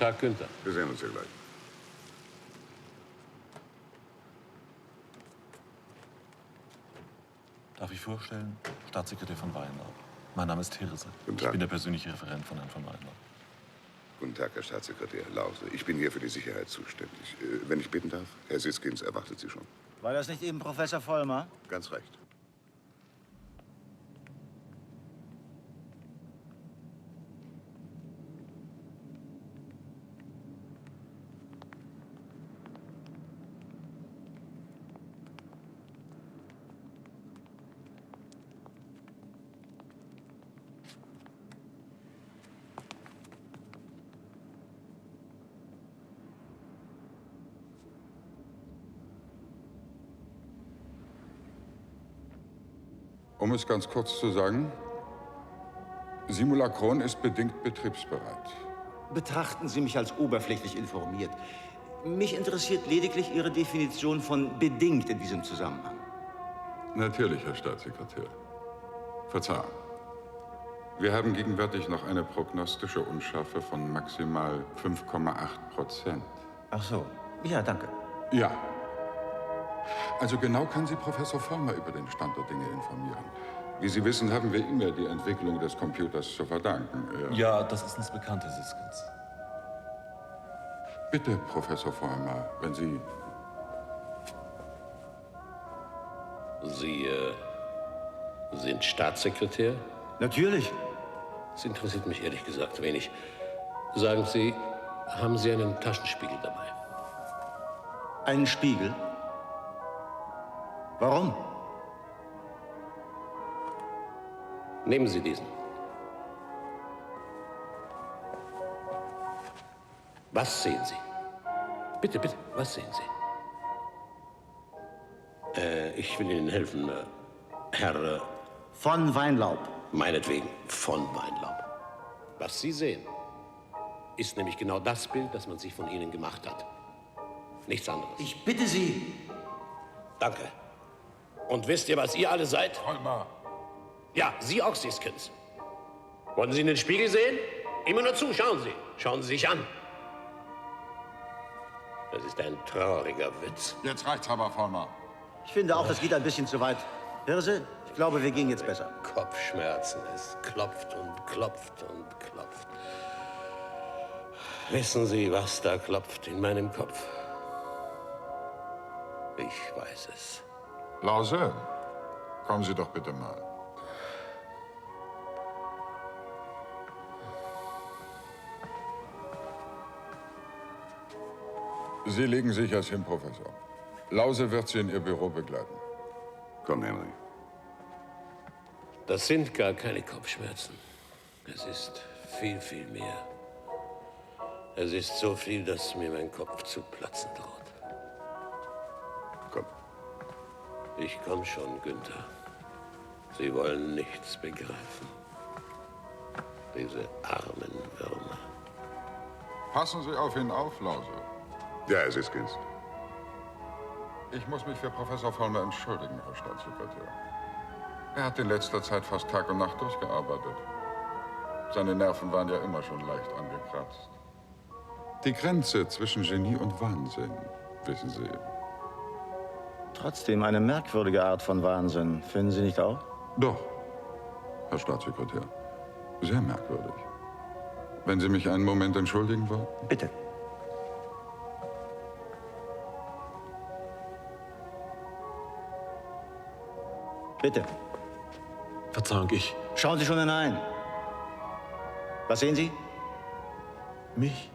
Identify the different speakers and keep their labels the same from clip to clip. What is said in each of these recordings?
Speaker 1: Tag, Günther.
Speaker 2: Wir sehen uns hier gleich.
Speaker 3: Darf ich vorstellen? Staatssekretär von Weinlaub. Mein Name ist Hirse.
Speaker 2: Guten
Speaker 3: Ich
Speaker 2: Tag.
Speaker 3: bin der persönliche Referent von Herrn von Weinlaub.
Speaker 2: Guten Tag, Herr Staatssekretär Lause. Ich bin hier für die Sicherheit zuständig. Wenn ich bitten darf, Herr Siskins erwartet Sie schon.
Speaker 4: War das nicht eben Professor Vollmer?
Speaker 2: Ganz recht.
Speaker 5: Um es ganz kurz zu sagen, Simulacron ist bedingt betriebsbereit.
Speaker 4: Betrachten Sie mich als oberflächlich informiert. Mich interessiert lediglich Ihre Definition von bedingt in diesem Zusammenhang.
Speaker 5: Natürlich, Herr Staatssekretär. Verzeihung. Wir haben gegenwärtig noch eine prognostische Unschärfe von maximal 5,8%.
Speaker 4: Ach so. Ja, danke.
Speaker 5: Ja. Also genau kann Sie Professor Vollmer über den Stand der Dinge informieren. Wie Sie wissen, haben wir ihm ja die Entwicklung des Computers zu verdanken.
Speaker 3: Ja, das ist uns bekannt, Herr Siskins.
Speaker 5: Bitte, Professor Vollmer, wenn Sie...
Speaker 1: Sie sind Staatssekretär?
Speaker 4: Natürlich.
Speaker 1: Das interessiert mich ehrlich gesagt wenig. Sagen Sie, haben Sie einen Taschenspiegel dabei?
Speaker 4: Einen Spiegel? Warum?
Speaker 1: Nehmen Sie diesen. Was sehen Sie? Bitte, bitte, was sehen Sie? Ich will Ihnen helfen, Herr...
Speaker 4: Von Weinlaub.
Speaker 1: Meinetwegen, von Weinlaub. Was Sie sehen, ist nämlich genau das Bild, das man sich von Ihnen gemacht hat. Nichts anderes.
Speaker 4: Ich bitte Sie.
Speaker 1: Danke. Und wisst ihr, was ihr alle seid?
Speaker 5: Vollmer!
Speaker 1: Ja, Sie auch, Siskins. Wollen Sie in den Spiegel sehen? Immer nur zu, schauen Sie. Schauen Sie sich an. Das ist ein trauriger Witz.
Speaker 5: Jetzt reicht's aber, Vollmer.
Speaker 4: Ich finde auch, das geht ein bisschen zu weit. Hirse, ich glaube, wir gehen jetzt besser.
Speaker 1: Kopfschmerzen. Es klopft und klopft und klopft. Wissen Sie, was da klopft in meinem Kopf? Ich weiß es.
Speaker 5: Lause, kommen Sie doch bitte mal. Sie legen sich erst hin, Professor. Lause wird Sie in Ihr Büro begleiten.
Speaker 2: Komm, Henry.
Speaker 1: Das sind gar keine Kopfschmerzen. Es ist viel, viel mehr. Es ist so viel, dass mir mein Kopf zu platzen droht.
Speaker 2: Komm.
Speaker 1: Ich komm schon, Günther. Sie wollen nichts begreifen. Diese armen Würmer.
Speaker 5: Passen Sie auf ihn auf, Lause.
Speaker 2: Ja, Herr Siskins.
Speaker 5: Ich muss mich für Professor Vollmer entschuldigen, Herr Staatssekretär. Er hat in letzter Zeit fast Tag und Nacht durchgearbeitet. Seine Nerven waren ja immer schon leicht angekratzt. Die Grenze zwischen Genie und Wahnsinn, wissen Sie.
Speaker 4: Trotzdem eine merkwürdige Art von Wahnsinn. Finden Sie nicht auch?
Speaker 5: Doch, Herr Staatssekretär. Sehr merkwürdig. Wenn Sie mich einen Moment entschuldigen wollen?
Speaker 4: Bitte. Bitte.
Speaker 3: Verzeihung, ich.
Speaker 4: Schauen Sie schon hinein. Was sehen Sie?
Speaker 3: Mich?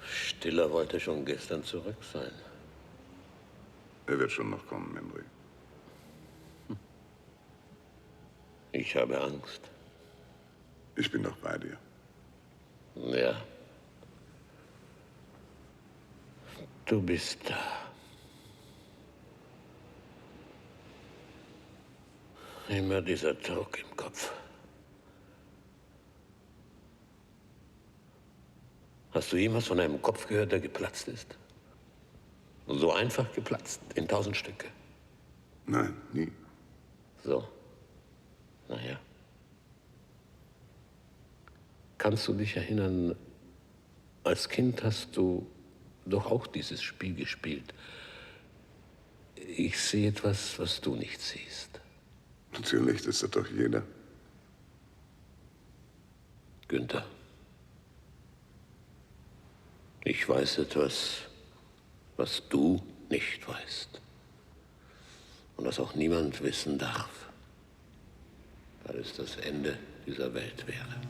Speaker 1: Stiller wollte schon gestern zurück sein.
Speaker 2: Er wird schon noch kommen, Henry.
Speaker 1: Ich habe Angst.
Speaker 2: Ich bin doch bei dir.
Speaker 1: Ja. Du bist da. Immer dieser Druck im Kopf. Hast du jemals von einem Kopf gehört, der geplatzt ist? So einfach geplatzt, in 1000 Stücke.
Speaker 2: Nein, nie.
Speaker 1: So. Naja. Kannst du dich erinnern, als Kind hast du doch auch dieses Spiel gespielt. Ich sehe etwas, was du nicht siehst.
Speaker 2: Natürlich, das hat doch jeder.
Speaker 1: Günther, ich weiß etwas, was du nicht weißt. Und was auch niemand wissen darf, weil es das Ende dieser Welt wäre.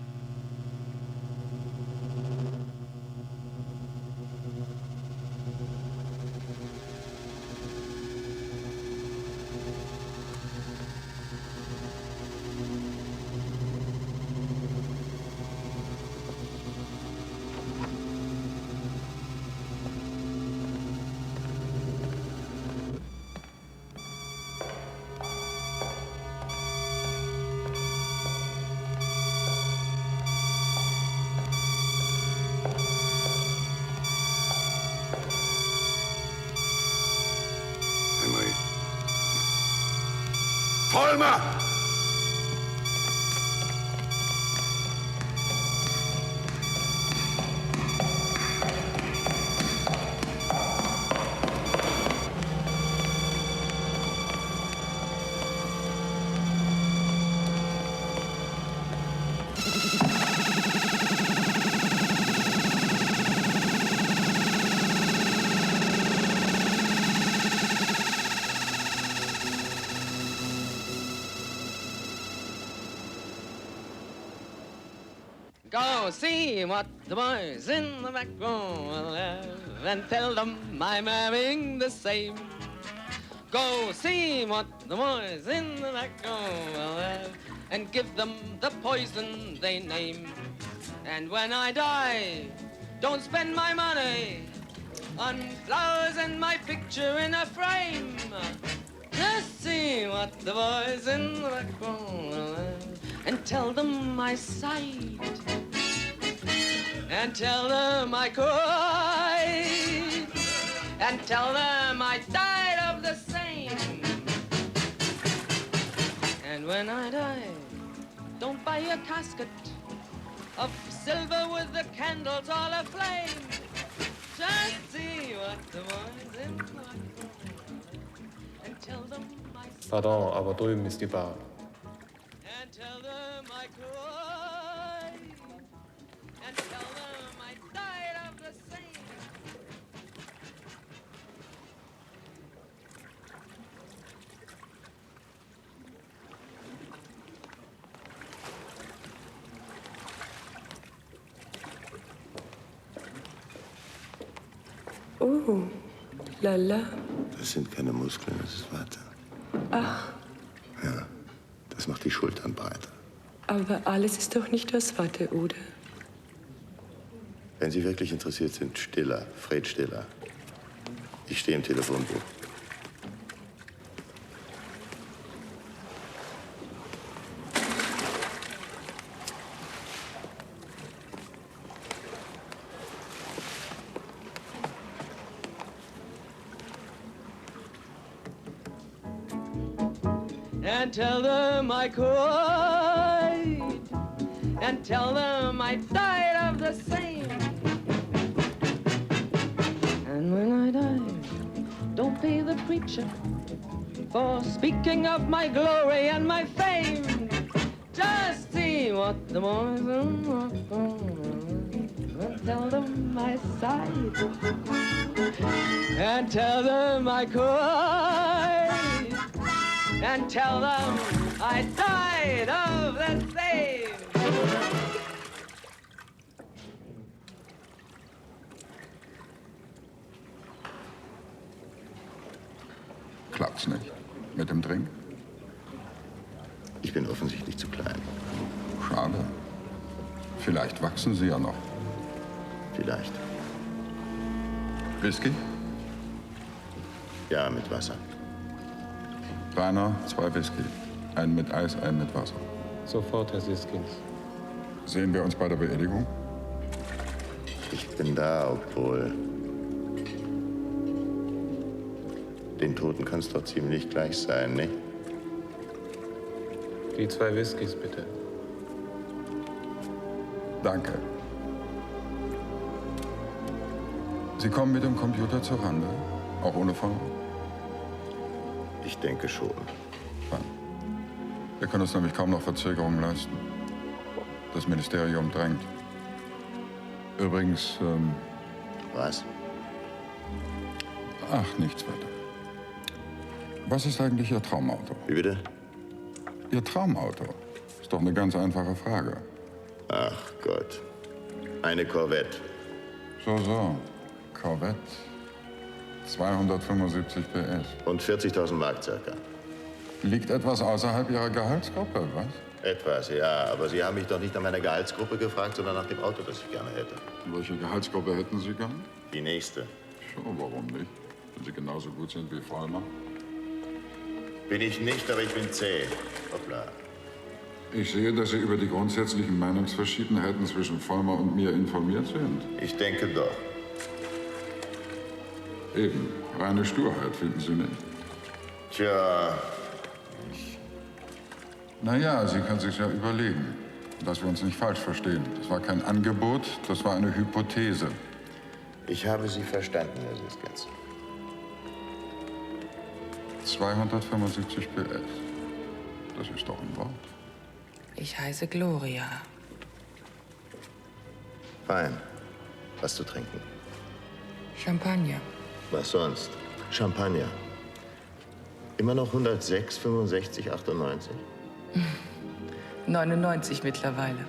Speaker 2: Henry. Vollmer!
Speaker 6: Go see what the boys in the back room will have and tell them I'm having the same. Go see what the boys in the back room will have and give them the poison they name. And when I die, don't spend my money on flowers and my picture in a frame. Just see what the boys in the back room will have and tell them I sighed and tell them I cried and tell them I died of the same. And when I die, don't buy a casket of silver with the candles all aflame. Just see what the boys in the back and tell them I sighed.
Speaker 7: Pardon, aber drüben ist die Bar.
Speaker 6: And tell them I cried, and tell them I died of the same.
Speaker 8: Oh, lala.
Speaker 2: Das sind keine Muskeln, das ist Watte.
Speaker 8: Ach,
Speaker 2: Ja, das macht die Schultern breiter.
Speaker 8: aber alles ist doch nicht aus Watte, oder?
Speaker 2: Wenn Sie wirklich interessiert sind, Stiller, Fred Stiller. Ich stehe im Telefonbuch.
Speaker 6: And tell them I cried, and tell them I died of the same. And when I die, don't pay the preacher for speaking of my glory and my fame. Just see what the boys and tell them I sighed, and tell them I cried, and tell them I died of the same.
Speaker 5: Klappt's nicht. Mit dem Drink?
Speaker 2: Ich bin offensichtlich zu klein.
Speaker 5: Schade. Vielleicht wachsen Sie ja noch.
Speaker 2: Vielleicht.
Speaker 5: Whisky?
Speaker 2: Ja, mit Wasser.
Speaker 5: Rainer, 2 Whisky. Einen mit Eis, einen mit Wasser.
Speaker 7: Sofort, Herr Siskins.
Speaker 5: Sehen wir uns bei der Beerdigung?
Speaker 2: Ich bin da, obwohl. Den Toten kann es doch ziemlich gleich sein, nicht?
Speaker 7: Die 2 Whiskys, bitte.
Speaker 5: Danke. Sie kommen mit dem Computer zur Rande? Auch ohne Vollmacht?
Speaker 2: Ich denke schon.
Speaker 5: Fein. Wir können uns nämlich kaum noch Verzögerungen leisten. Das Ministerium drängt. Übrigens,
Speaker 2: Was?
Speaker 5: ach, nichts weiter. Was ist eigentlich Ihr Traumauto?
Speaker 2: Wie bitte?
Speaker 5: Ihr Traumauto? Ist doch eine ganz einfache Frage.
Speaker 2: Ach Gott. Eine Corvette.
Speaker 5: So. Corvette. 275 PS.
Speaker 2: Und 40.000 Mark circa.
Speaker 5: Liegt etwas außerhalb Ihrer Gehaltsgruppe, was?
Speaker 2: Etwas, ja. Aber Sie haben mich doch nicht nach meiner Gehaltsgruppe gefragt, sondern nach dem Auto, das ich gerne hätte.
Speaker 5: Welche Gehaltsgruppe hätten Sie gern?
Speaker 2: Die nächste.
Speaker 5: Schon, warum nicht? Wenn Sie genauso gut sind wie Vollmer.
Speaker 2: Bin ich nicht, aber ich bin zäh. Hoppla.
Speaker 5: Ich sehe, dass Sie über die grundsätzlichen Meinungsverschiedenheiten zwischen Vollmer und mir informiert sind.
Speaker 2: Ich denke doch.
Speaker 5: Eben. Reine Sturheit, finden Sie nicht?
Speaker 2: Tja,
Speaker 5: Naja, Sie können sich ja überlegen. Dass wir uns nicht falsch verstehen. Das war kein Angebot, das war eine Hypothese.
Speaker 2: ich habe Sie verstanden, Herr Siskens.
Speaker 5: 275 PS. Das ist doch ein Wort.
Speaker 9: Ich heiße Gloria.
Speaker 2: Fein. Was zu trinken?
Speaker 9: Champagner.
Speaker 2: Was sonst? Champagner. Immer noch 106, 65, 98?
Speaker 9: 99 mittlerweile.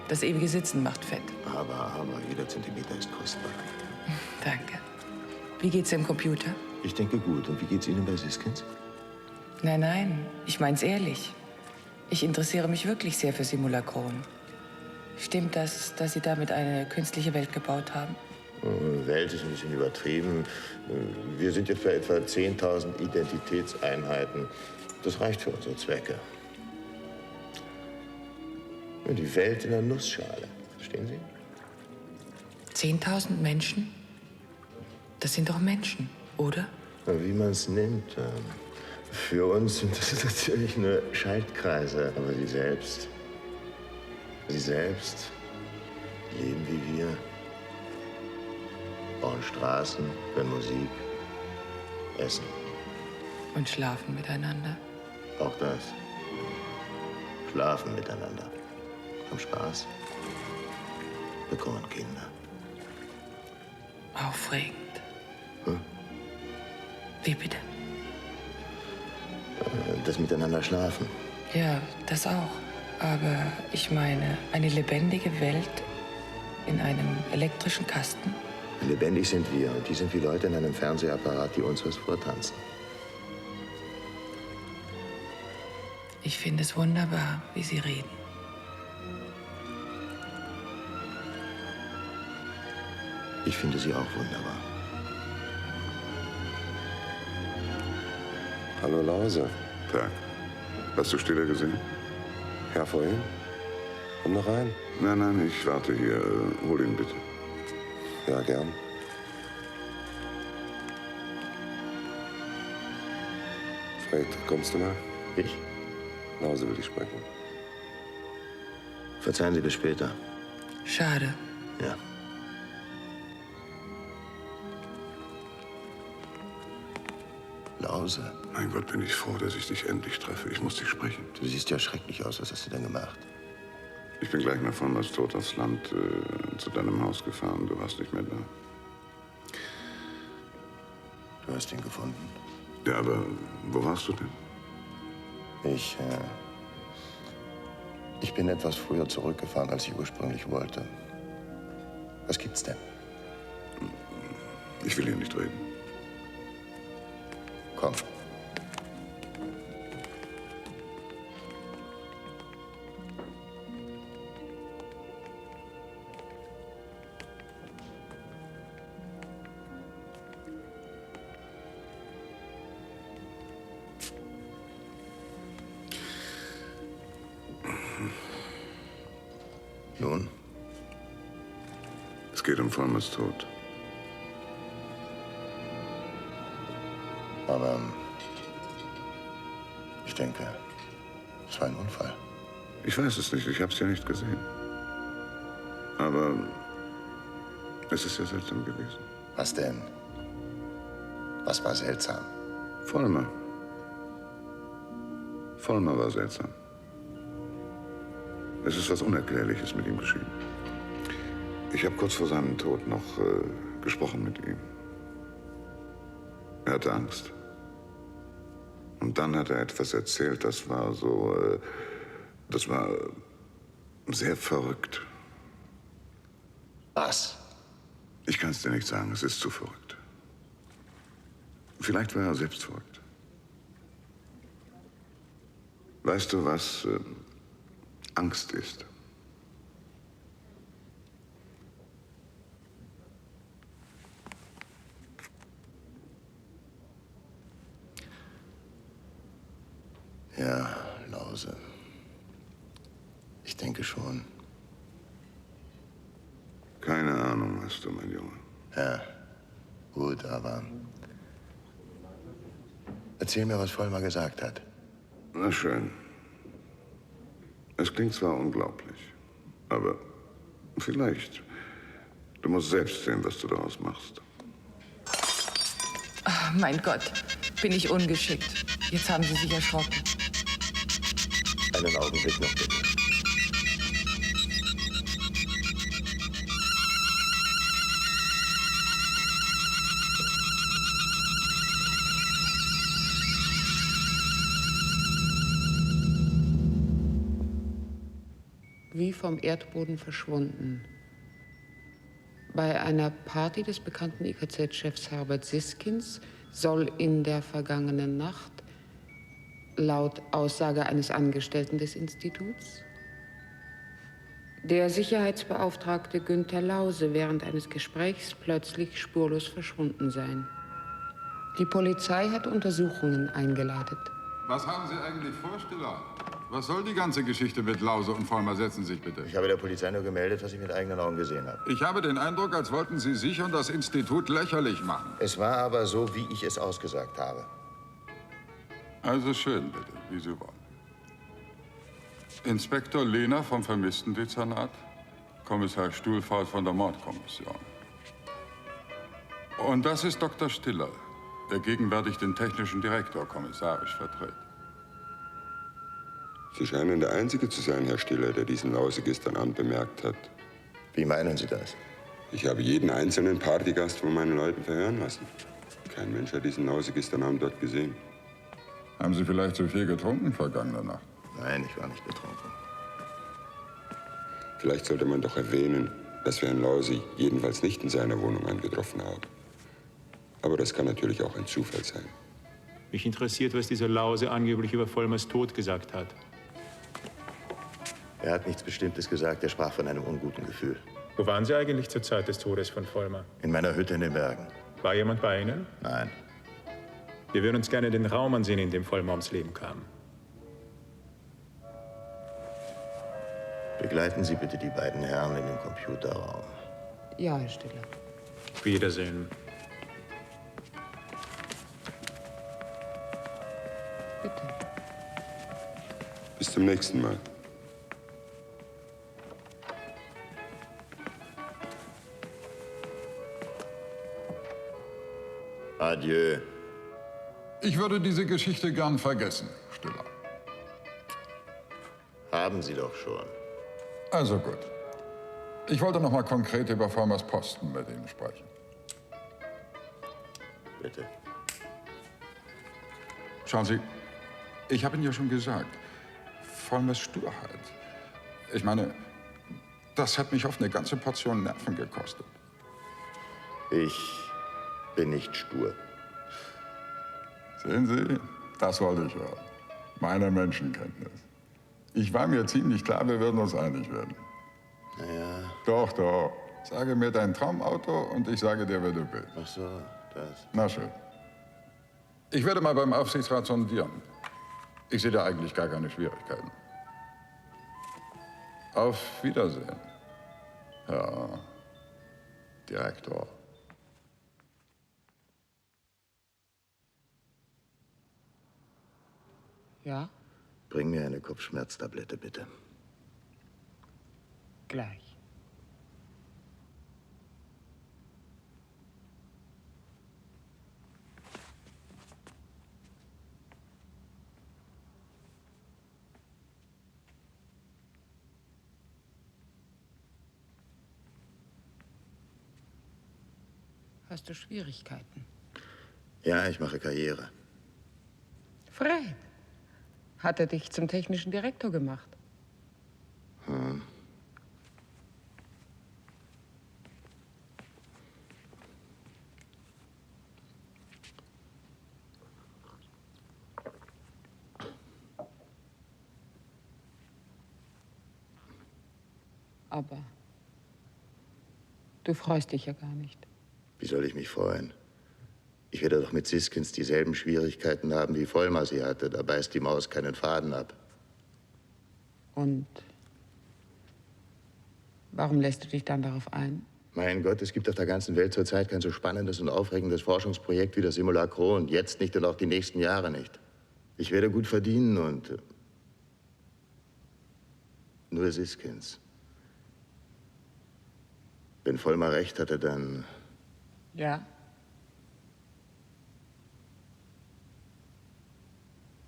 Speaker 9: Das ewige Sitzen macht fett.
Speaker 2: Aber, jeder Zentimeter ist kostbar.
Speaker 9: Danke. Wie geht's dem Computer?
Speaker 2: Ich denke gut. Und wie geht's Ihnen bei Siskens?
Speaker 9: Nein, ich mein's ehrlich. Ich interessiere mich wirklich sehr für Simulacron. Stimmt das, dass Sie damit eine künstliche Welt gebaut haben?
Speaker 2: Welt ist ein bisschen übertrieben. Wir sind jetzt bei etwa 10.000 Identitätseinheiten. Das reicht für unsere Zwecke. Die Welt in der Nussschale. Verstehen Sie?
Speaker 9: 10.000 Menschen? Das sind doch Menschen, oder?
Speaker 2: Wie man es nimmt. Für uns sind das natürlich nur Schaltkreise. Aber Sie selbst leben wie wir. Bauen Straßen, hören Musik, essen.
Speaker 9: Und schlafen miteinander?
Speaker 2: Auch das. Schlafen miteinander. Haben Spaß. Bekommen Kinder.
Speaker 9: Aufregend.
Speaker 2: Hm?
Speaker 9: Wie bitte?
Speaker 2: Das Miteinander schlafen.
Speaker 9: Ja, das auch. Aber ich meine, eine lebendige Welt in einem elektrischen Kasten?
Speaker 2: Lebendig sind wir und die sind wie Leute in einem Fernsehapparat, die uns was vortanzen.
Speaker 9: Ich finde es wunderbar, wie Sie reden.
Speaker 2: Ich finde sie auch wunderbar.
Speaker 10: Hallo Lause.
Speaker 2: Tag. Hast du Stiller gesehen?
Speaker 10: Ja, vorhin? Komm noch rein.
Speaker 2: Nein, ich warte hier. Hol ihn bitte.
Speaker 10: Ja, gern. Fred, kommst du mal?
Speaker 2: Ich?
Speaker 10: Lause will ich sprechen.
Speaker 2: Verzeihen Sie bis später.
Speaker 9: Schade.
Speaker 2: Ja. Lause.
Speaker 11: Mein Gott, bin ich froh, dass ich dich endlich treffe. Ich muss dich sprechen.
Speaker 2: Du siehst ja schrecklich aus. Was hast du denn gemacht?
Speaker 11: Ich bin gleich nach Vollmers Tod aufs Land zu deinem Haus gefahren. Du warst nicht mehr da.
Speaker 2: Du hast ihn gefunden.
Speaker 11: Ja, aber wo warst du denn?
Speaker 2: Ich bin etwas früher zurückgefahren, als ich ursprünglich wollte. Was gibt's denn?
Speaker 11: Ich will hier nicht reden.
Speaker 2: Komm. Nun?
Speaker 11: Es geht um Vollmers Tod.
Speaker 2: Aber ich denke, es war ein Unfall.
Speaker 11: Ich weiß es nicht. Ich hab's ja nicht gesehen. Aber es ist ja seltsam gewesen.
Speaker 2: Was denn? Was war seltsam?
Speaker 11: Vollmer. Vollmer war seltsam. Es ist was Unerklärliches mit ihm geschehen. Ich habe kurz vor seinem Tod noch gesprochen mit ihm. Er hatte Angst. Und dann hat er etwas erzählt, das war so, das war sehr verrückt.
Speaker 2: Was?
Speaker 11: Ich kann es dir nicht sagen, es ist zu verrückt. Vielleicht war er selbst verrückt. Weißt du, was Angst ist?
Speaker 2: Ja, Lause. Ich denke schon.
Speaker 11: Keine Ahnung hast du, mein Junge.
Speaker 2: Ja, gut, aber... Erzähl mir, was Vollmer gesagt hat.
Speaker 11: Na schön. Es klingt zwar unglaublich, aber vielleicht. Du musst selbst sehen, was du daraus machst.
Speaker 9: Ach, mein Gott, bin ich ungeschickt. Jetzt haben Sie sich erschrocken.
Speaker 2: Einen Augenblick noch, bitte.
Speaker 12: Wie vom Erdboden verschwunden. Bei einer Party des bekannten IKZ-Chefs Herbert Siskins soll in der vergangenen Nacht, laut Aussage eines Angestellten des Instituts, der Sicherheitsbeauftragte Günther Lause während eines Gesprächs plötzlich spurlos verschwunden sein. Die Polizei hat Untersuchungen eingeleitet.
Speaker 5: Was haben Sie eigentlich vor, Stiller? Was soll die ganze Geschichte mit Lause und Vollmer? Setzen Sie sich bitte.
Speaker 2: Ich habe der Polizei nur gemeldet, was ich mit eigenen Augen gesehen habe.
Speaker 5: Ich habe den Eindruck, als wollten Sie sich und das Institut lächerlich machen.
Speaker 2: Es war aber so, wie ich es ausgesagt habe.
Speaker 5: Also schön, bitte, wie Sie wollen. Inspektor Lehner vom Vermisstendezernat, Kommissar Stuhlfaust von der Mordkommission. Und das ist Dr. Stiller, der gegenwärtig den technischen Direktor kommissarisch vertritt.
Speaker 10: Sie scheinen der Einzige zu sein, Herr Stiller, der diesen Lause gestern Abend bemerkt hat.
Speaker 2: Wie meinen Sie das?
Speaker 10: Ich habe jeden einzelnen Partygast von meinen Leuten verhören lassen. Kein Mensch hat diesen Lause gestern Abend dort gesehen.
Speaker 5: Haben Sie vielleicht zu viel getrunken vergangene Nacht?
Speaker 2: Nein, ich war nicht betrunken.
Speaker 10: Vielleicht sollte man doch erwähnen, dass wir Herrn Lause jedenfalls nicht in seiner Wohnung angetroffen haben. Aber das kann natürlich auch ein Zufall sein.
Speaker 7: Mich interessiert, was dieser Lause angeblich über Vollmers Tod gesagt hat.
Speaker 2: Er hat nichts Bestimmtes gesagt, er sprach von einem unguten Gefühl.
Speaker 7: Wo waren Sie eigentlich zur Zeit des Todes von Vollmer?
Speaker 2: In meiner Hütte in den Bergen.
Speaker 7: War jemand bei Ihnen?
Speaker 2: Nein.
Speaker 7: Wir würden uns gerne den Raum ansehen, in dem Vollmer ums Leben kam.
Speaker 2: Begleiten Sie bitte die beiden Herren in den Computerraum.
Speaker 12: Ja, Herr Stiller.
Speaker 7: Wiedersehen.
Speaker 12: Bitte.
Speaker 10: Bis zum nächsten Mal.
Speaker 2: Adieu.
Speaker 5: Ich würde diese Geschichte gern vergessen, Stiller.
Speaker 2: Haben Sie doch schon.
Speaker 5: Also gut. Ich wollte noch mal konkret über Vollmers Posten mit Ihnen sprechen.
Speaker 2: Bitte.
Speaker 5: Schauen Sie, ich habe Ihnen ja schon gesagt, Vollmers Sturheit. Ich meine, das hat mich oft eine ganze Portion Nerven gekostet.
Speaker 2: Ich bin nicht stur.
Speaker 5: Sehen Sie, das wollte ich hören. Meine Menschenkenntnis. Ich war mir ziemlich klar, wir würden uns einig werden.
Speaker 2: Naja.
Speaker 5: Doch, doch. Sage mir dein Traumauto und ich sage dir, wer du bist.
Speaker 2: Ach so, das.
Speaker 5: Na schön. Ich werde mal beim Aufsichtsrat sondieren. Ich sehe da eigentlich gar keine Schwierigkeiten. Auf Wiedersehen, Herr Direktor.
Speaker 12: Ja,
Speaker 2: Bring mir eine Kopfschmerztablette, bitte.
Speaker 12: gleich. Hast du Schwierigkeiten?
Speaker 2: Ja, ich mache Karriere.
Speaker 12: Fred, hat er dich zum technischen Direktor gemacht?
Speaker 2: Hm.
Speaker 12: Aber du freust dich ja gar nicht.
Speaker 2: Wie soll ich mich freuen? Ich werde doch mit Siskins dieselben Schwierigkeiten haben, wie Vollmer sie hatte. Da beißt die Maus keinen Faden ab.
Speaker 12: Und warum lässt du dich dann darauf ein?
Speaker 2: Mein Gott, es gibt auf der ganzen Welt zurzeit kein so spannendes und aufregendes Forschungsprojekt wie das Simulacron. Jetzt nicht und auch die nächsten Jahre nicht. Ich werde gut verdienen und nur Siskins. Wenn Vollmer recht hatte, dann...
Speaker 12: Ja.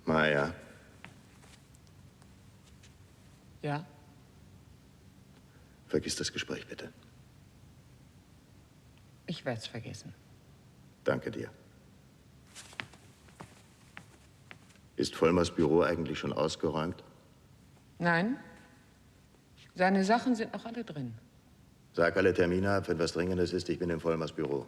Speaker 2: Maya,
Speaker 12: Ja.
Speaker 2: vergiss das Gespräch bitte.
Speaker 12: Ich werde es vergessen.
Speaker 2: Danke dir. Ist Vollmers Büro eigentlich schon ausgeräumt?
Speaker 12: Nein. Seine Sachen sind noch alle drin.
Speaker 2: Sag alle Termine ab, wenn was Dringendes ist. Ich bin in Vollmers Büro.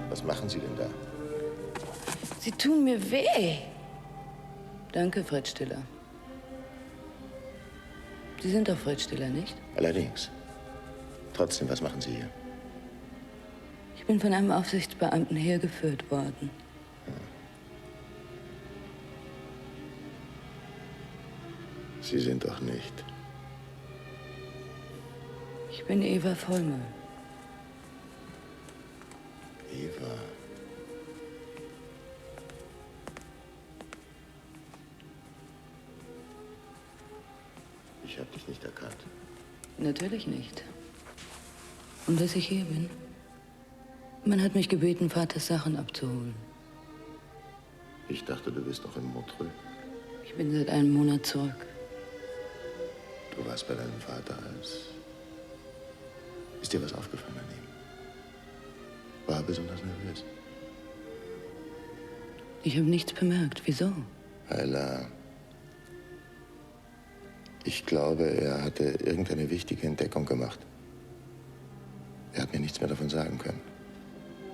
Speaker 2: Was machen Sie denn da?
Speaker 13: Sie tun mir weh. Danke, Fred Stiller. Sie sind doch Fred Stiller, nicht?
Speaker 2: Allerdings. Trotzdem, was machen Sie hier?
Speaker 13: Ich bin von einem Aufsichtsbeamten hergeführt worden.
Speaker 2: Sie sind doch nicht.
Speaker 13: Ich bin Eva Vollmer.
Speaker 2: Eva. Ich habe dich nicht erkannt.
Speaker 13: Natürlich nicht. Und dass ich hier bin? Man hat mich gebeten, Vaters Sachen abzuholen.
Speaker 2: Ich dachte, du bist noch in Montreux.
Speaker 13: Ich bin seit einem Monat zurück.
Speaker 2: Du warst bei deinem Vater als... Ist dir was aufgefallen an ihm? War er besonders nervös?
Speaker 13: Ich habe nichts bemerkt. Wieso?
Speaker 2: Weil ich glaube, er hatte irgendeine wichtige Entdeckung gemacht. Er hat mir nichts mehr davon sagen können.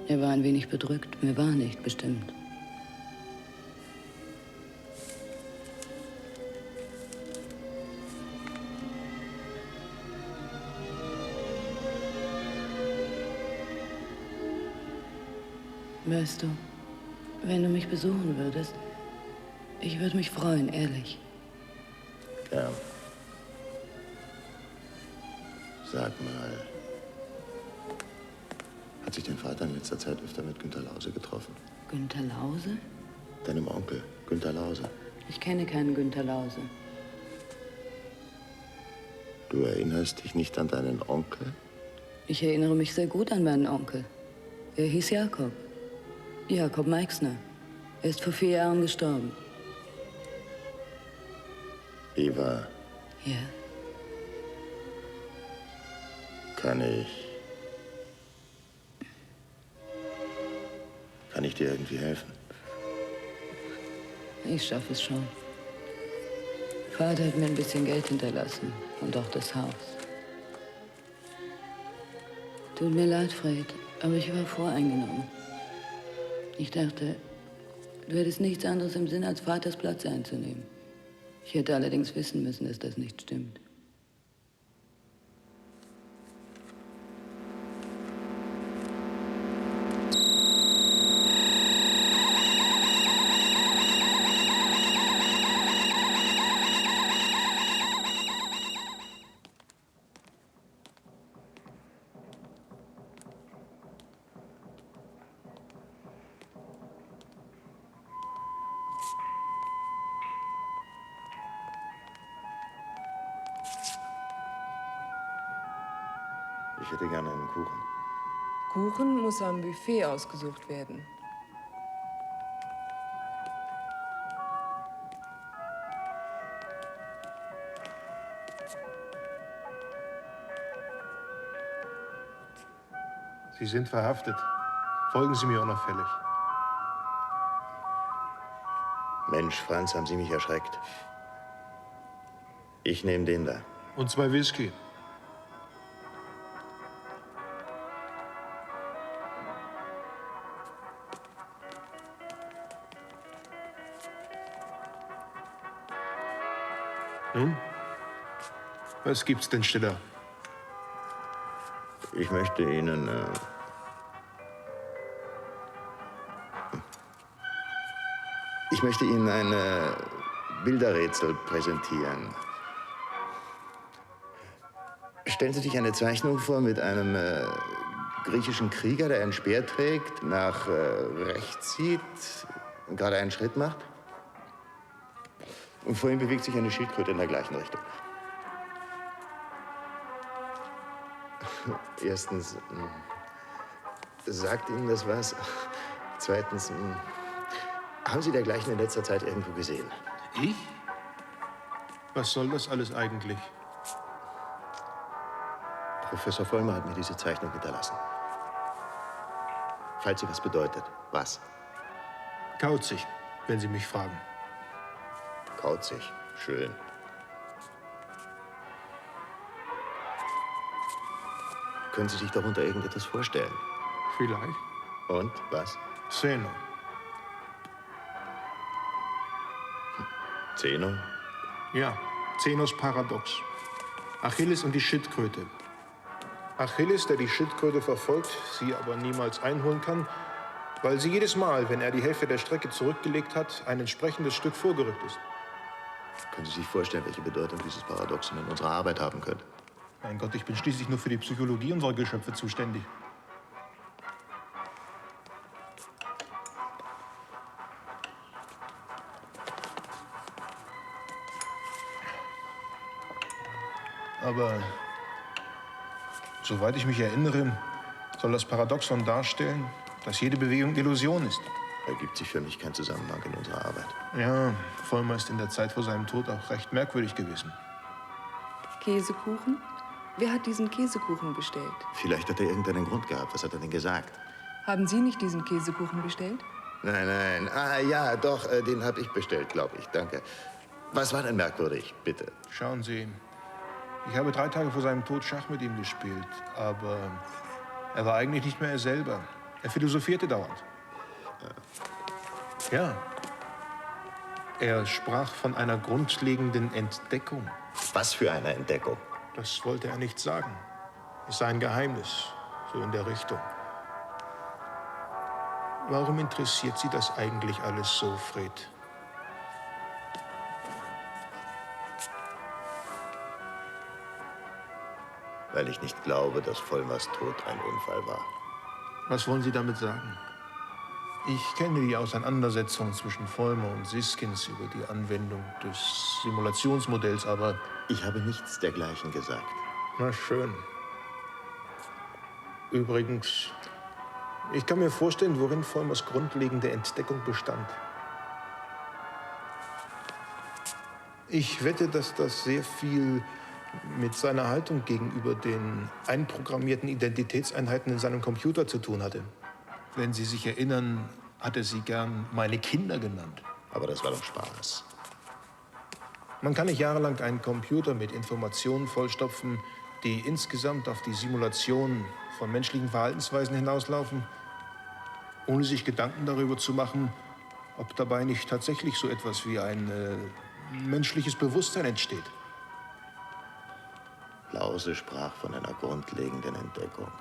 Speaker 13: Er war ein wenig bedrückt. Mir war nicht bestimmt. Weißt du, wenn du mich besuchen würdest, ich würde mich freuen, ehrlich.
Speaker 2: Ja. Sag mal, hat sich dein Vater in letzter Zeit öfter mit Günter Lause getroffen?
Speaker 13: Günter Lause?
Speaker 2: Deinem Onkel, Günter Lause.
Speaker 13: Ich kenne keinen Günter Lause.
Speaker 2: Du erinnerst dich nicht an deinen Onkel?
Speaker 13: Ich erinnere mich sehr gut an meinen Onkel. Er hieß Jakob. Jakob Meixner. Er ist vor 4 Jahren gestorben.
Speaker 2: Eva.
Speaker 13: Ja.
Speaker 2: Kann ich dir irgendwie helfen?
Speaker 13: Ich schaffe es schon. Vater hat mir ein bisschen Geld hinterlassen und auch das Haus. Tut mir leid, Fred, aber ich war voreingenommen. Ich dachte, Du hättest nichts anderes im Sinn, als Vaters Platz einzunehmen. Ich hätte allerdings wissen müssen, dass das nicht stimmt.
Speaker 2: Ich hätte gerne einen Kuchen.
Speaker 9: Kuchen muss am Buffet ausgesucht werden.
Speaker 14: Sie sind verhaftet. Folgen Sie mir unauffällig.
Speaker 2: Mensch, Franz, haben Sie mich erschreckt. Ich nehme den da.
Speaker 14: Und 2 Whisky. Nun, was gibt's denn, Stiller?
Speaker 2: Ich möchte Ihnen ein Bilderrätsel präsentieren. Stellen Sie sich eine Zeichnung vor mit einem griechischen Krieger, der ein Speer trägt, nach rechts sieht und gerade einen Schritt macht. Und vor ihm bewegt sich eine Schildkröte in der gleichen Richtung. Erstens, sagt Ihnen das was? Zweitens, haben Sie dergleichen in letzter Zeit irgendwo gesehen?
Speaker 14: Ich? Was soll das alles eigentlich?
Speaker 2: Professor Vollmer hat mir diese Zeichnung hinterlassen. Falls sie was bedeutet. Was?
Speaker 14: Kauzig, wenn Sie mich fragen.
Speaker 2: Kauzig. Schön. Können Sie sich darunter irgendetwas vorstellen?
Speaker 14: Vielleicht.
Speaker 2: Und? Was?
Speaker 14: Zeno.
Speaker 2: Zeno?
Speaker 14: Ja, Zenos Paradox. Achilles und die Schildkröte. Achilles, der die Schildkröte verfolgt, sie aber niemals einholen kann, weil sie jedes Mal, wenn er die Hälfte der Strecke zurückgelegt hat, ein entsprechendes Stück vorgerückt ist.
Speaker 2: Können Sie sich vorstellen, welche Bedeutung dieses Paradoxon in unserer Arbeit haben könnte?
Speaker 14: Mein Gott, ich bin schließlich nur für die Psychologie unserer Geschöpfe zuständig. Aber soweit ich mich erinnere, soll das Paradoxon darstellen, dass jede Bewegung Illusion ist.
Speaker 2: Ergibt sich für mich kein Zusammenhang in unserer Arbeit.
Speaker 14: Ja, Vollmer ist in der Zeit vor seinem Tod auch recht merkwürdig gewesen.
Speaker 8: Käsekuchen? Wer hat diesen Käsekuchen bestellt?
Speaker 2: Vielleicht hat er irgendeinen Grund gehabt. Was hat er denn gesagt?
Speaker 8: Haben Sie nicht diesen Käsekuchen bestellt?
Speaker 2: Nein, nein. Ah, ja, doch, den habe ich bestellt, glaube ich. Danke. Was war denn merkwürdig, bitte?
Speaker 14: Schauen Sie, ich habe 3 Tage vor seinem Tod Schach mit ihm gespielt, aber er war eigentlich nicht mehr er selber. Er philosophierte dauernd. Ja. Er sprach von einer grundlegenden Entdeckung.
Speaker 2: Was für eine Entdeckung?
Speaker 14: Das wollte er nicht sagen. Es sei ein Geheimnis, so in der Richtung. Warum interessiert Sie das eigentlich alles so, Fred?
Speaker 2: Weil ich nicht glaube, dass Vollmers Tod ein Unfall war.
Speaker 14: Was wollen Sie damit sagen? Ich kenne die Auseinandersetzung zwischen Vollmer und Siskins über die Anwendung des Simulationsmodells, aber...
Speaker 2: Ich habe nichts dergleichen gesagt.
Speaker 14: Na schön. Übrigens, ich kann mir vorstellen, worin Vollmers grundlegende Entdeckung bestand. Ich wette, dass das sehr viel mit seiner Haltung gegenüber den einprogrammierten Identitätseinheiten in seinem Computer zu tun hatte. Wenn Sie sich erinnern, hat er sie gern meine Kinder genannt.
Speaker 2: Aber das war doch Spaß.
Speaker 14: Man kann nicht jahrelang einen Computer mit Informationen vollstopfen, die insgesamt auf die Simulation von menschlichen Verhaltensweisen hinauslaufen, ohne sich Gedanken darüber zu machen, ob dabei nicht tatsächlich so etwas wie ein menschliches Bewusstsein entsteht.
Speaker 2: Lause sprach von einer grundlegenden Entdeckung.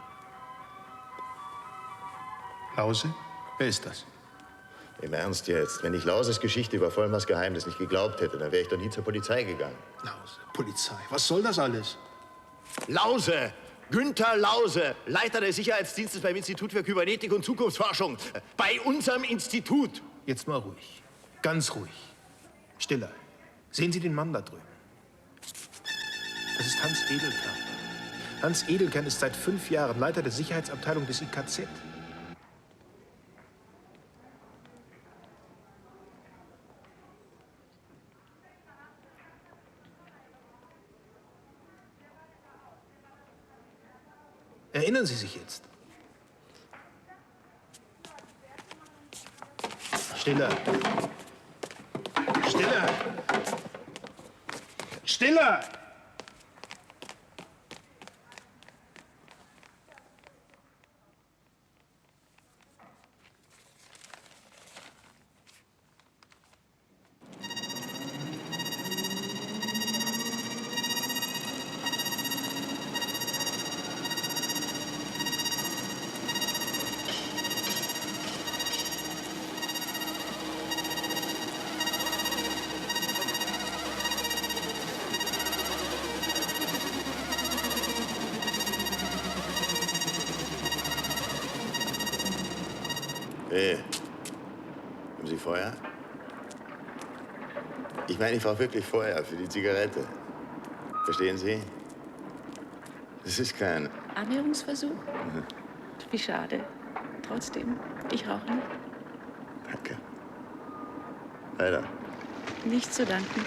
Speaker 14: Lause? Wer ist das?
Speaker 2: Im Ernst jetzt, wenn ich Lauses Geschichte über Vollmers Geheimnis nicht geglaubt hätte, dann wäre ich doch nie zur Polizei gegangen.
Speaker 14: Lause, Polizei, was soll das alles?
Speaker 2: Lause! Günther Lause, Leiter des Sicherheitsdienstes beim Institut für Kybernetik und Zukunftsforschung. Bei unserem Institut.
Speaker 14: Jetzt mal ruhig, ganz ruhig. Stiller. Sehen Sie den Mann da drüben? Das ist Hans Edelkern. Hans Edelkern ist seit 5 Jahren Leiter der Sicherheitsabteilung des IKZ. Erinnern Sie sich jetzt? Stiller. Stiller. Stiller!
Speaker 2: Hey, haben Sie Feuer? Ich meine, ich brauche wirklich Feuer für die Zigarette. Verstehen Sie? Das ist kein...
Speaker 15: Annäherungsversuch? Wie schade. Trotzdem, ich rauche nicht.
Speaker 2: Danke. Leider.
Speaker 15: Nicht zu danken.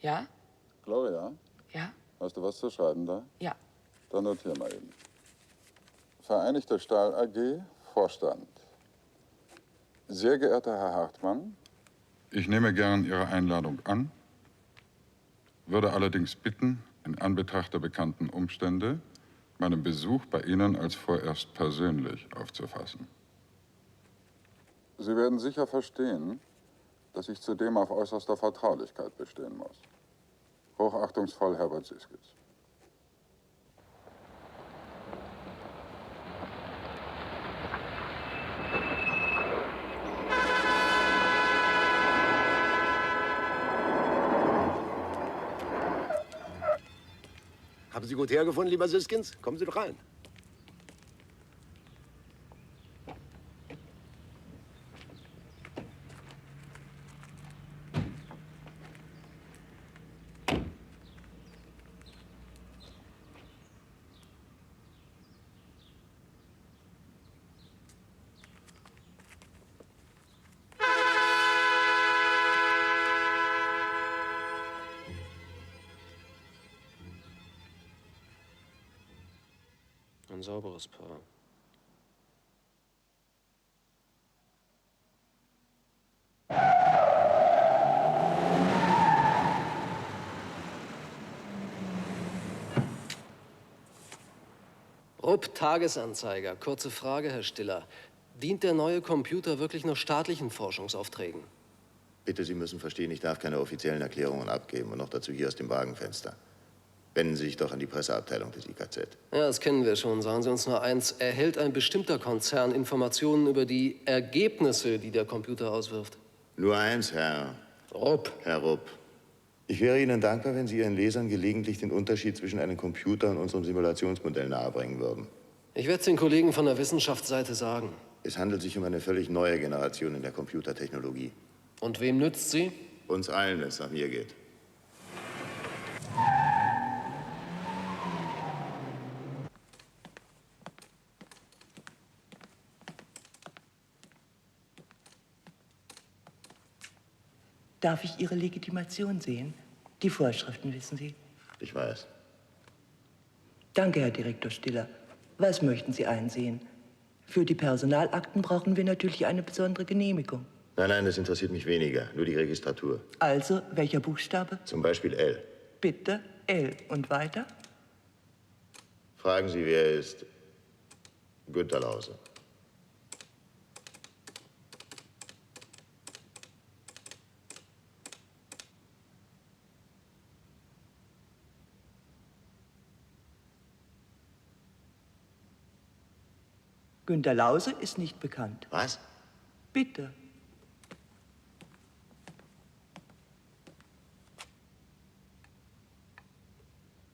Speaker 9: Ja?
Speaker 3: Gloria?
Speaker 9: Ja?
Speaker 3: Hast du was zu schreiben da?
Speaker 9: Ja.
Speaker 3: Dann notier mal eben. Vereinigte Stahl AG, Vorstand. Sehr geehrter Herr Hartmann.
Speaker 5: Ich nehme gern Ihre Einladung an, würde allerdings bitten, in Anbetracht der bekannten Umstände, meinen Besuch bei Ihnen als vorerst persönlich aufzufassen.
Speaker 3: Sie werden sicher verstehen, dass ich zudem auf äußerster Vertraulichkeit bestehen muss. Hochachtungsvoll, Herbert Siskins.
Speaker 1: Haben Sie gut hergefunden, lieber Siskins? Kommen Sie doch rein.
Speaker 16: Ein sauberes Paar. Rupp, Tagesanzeiger. Kurze Frage, Herr Stiller. Dient der neue Computer wirklich noch staatlichen Forschungsaufträgen?
Speaker 2: Bitte, Sie müssen verstehen, ich darf keine offiziellen Erklärungen abgeben und noch dazu hier aus dem Wagenfenster. Wenden Sie sich doch an die Presseabteilung des IKZ.
Speaker 16: Ja, das kennen wir schon. Sagen Sie uns nur eins. Erhält ein bestimmter Konzern Informationen über die Ergebnisse, die der Computer auswirft?
Speaker 2: Nur eins, Herr
Speaker 16: Rupp.
Speaker 2: Herr Rupp. Ich wäre Ihnen dankbar, wenn Sie Ihren Lesern gelegentlich den Unterschied zwischen einem Computer und unserem Simulationsmodell nahebringen würden.
Speaker 16: Ich werde es den Kollegen von der Wissenschaftsseite sagen.
Speaker 2: Es handelt sich um eine völlig neue Generation in der Computertechnologie.
Speaker 16: Und wem nützt sie?
Speaker 2: Uns allen, wenn es nach mir geht.
Speaker 17: Darf ich Ihre Legitimation sehen? Die Vorschriften, wissen Sie.
Speaker 2: Ich weiß.
Speaker 17: Danke, Herr Direktor Stiller. Was möchten Sie einsehen? Für die Personalakten brauchen wir natürlich eine besondere Genehmigung.
Speaker 2: Nein, nein, das interessiert mich weniger. Nur die Registratur.
Speaker 17: Also, welcher Buchstabe?
Speaker 2: Zum Beispiel L.
Speaker 17: Bitte, L. Und weiter?
Speaker 2: Fragen Sie, wer er ist. Günter Lause.
Speaker 17: Günter Lause ist nicht bekannt.
Speaker 2: Was?
Speaker 17: Bitte.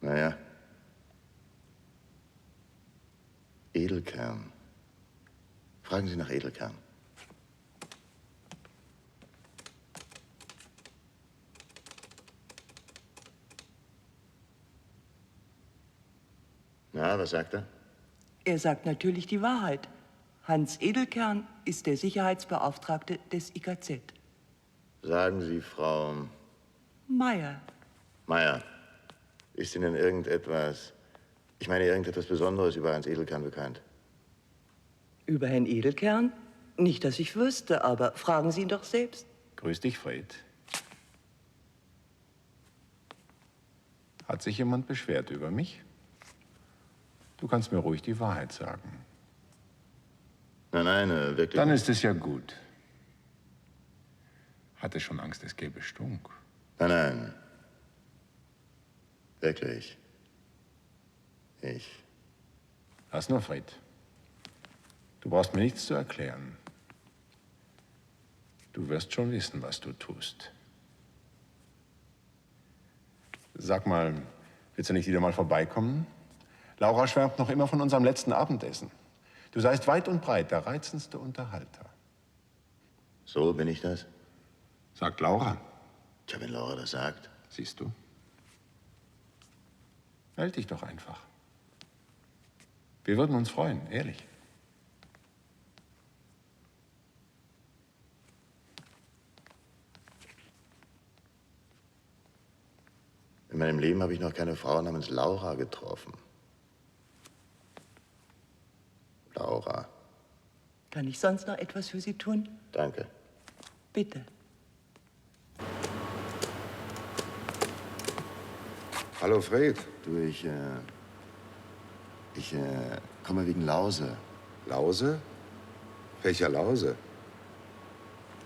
Speaker 2: Naja. Edelkern. Fragen Sie nach Edelkern. Na, was sagt er?
Speaker 17: Er sagt natürlich die Wahrheit. Hans Edelkern ist der Sicherheitsbeauftragte des IKZ.
Speaker 2: Sagen Sie, Frau
Speaker 17: Meier.
Speaker 2: Meier, ist Ihnen irgendetwas Besonderes über Hans Edelkern bekannt?
Speaker 17: Über Herrn Edelkern? Nicht, dass ich wüsste, aber fragen Sie ihn doch selbst.
Speaker 14: Grüß dich, Fred. Hat sich jemand beschwert über mich? Du kannst mir ruhig die Wahrheit sagen.
Speaker 2: Nein, nein, wirklich.
Speaker 14: Dann ist es ja gut. Hatte schon Angst, es gäbe Stunk.
Speaker 2: Nein, nein. Wirklich. Ich.
Speaker 14: Lass nur, Fred. Du brauchst mir nichts zu erklären. Du wirst schon wissen, was du tust. Sag mal, willst du nicht wieder mal vorbeikommen? Laura schwärmt noch immer von unserem letzten Abendessen. Du seist weit und breit der reizendste Unterhalter.
Speaker 2: So bin ich das?
Speaker 14: Sagt Laura.
Speaker 2: Tja, wenn Laura das sagt.
Speaker 14: Siehst du? Meld dich doch einfach. Wir würden uns freuen, ehrlich.
Speaker 2: In meinem Leben habe ich noch keine Frau namens Laura getroffen. Laura.
Speaker 17: Kann ich sonst noch etwas für Sie tun?
Speaker 2: Danke.
Speaker 17: Bitte.
Speaker 2: Hallo, Fred. Du, ich komme wegen Lause.
Speaker 11: Lause? Welcher Lause?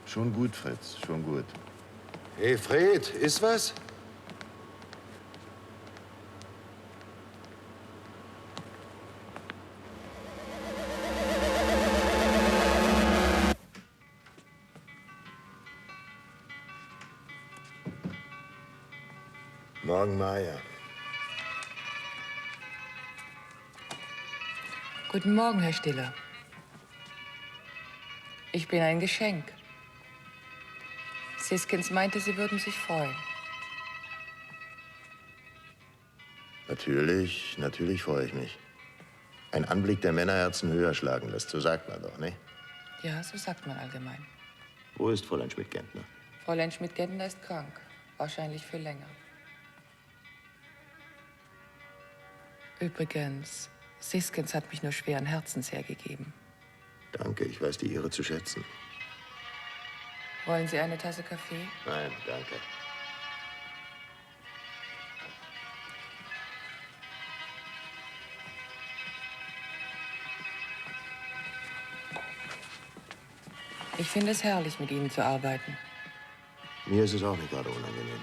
Speaker 2: Schon gut, Fritz, schon gut.
Speaker 11: Hey, Fred, ist was?
Speaker 2: Morgen, Maja.
Speaker 9: Guten Morgen, Herr Stiller. Ich bin ein Geschenk. Siskins meinte, Sie würden sich freuen.
Speaker 2: Natürlich freue ich mich. Ein Anblick, der Männerherzen höher schlagen lässt, so sagt man doch, ne?
Speaker 9: Ja, so sagt man allgemein.
Speaker 2: Wo ist Fräulein Schmidt-Gentner?
Speaker 9: Fräulein Schmidt-Gentner ist krank. Wahrscheinlich für länger. Übrigens, Siskins hat mich nur schweren Herzens hergegeben.
Speaker 2: Danke, ich weiß die Ehre zu schätzen.
Speaker 9: Wollen Sie eine Tasse Kaffee?
Speaker 2: Nein, danke.
Speaker 9: Ich finde es herrlich, mit Ihnen zu arbeiten.
Speaker 2: Mir ist es auch nicht gerade unangenehm.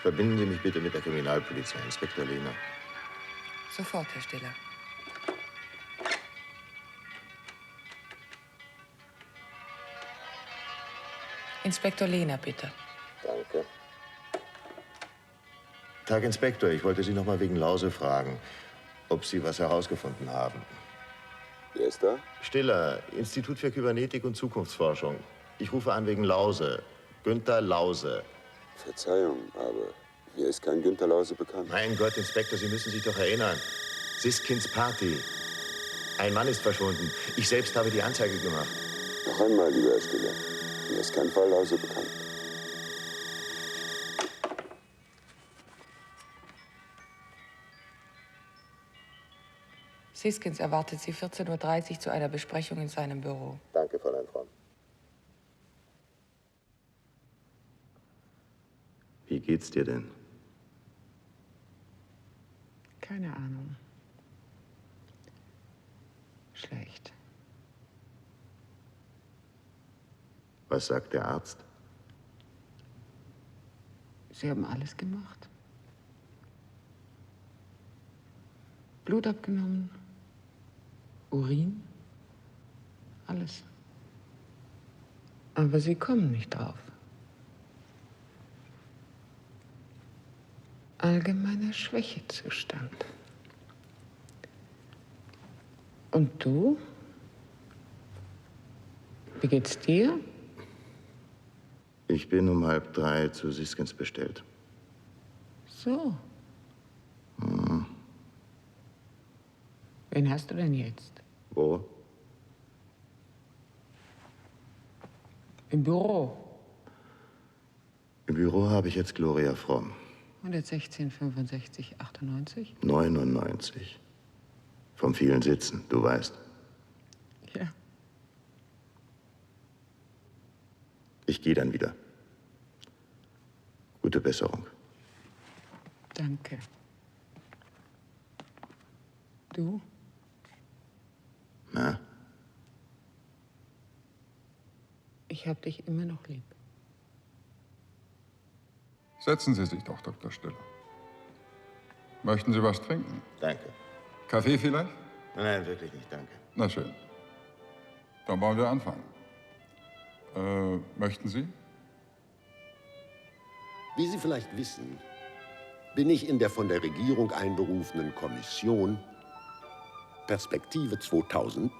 Speaker 2: Verbinden Sie mich bitte mit der Kriminalpolizei, Inspektor Lehner.
Speaker 9: Sofort, Herr Stiller. Inspektor Lehner, bitte.
Speaker 2: Danke. Tag, Inspektor. Ich wollte Sie noch mal wegen Lause fragen. ob Sie was herausgefunden haben.
Speaker 10: Wer ist da?
Speaker 2: Stiller, Institut für Kybernetik und Zukunftsforschung. Ich rufe an wegen Lause. Günther Lause.
Speaker 10: Verzeihung, aber mir ist kein Günther Lause bekannt.
Speaker 2: Mein Gott, Inspektor, Sie müssen sich doch erinnern. Siskins Party. Ein Mann ist verschwunden. Ich selbst habe die Anzeige gemacht.
Speaker 10: Noch einmal, lieber Herr Stiller. Mir ist kein Fall Lause bekannt.
Speaker 9: Siskins erwartet Sie 14:30 Uhr zu einer Besprechung in seinem Büro.
Speaker 2: Danke, Fräulein Fromm. Wie geht's dir denn?
Speaker 12: Keine Ahnung. Schlecht.
Speaker 2: Was sagt der Arzt?
Speaker 12: Sie haben alles gemacht. Blut abgenommen, Urin, alles. Aber Sie kommen nicht drauf. Allgemeiner Schwächezustand. Und du? Wie geht's dir?
Speaker 2: Ich bin um 2:30 zu Siskins bestellt.
Speaker 12: So.
Speaker 2: Hm.
Speaker 12: Wen hast du denn jetzt?
Speaker 2: Wo?
Speaker 12: Im Büro.
Speaker 2: Im Büro habe ich jetzt Gloria Fromm.
Speaker 12: 116, 65, 98?
Speaker 2: 99. Vom vielen Sitzen, du weißt.
Speaker 12: Ja.
Speaker 2: Ich gehe dann wieder. Gute Besserung.
Speaker 12: Danke. Du?
Speaker 2: Na?
Speaker 12: Ich hab dich immer noch lieb.
Speaker 5: Setzen Sie sich doch, Dr. Stiller. Möchten Sie was trinken?
Speaker 2: Danke.
Speaker 5: Kaffee vielleicht?
Speaker 2: Nein, wirklich nicht, danke.
Speaker 5: Na schön. Dann wollen wir anfangen. Möchten Sie?
Speaker 1: Wie Sie vielleicht wissen, bin ich in der von der Regierung einberufenen Kommission Perspektive 2000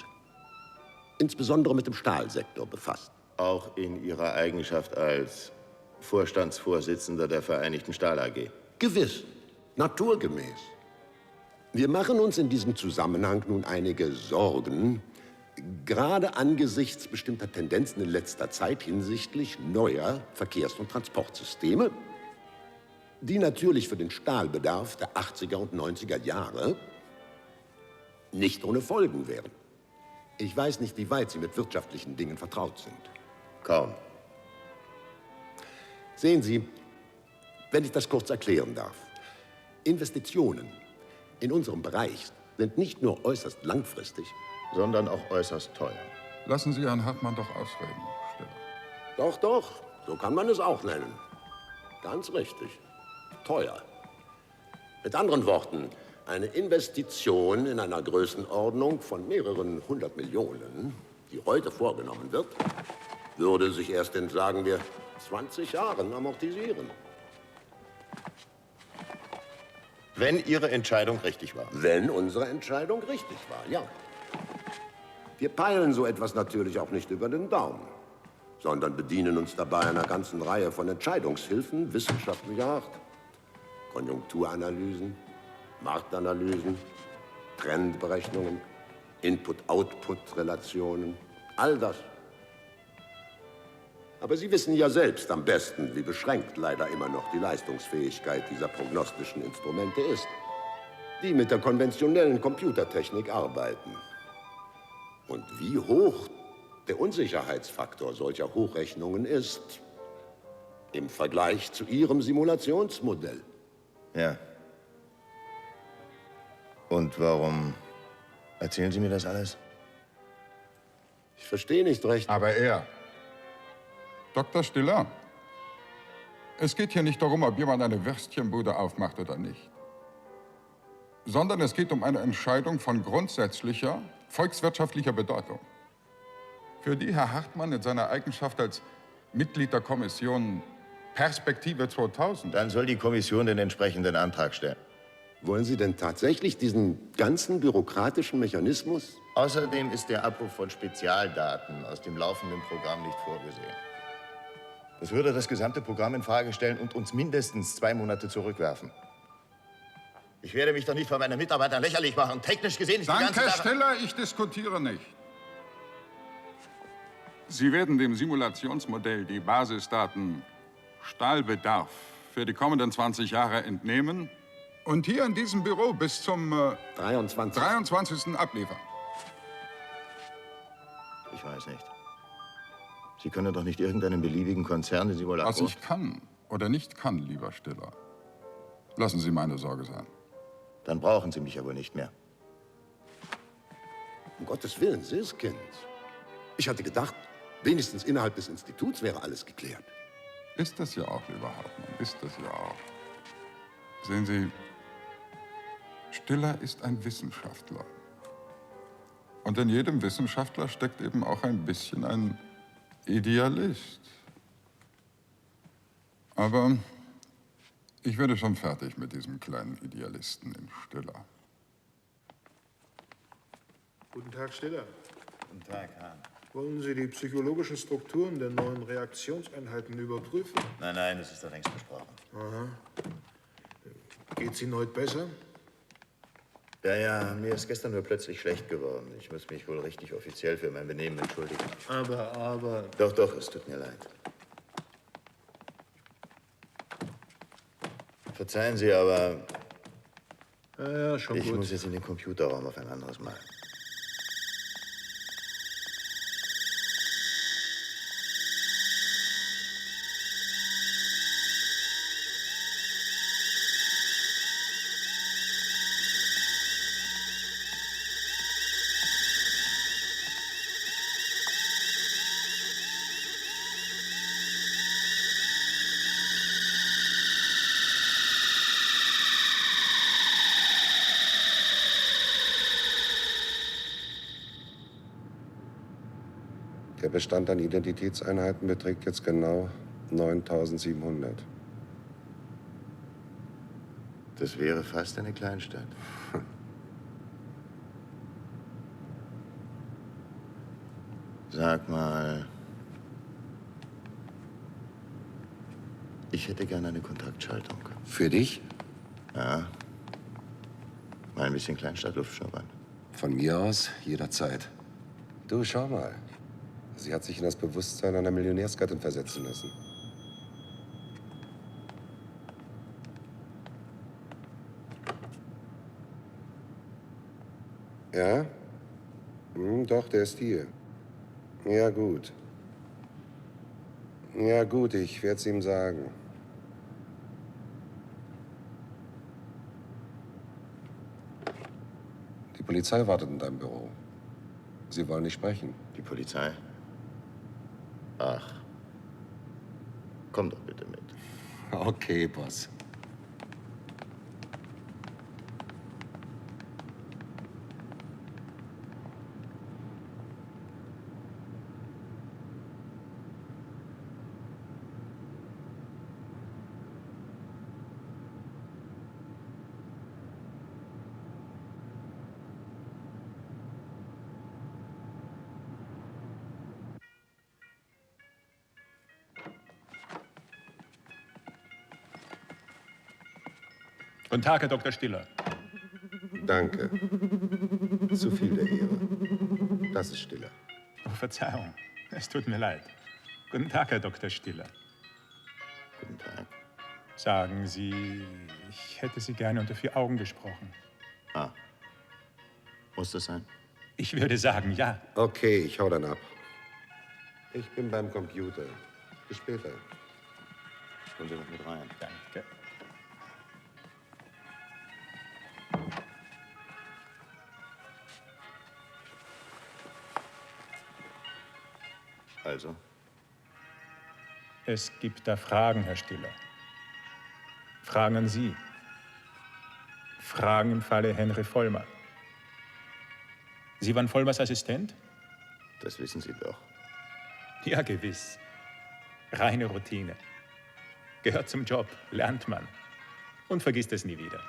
Speaker 1: insbesondere mit dem Stahlsektor befasst.
Speaker 2: Auch in Ihrer Eigenschaft als Vorstandsvorsitzender der Vereinigten Stahl AG.
Speaker 1: Gewiss, naturgemäß. Wir machen uns in diesem Zusammenhang nun einige Sorgen, gerade angesichts bestimmter Tendenzen in letzter Zeit hinsichtlich neuer Verkehrs- und Transportsysteme, die natürlich für den Stahlbedarf der 80er und 90er Jahre nicht ohne Folgen wären. Ich weiß nicht, wie weit Sie mit wirtschaftlichen Dingen vertraut sind.
Speaker 2: Kaum.
Speaker 1: Sehen Sie, wenn ich das kurz erklären darf. Investitionen in unserem Bereich sind nicht nur äußerst langfristig,
Speaker 2: sondern auch äußerst teuer.
Speaker 5: Lassen Sie Herrn Hartmann doch ausreden, Stiller.
Speaker 1: Doch, doch, so kann man es auch nennen. Ganz richtig. Teuer. Mit anderen Worten, eine Investition in einer Größenordnung von mehreren 100 Millionen, die heute vorgenommen wird, würde sich erst in, sagen wir, 20 Jahren amortisieren.
Speaker 2: Wenn Ihre Entscheidung richtig war.
Speaker 1: Wenn unsere Entscheidung richtig war, ja. Wir peilen so etwas natürlich auch nicht über den Daumen, sondern bedienen uns dabei einer ganzen Reihe von Entscheidungshilfen wissenschaftlicher Art. Konjunkturanalysen, Marktanalysen, Trendberechnungen, Input-Output-Relationen, all das. Aber Sie wissen ja selbst am besten, wie beschränkt leider immer noch die Leistungsfähigkeit dieser prognostischen Instrumente ist, die mit der konventionellen Computertechnik arbeiten. Und wie hoch der Unsicherheitsfaktor solcher Hochrechnungen ist im Vergleich zu Ihrem Simulationsmodell.
Speaker 2: Ja. Und warum erzählen Sie mir das alles?
Speaker 1: Ich verstehe nicht recht.
Speaker 5: Aber er. Dr. Stiller, es geht hier nicht darum, ob jemand eine Würstchenbude aufmacht oder nicht, sondern es geht um eine Entscheidung von grundsätzlicher volkswirtschaftlicher Bedeutung, für die Herr Hartmann in seiner Eigenschaft als Mitglied der Kommission Perspektive 2000...
Speaker 2: Dann soll die Kommission den entsprechenden Antrag stellen.
Speaker 18: Wollen Sie denn tatsächlich diesen ganzen bürokratischen Mechanismus?
Speaker 2: Außerdem ist der Abruf von Spezialdaten aus dem laufenden Programm nicht vorgesehen. Das würde das gesamte Programm in Frage stellen und uns mindestens 2 Monate zurückwerfen. Ich werde mich doch nicht vor meinen Mitarbeitern lächerlich machen. Technisch gesehen ist die ganze
Speaker 5: Danke,
Speaker 2: Sache...
Speaker 5: Stiller, ich diskutiere nicht. Sie werden dem Simulationsmodell die Basisdaten Stahlbedarf für die kommenden 20 Jahre entnehmen und hier in diesem Büro bis zum 23. abliefern.
Speaker 2: Ich weiß nicht. Sie können doch nicht irgendeinen beliebigen Konzern, den Sie wohl...
Speaker 5: Was ich kann oder nicht kann, lieber Stiller, lassen Sie meine Sorge sein.
Speaker 2: Dann brauchen Sie mich ja wohl nicht mehr.
Speaker 18: Um Gottes Willen, Siskind. Ich hatte gedacht, wenigstens innerhalb des Instituts wäre alles geklärt.
Speaker 5: Ist das ja auch, lieber Hartmann, ist das ja auch. Sehen Sie, Stiller ist ein Wissenschaftler. Und in jedem Wissenschaftler steckt eben auch ein bisschen ein Idealist. Aber ich werde schon fertig mit diesem kleinen Idealisten in Stiller.
Speaker 14: Guten Tag, Stiller.
Speaker 2: Guten Tag, Hahn.
Speaker 14: Wollen Sie die psychologischen Strukturen der neuen Reaktionseinheiten überprüfen?
Speaker 2: Nein, nein, das ist doch längst besprochen.
Speaker 14: Aha. Geht's Ihnen heute besser?
Speaker 2: Ja, mir ist gestern nur plötzlich schlecht geworden. Ich muss mich wohl richtig offiziell für mein Benehmen entschuldigen.
Speaker 14: Aber...
Speaker 2: Doch, es tut mir leid. Verzeihen Sie, aber...
Speaker 14: Ja, schon
Speaker 2: ich
Speaker 14: gut.
Speaker 2: muss jetzt in den Computerraum auf ein anderes Mal.
Speaker 10: Der Bestand an Identitätseinheiten beträgt jetzt genau 9.700.
Speaker 2: Das wäre fast eine Kleinstadt. Sag mal, ich hätte gerne eine Kontaktschaltung.
Speaker 10: Für dich?
Speaker 2: Ja. Mal ein bisschen Kleinstadtluft schnuppern.
Speaker 10: Von mir aus jederzeit. Du, schau mal. Sie hat sich in das Bewusstsein einer Millionärsgattin versetzen lassen. Ja? Doch, der ist hier. Ja, gut. Ja, gut, ich werde es ihm sagen. Die Polizei wartet in deinem Büro. Sie wollen nicht sprechen.
Speaker 2: Die Polizei? Ach, komm doch bitte mit.
Speaker 10: Okay, Boss.
Speaker 7: Guten Tag, Herr Dr. Stiller.
Speaker 10: Danke. Zu viel der Ehre. Das ist Stiller.
Speaker 7: Oh, Verzeihung. Es tut mir leid. Guten Tag, Herr Dr. Stiller.
Speaker 2: Guten Tag.
Speaker 7: Sagen Sie, ich hätte Sie gerne unter 4 Augen gesprochen.
Speaker 2: Ah. Muss das sein?
Speaker 7: Ich würde sagen, ja.
Speaker 10: Okay, ich hau dann ab. Ich bin beim Computer. Bis später.
Speaker 2: Kommen Sie noch mit rein.
Speaker 7: Danke.
Speaker 2: Also?
Speaker 7: Es gibt da Fragen, Herr Stiller. Fragen an Sie. Fragen im Falle Henry Vollmer. Sie waren Vollmers Assistent?
Speaker 2: Das wissen Sie doch.
Speaker 7: Ja, gewiss. Reine Routine. Gehört zum Job, lernt man. Und vergisst es nie wieder.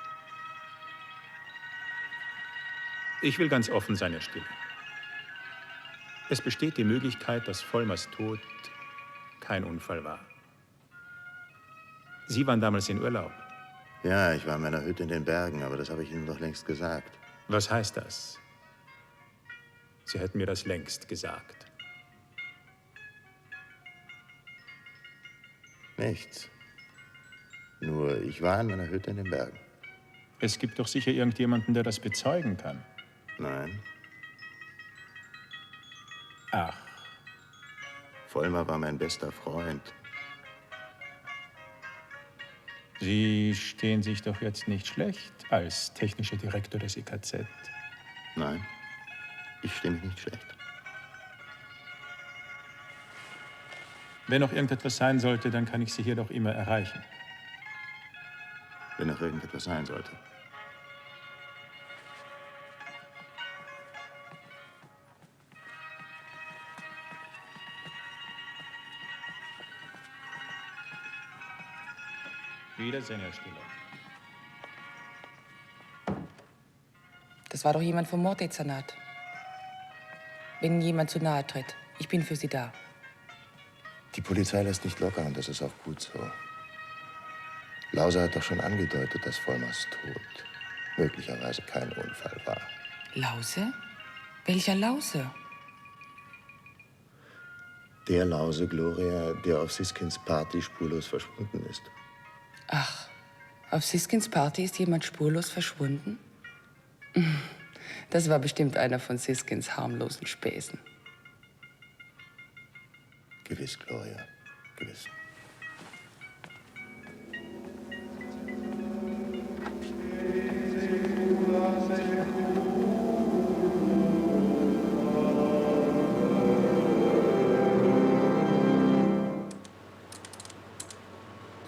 Speaker 7: Ich will ganz offen sein, Herr Stiller. Es besteht die Möglichkeit, dass Vollmers Tod kein Unfall war. Sie waren damals in Urlaub.
Speaker 2: Ja, ich war in meiner Hütte in den Bergen, aber das habe ich Ihnen doch längst gesagt.
Speaker 7: Was heißt das? Sie hätten mir das längst gesagt.
Speaker 2: Nichts. Nur, ich war in meiner Hütte in den Bergen.
Speaker 7: Es gibt doch sicher irgendjemanden, der das bezeugen kann.
Speaker 2: Nein.
Speaker 7: Ach.
Speaker 2: Vollmer war mein bester Freund.
Speaker 7: Sie stehen sich doch jetzt nicht schlecht als technischer Direktor des IKZ.
Speaker 2: Nein, ich stehe mich nicht schlecht.
Speaker 7: Wenn noch irgendetwas sein sollte, dann kann ich Sie hier doch immer erreichen.
Speaker 2: Wenn noch irgendetwas sein sollte.
Speaker 7: Wiedersehen, Herr Stiller.
Speaker 9: Das war doch jemand vom Morddezernat. Wenn Ihnen jemand zu nahe tritt, ich bin für Sie da.
Speaker 2: Die Polizei lässt nicht locker und das ist auch gut so. Lause hat doch schon angedeutet, dass Vollmers Tod möglicherweise kein Unfall war.
Speaker 9: Lause? Welcher Lause?
Speaker 2: Der Lause, Gloria, der auf Siskins Party spurlos verschwunden ist.
Speaker 9: Ach, auf Siskins Party ist jemand spurlos verschwunden? Das war bestimmt einer von Siskins harmlosen Späßen.
Speaker 2: Gewiss, Gloria, gewiss.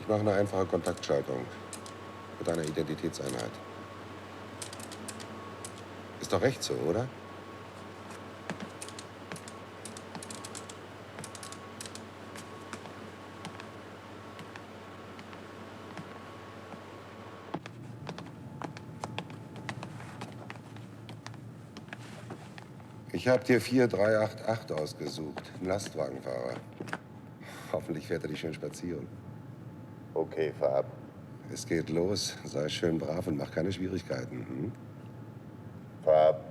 Speaker 10: Ich mache eine einfache Kontaktschaltung mit einer Identitätseinheit. Ist doch recht so, oder? Ich habe dir 4388 ausgesucht, einen Lastwagenfahrer. Hoffentlich fährt er dich schön spazieren.
Speaker 2: Okay, fahr ab.
Speaker 10: Es geht los. Sei schön brav und mach keine Schwierigkeiten. Hm?
Speaker 2: Fahr ab.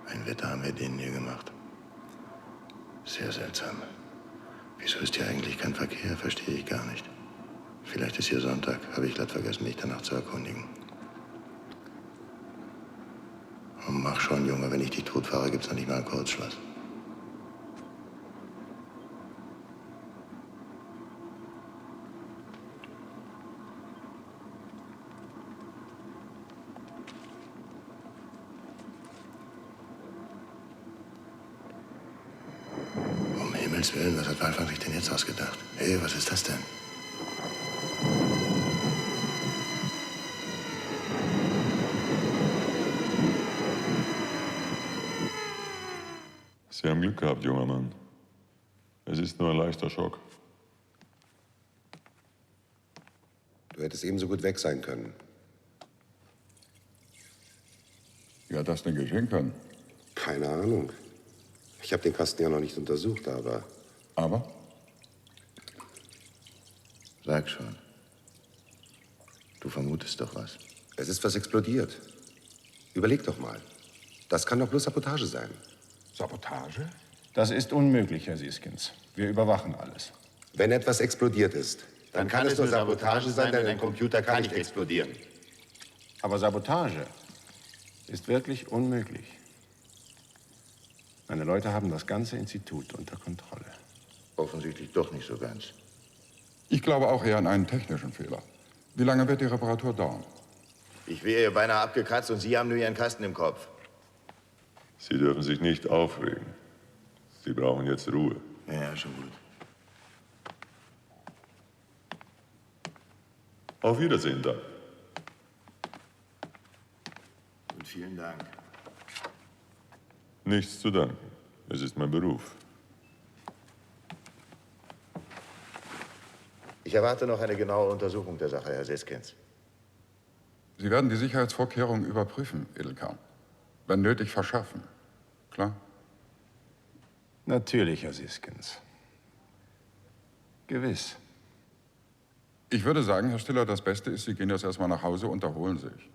Speaker 2: Ein Wetter haben wir denen hier gemacht. Sehr seltsam. Wieso ist hier eigentlich kein Verkehr? Verstehe ich gar nicht. Vielleicht ist hier Sonntag. Habe ich glatt vergessen, mich danach zu erkundigen. Und mach schon, Junge, wenn ich dich totfahre, gibt's noch nicht mal einen Kurzschluss. Um Himmels Willen, was hat Walfang sich denn jetzt ausgedacht? Hey, was ist das denn?
Speaker 3: Sie haben Glück gehabt, junger Mann. Es ist nur ein leichter Schock.
Speaker 10: Du hättest ebenso gut weg sein können.
Speaker 3: Wie hat das denn geschehen können?
Speaker 10: Keine Ahnung. Ich habe den Kasten ja noch nicht untersucht, aber...
Speaker 3: Aber?
Speaker 2: Sag schon. Du vermutest doch was.
Speaker 10: Es ist was explodiert. Überleg doch mal. Das kann doch bloß Sabotage sein.
Speaker 18: Sabotage? Das ist unmöglich, Herr Siskins. Wir überwachen alles.
Speaker 10: Wenn etwas explodiert ist, dann kann es nur Sabotage sein, denn ein Computer kann nicht explodieren.
Speaker 18: Aber Sabotage ist wirklich unmöglich. Meine Leute haben das ganze Institut unter Kontrolle.
Speaker 2: Offensichtlich doch nicht so ganz.
Speaker 5: Ich glaube auch eher an einen technischen Fehler. Wie lange wird die Reparatur dauern?
Speaker 2: Ich wäre beinahe abgekratzt und Sie haben nur Ihren Kasten im Kopf.
Speaker 19: Sie dürfen sich nicht aufregen. Sie brauchen jetzt Ruhe.
Speaker 2: Ja, schon gut.
Speaker 19: Auf Wiedersehen dann.
Speaker 2: Und vielen Dank.
Speaker 19: Nichts zu danken. Es ist mein Beruf.
Speaker 2: Ich erwarte noch eine genaue Untersuchung der Sache, Herr Siskins.
Speaker 5: Sie werden die Sicherheitsvorkehrungen überprüfen, Edelkern. Wenn nötig, verschärfen. Klar?
Speaker 20: Natürlich, Herr Siskins. Gewiss.
Speaker 5: Ich würde sagen, Herr Stiller, das Beste ist, Sie gehen jetzt erstmal nach Hause und erholen sich.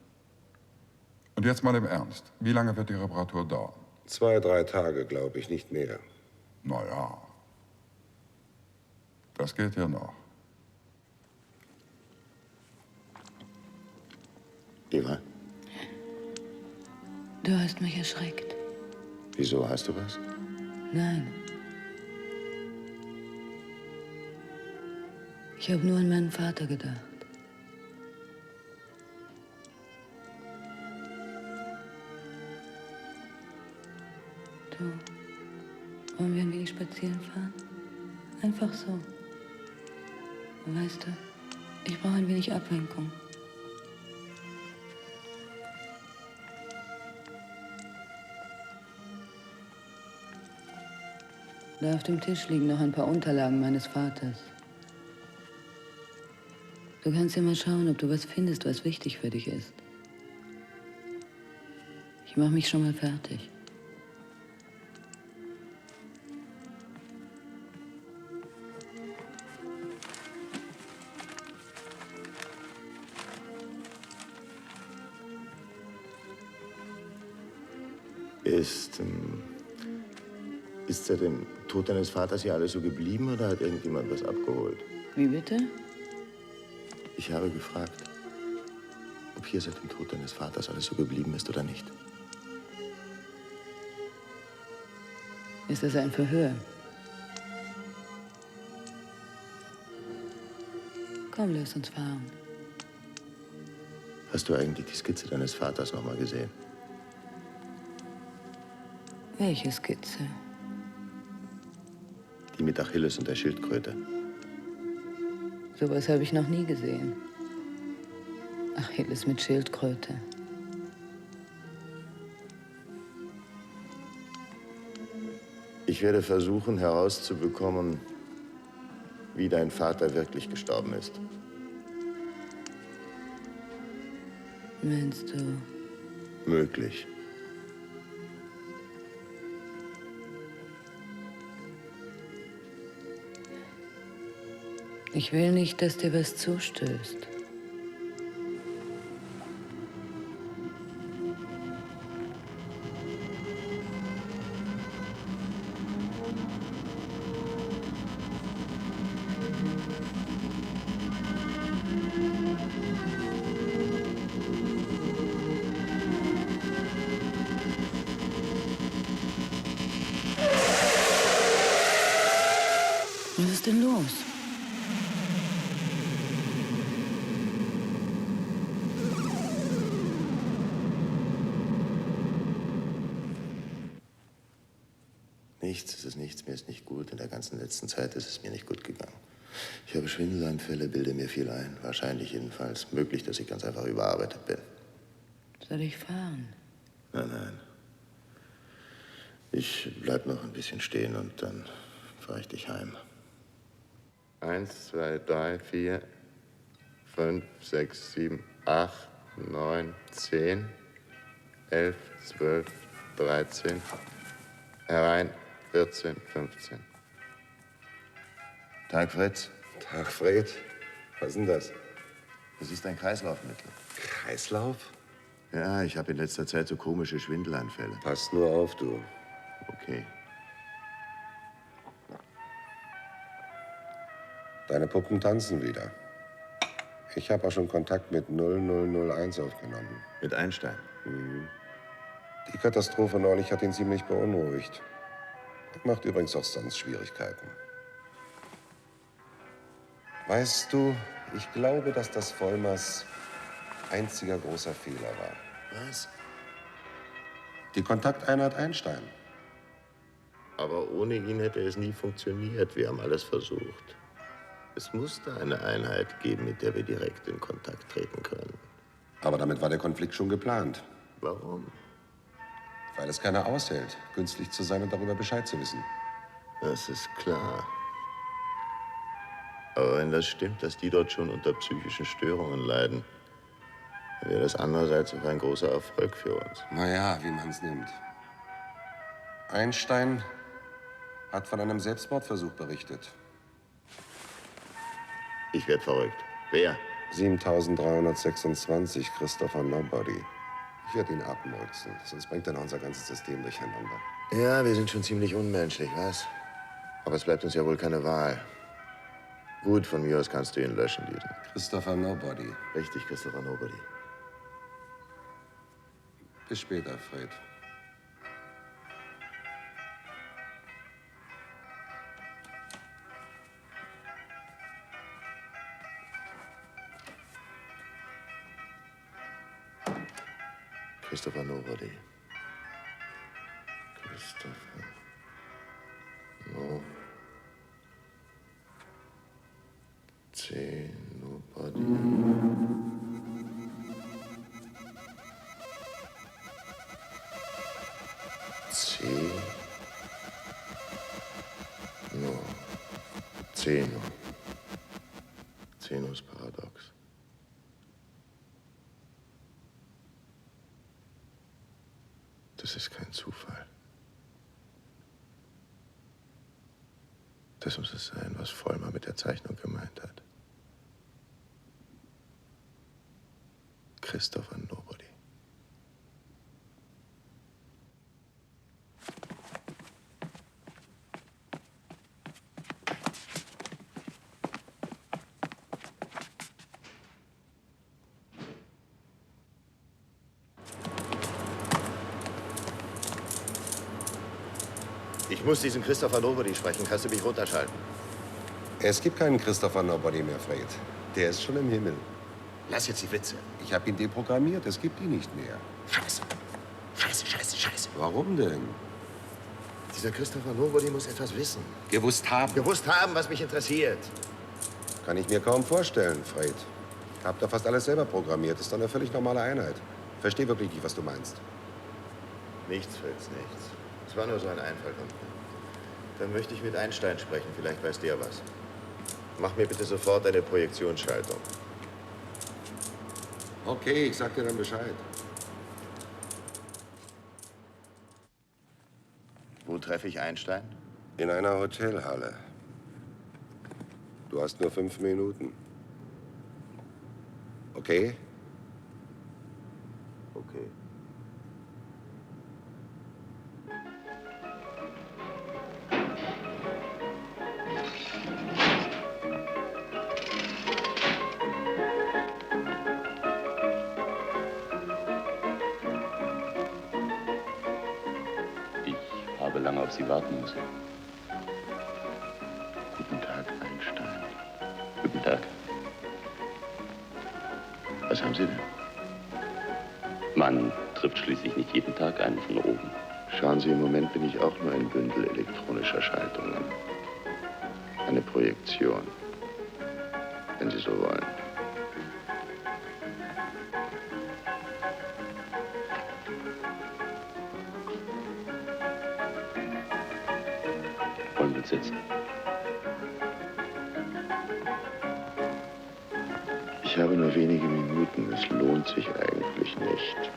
Speaker 5: Und jetzt mal im Ernst. Wie lange wird die Reparatur dauern?
Speaker 18: 2, 3 Tage, glaube ich, nicht mehr.
Speaker 5: Na ja. Das geht ja noch.
Speaker 2: Eva,
Speaker 13: Du hast mich erschreckt.
Speaker 2: wieso, hast du was?
Speaker 13: Nein. Ich habe nur an meinen Vater gedacht. Du, wollen wir ein wenig spazieren fahren? Einfach so. Weißt du, ich brauche ein wenig Ablenkung. Da auf dem Tisch liegen noch ein paar Unterlagen meines Vaters. Du kannst ja mal schauen, ob du was findest, was wichtig für dich ist. Ich mache mich schon mal fertig.
Speaker 2: Ist seit dem Tod deines Vaters hier alles so geblieben oder hat irgendjemand was abgeholt?
Speaker 13: Wie bitte?
Speaker 2: Ich habe gefragt, ob hier seit dem Tod deines Vaters alles so geblieben ist oder nicht.
Speaker 13: Ist das ein Verhör? Komm, lass uns fahren.
Speaker 2: Hast du eigentlich die Skizze deines Vaters noch mal gesehen?
Speaker 13: Welche Skizze?
Speaker 2: Die mit Achilles und der Schildkröte.
Speaker 13: Sowas habe ich noch nie gesehen. Achilles mit Schildkröte.
Speaker 2: Ich werde versuchen herauszubekommen, wie dein Vater wirklich gestorben ist.
Speaker 13: Meinst du?
Speaker 2: Möglich.
Speaker 13: Ich will nicht, dass dir was zustößt. Was ist denn los?
Speaker 2: Nichts, es ist nichts, mir ist nicht gut. In der ganzen letzten Zeit ist es mir nicht gut gegangen. Ich habe Schwindelanfälle, bilde mir viel ein. Wahrscheinlich jedenfalls. Möglich, dass ich ganz einfach überarbeitet bin.
Speaker 13: Soll ich fahren?
Speaker 2: Nein, nein. Ich bleib noch ein bisschen stehen und dann fahre ich dich heim. 1, 2, 3, 4, 5, 6, 7, 8, 9, 10, 11, 12, 13. Herein, 14, 15. Tag, Fritz.
Speaker 18: Tag, Fred. Was ist denn das?
Speaker 2: Das ist ein Kreislaufmittel.
Speaker 18: Kreislauf?
Speaker 2: Ja, ich habe in letzter Zeit so komische Schwindelanfälle.
Speaker 18: Pass nur auf, du.
Speaker 2: Okay.
Speaker 18: Deine Puppen tanzen wieder. Ich habe auch schon Kontakt mit 0001 aufgenommen.
Speaker 2: Mit Einstein?
Speaker 18: Mhm. Die Katastrophe neulich hat ihn ziemlich beunruhigt. Macht übrigens auch sonst Schwierigkeiten. Weißt du, ich glaube, dass das Vollmers einziger großer Fehler war.
Speaker 2: Was?
Speaker 18: Die Kontakteinheit Einstein.
Speaker 2: Aber ohne ihn hätte es nie funktioniert. Wir haben alles versucht. Es musste eine Einheit geben, mit der wir direkt in Kontakt treten können.
Speaker 18: Aber damit war der Konflikt schon geplant.
Speaker 2: Warum?
Speaker 18: Weil es keiner aushält, künstlich zu sein und darüber Bescheid zu wissen.
Speaker 2: Das ist klar. Aber wenn das stimmt, dass die dort schon unter psychischen Störungen leiden, dann wäre das andererseits auch ein großer Erfolg für uns.
Speaker 18: Naja, wie man es nimmt. Einstein hat von einem Selbstmordversuch berichtet.
Speaker 2: Ich werde verrückt. Wer?
Speaker 18: 7326, Christopher Nobody. Ich werde ihn abmurksen, sonst bringt er noch unser ganzes System durcheinander.
Speaker 2: Ja, wir sind schon ziemlich unmenschlich, was? Aber es bleibt uns ja wohl keine Wahl. Gut, von mir aus kannst du ihn löschen, Dieter.
Speaker 18: Christopher Nobody.
Speaker 2: Richtig, Christopher Nobody.
Speaker 18: Bis später, Fred.
Speaker 2: Christopher Nobody. Christopher Nobody. Zenos Paradox. Das ist kein Zufall. Das muss es sein, was Vollmer mit der Zeichnung gemeint hat. Christopher Nobody. Ich muss diesen Christopher Nobody sprechen. Kannst du mich runterschalten?
Speaker 18: Es gibt keinen Christopher Nobody mehr, Fred. Der ist schon im Himmel.
Speaker 2: Lass jetzt die Witze.
Speaker 18: Ich habe ihn deprogrammiert. Es gibt ihn nicht mehr.
Speaker 2: Scheiße. Scheiße, scheiße, scheiße.
Speaker 18: Warum denn?
Speaker 2: Dieser Christopher Nobody muss etwas wissen.
Speaker 18: Gewusst haben.
Speaker 2: Gewusst haben, was mich interessiert.
Speaker 18: Kann ich mir kaum vorstellen, Fred. Hab da fast alles selber programmiert. Ist doch eine völlig normale Einheit. Verstehe wirklich nicht, was du meinst.
Speaker 2: Nichts, Fritz, nichts. Es war nur so ein Einfall von mir. Dann möchte ich mit Einstein sprechen. Vielleicht weiß der was. Mach mir bitte sofort eine Projektionsschaltung.
Speaker 18: Okay, ich sag dir dann Bescheid.
Speaker 2: Wo treffe ich Einstein?
Speaker 18: In einer Hotelhalle. Du hast nur 5 Minuten. Okay?
Speaker 2: Okay.
Speaker 20: Ich habe lange auf Sie warten müssen. Guten Tag, Einstein. Guten Tag. Was haben Sie denn? Man trifft schließlich nicht jeden Tag einen von oben.
Speaker 2: Schauen Sie, im Moment bin ich auch nur ein Bündel elektronischer Schaltungen. Eine Projektion, wenn Sie so wollen.
Speaker 20: Wollen wir uns setzen?
Speaker 2: Ich habe nur wenige Minuten. Es lohnt sich eigentlich nicht.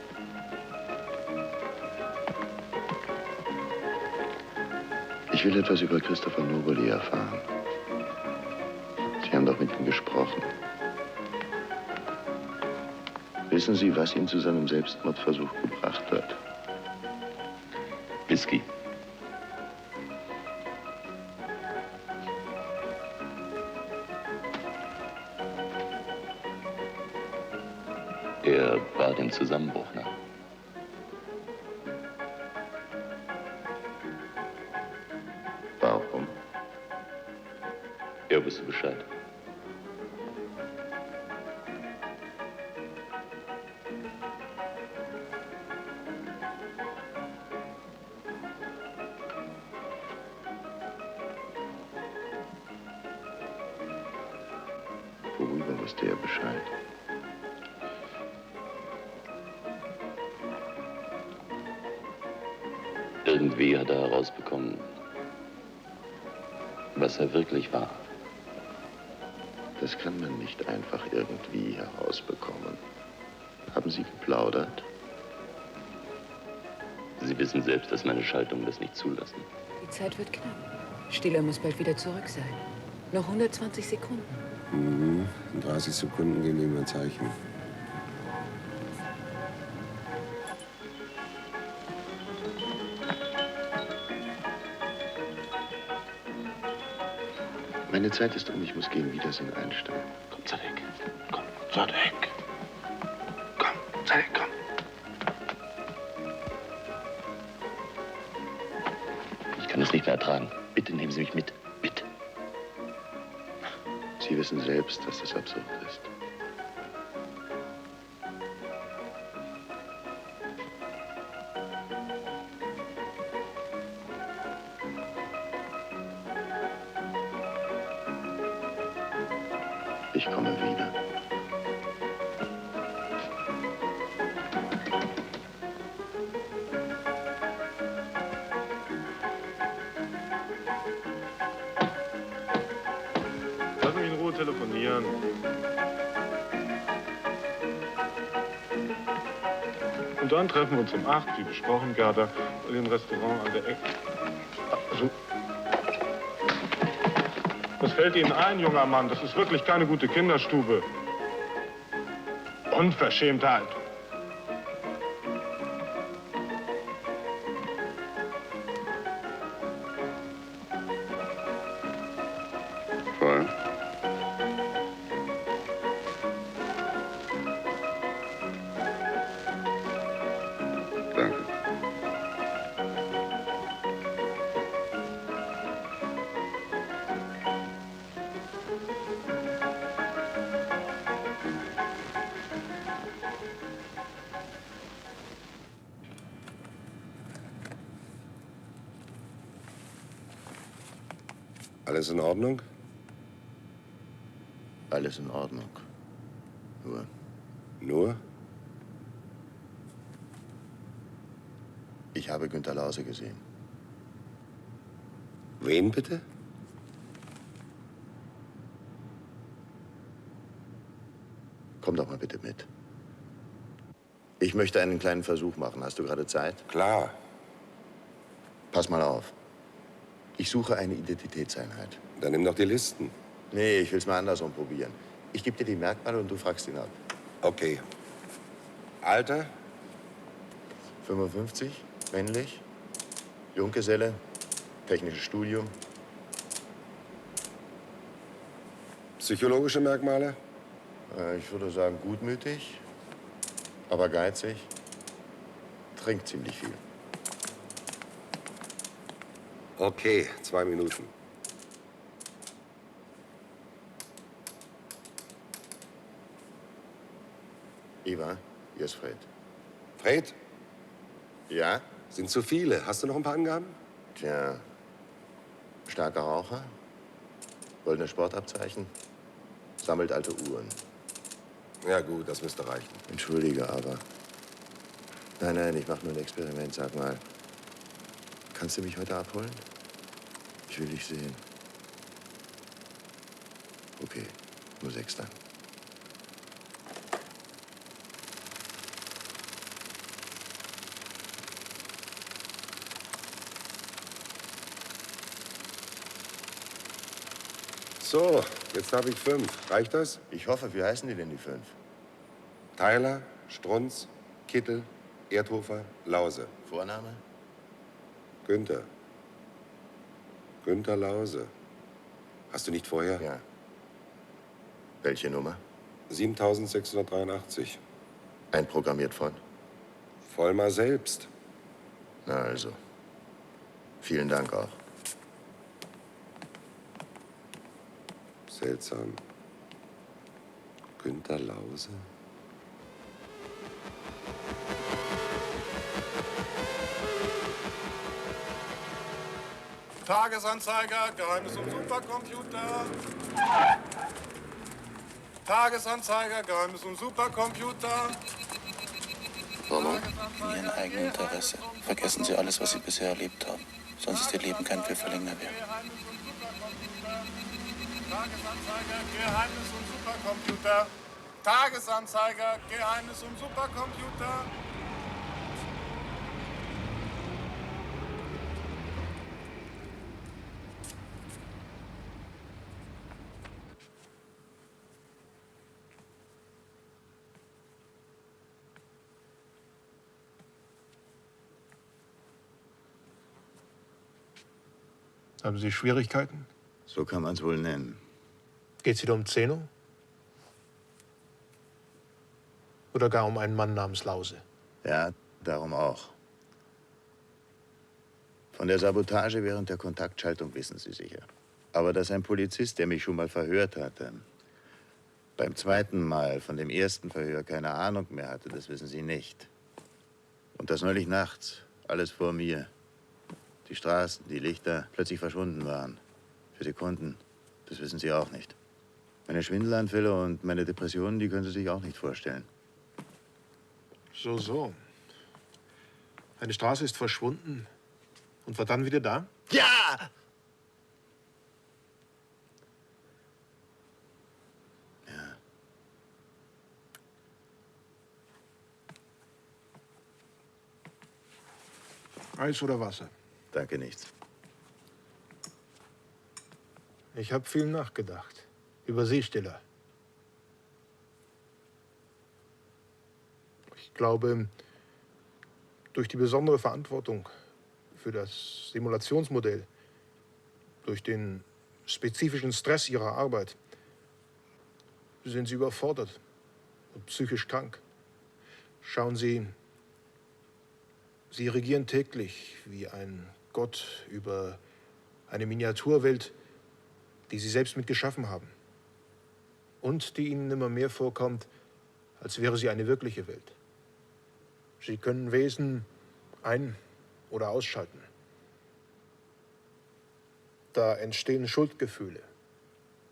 Speaker 2: Ich will etwas über Christopher Nobody erfahren. Sie haben doch mit ihm gesprochen. Wissen Sie, was ihn zu seinem Selbstmordversuch gebracht hat?
Speaker 20: Whisky. Er war dem Zusammenbruch nah.
Speaker 2: Warum?
Speaker 20: Er wusste Bescheid.
Speaker 21: wusste er Bescheid.
Speaker 20: Irgendwie hat er herausbekommen, was er wirklich war.
Speaker 21: Das kann man nicht einfach irgendwie herausbekommen. Haben Sie geplaudert?
Speaker 20: Sie wissen selbst, dass meine Schaltungen das nicht zulassen.
Speaker 12: Die Zeit wird knapp. Stiller muss bald wieder zurück sein. Noch 120 Sekunden.
Speaker 18: Mhm. In 30 Sekunden geben wir ihm ein Zeichen.
Speaker 21: Meine Zeit ist um, ich muss gehen. Wiedersehen, Einstein.
Speaker 20: Komm, Zadek.
Speaker 21: Komm, Zadek. Komm, Zadek, komm.
Speaker 20: Ich kann es nicht mehr ertragen. Bitte nehmen Sie mich mit. Bitte.
Speaker 21: Sie wissen selbst, dass das absurd ist. Ich komme wieder.
Speaker 14: Lass mich in Ruhe telefonieren. Und dann treffen wir uns um 8, wie besprochen, Gerda, in dem Restaurant an der Ecke. Also, was fällt Ihnen ein, junger Mann? Das ist wirklich keine gute Kinderstube. Unverschämtheit.
Speaker 11: Voll. Danke.
Speaker 18: Alles in Ordnung?
Speaker 2: Alles in Ordnung. Nur.
Speaker 18: Nur?
Speaker 2: Ich habe Günter Lause gesehen.
Speaker 18: Wen bitte?
Speaker 2: Komm doch mal bitte mit. Ich möchte einen kleinen Versuch machen. Hast du gerade Zeit?
Speaker 18: Klar.
Speaker 2: Pass mal auf. Ich suche eine Identitätseinheit.
Speaker 18: Dann nimm doch die Listen.
Speaker 2: Nee, ich will es mal andersrum probieren. Ich gebe dir die Merkmale und du fragst ihn ab.
Speaker 18: Okay. Alter?
Speaker 2: 55, männlich, Junggeselle, technisches Studium.
Speaker 18: Psychologische Merkmale?
Speaker 2: Ich würde sagen gutmütig, aber geizig. Trinkt ziemlich viel.
Speaker 18: Okay, 2 Minuten.
Speaker 2: Eva, hier ist Fred.
Speaker 18: Fred?
Speaker 2: Ja?
Speaker 18: Sind zu viele. Hast du noch ein paar Angaben?
Speaker 2: Tja, starker Raucher, goldene Sportabzeichen, sammelt alte Uhren.
Speaker 18: Ja gut, das müsste reichen.
Speaker 2: Entschuldige, aber... Nein, ich mache nur ein Experiment. Sag mal, kannst du mich heute abholen? Ich will dich sehen. Okay, nur 6 dann.
Speaker 18: So, jetzt habe ich 5. Reicht das?
Speaker 2: Ich hoffe, wie heißen die denn, die 5?
Speaker 18: Tyler, Strunz, Kittel, Erdhofer, Lause.
Speaker 2: Vorname?
Speaker 18: Günther. Günther Lause. Hast du nicht vorher?
Speaker 2: Ja. Welche Nummer?
Speaker 18: 7683.
Speaker 2: Einprogrammiert von?
Speaker 18: Vollmer selbst.
Speaker 2: Na also. Vielen Dank auch.
Speaker 18: Seltsam. Günther Lause?
Speaker 22: Tagesanzeiger, Geheimnis um Supercomputer.
Speaker 4: Tagesanzeiger, Geheimnis und Supercomputer.
Speaker 20: Warum? In Ihrem eigenen Interesse. Vergessen Sie alles, was Sie bisher erlebt haben. Sonst ist Ihr Leben kein Pfifferling mehr wert.
Speaker 4: Tagesanzeiger, Geheimnis und Supercomputer. Tagesanzeiger, Geheimnis und Supercomputer.
Speaker 14: Haben Sie Schwierigkeiten?
Speaker 2: So kann man es wohl nennen.
Speaker 14: Geht es wieder um Zeno? Oder gar um einen Mann namens Lause?
Speaker 2: Ja, darum auch. Von der Sabotage während der Kontaktschaltung wissen Sie sicher. Aber dass ein Polizist, der mich schon mal verhört hatte, beim zweiten Mal von dem ersten Verhör keine Ahnung mehr hatte, das wissen Sie nicht. Und das neulich nachts, alles vor mir. Die Straßen, die Lichter plötzlich verschwunden waren. Für Sekunden. Das wissen Sie auch nicht. Meine Schwindelanfälle und meine Depressionen, die können Sie sich auch nicht vorstellen.
Speaker 14: So. Eine Straße ist verschwunden und war dann wieder da?
Speaker 2: Ja! Ja.
Speaker 14: Eis oder Wasser?
Speaker 2: Danke, nichts.
Speaker 14: Ich habe viel nachgedacht. Über Sie, Stiller. Ich glaube, durch die besondere Verantwortung für das Simulationsmodell, durch den spezifischen Stress Ihrer Arbeit, sind Sie überfordert und psychisch krank. Schauen Sie, Sie regieren täglich wie ein Gott über eine Miniaturwelt, die Sie selbst mitgeschaffen haben und die Ihnen immer mehr vorkommt, als wäre sie eine wirkliche Welt. Sie können Wesen ein- oder ausschalten. Da entstehen Schuldgefühle,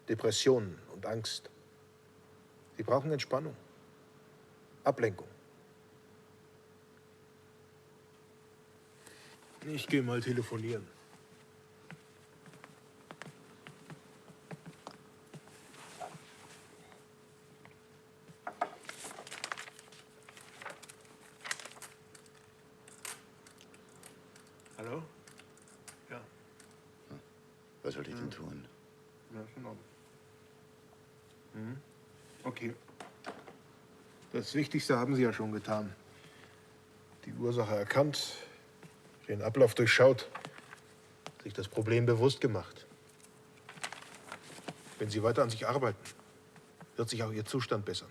Speaker 14: Depressionen und Angst. Sie brauchen Entspannung, Ablenkung. Ich gehe mal telefonieren. Hallo? Ja.
Speaker 2: Was soll ich denn tun?
Speaker 14: Ja, ist in Ordnung. Okay. Das Wichtigste haben Sie ja schon getan. Die Ursache erkannt, den Ablauf durchschaut, sich das Problem bewusst gemacht. Wenn Sie weiter an sich arbeiten, wird sich auch Ihr Zustand bessern.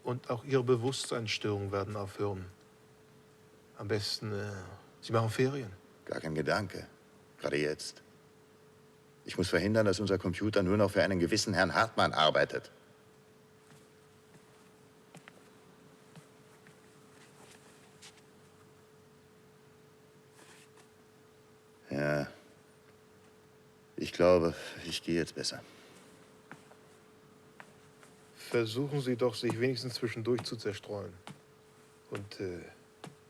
Speaker 14: Und auch Ihre Bewusstseinsstörungen werden aufhören. Am besten, Sie machen Ferien.
Speaker 2: Gar kein Gedanke. Gerade jetzt. Ich muss verhindern, dass unser Computer nur noch für einen gewissen Herrn Hartmann arbeitet. Ja. Ich glaube, ich gehe jetzt besser.
Speaker 14: Versuchen Sie doch, sich wenigstens zwischendurch zu zerstreuen. Und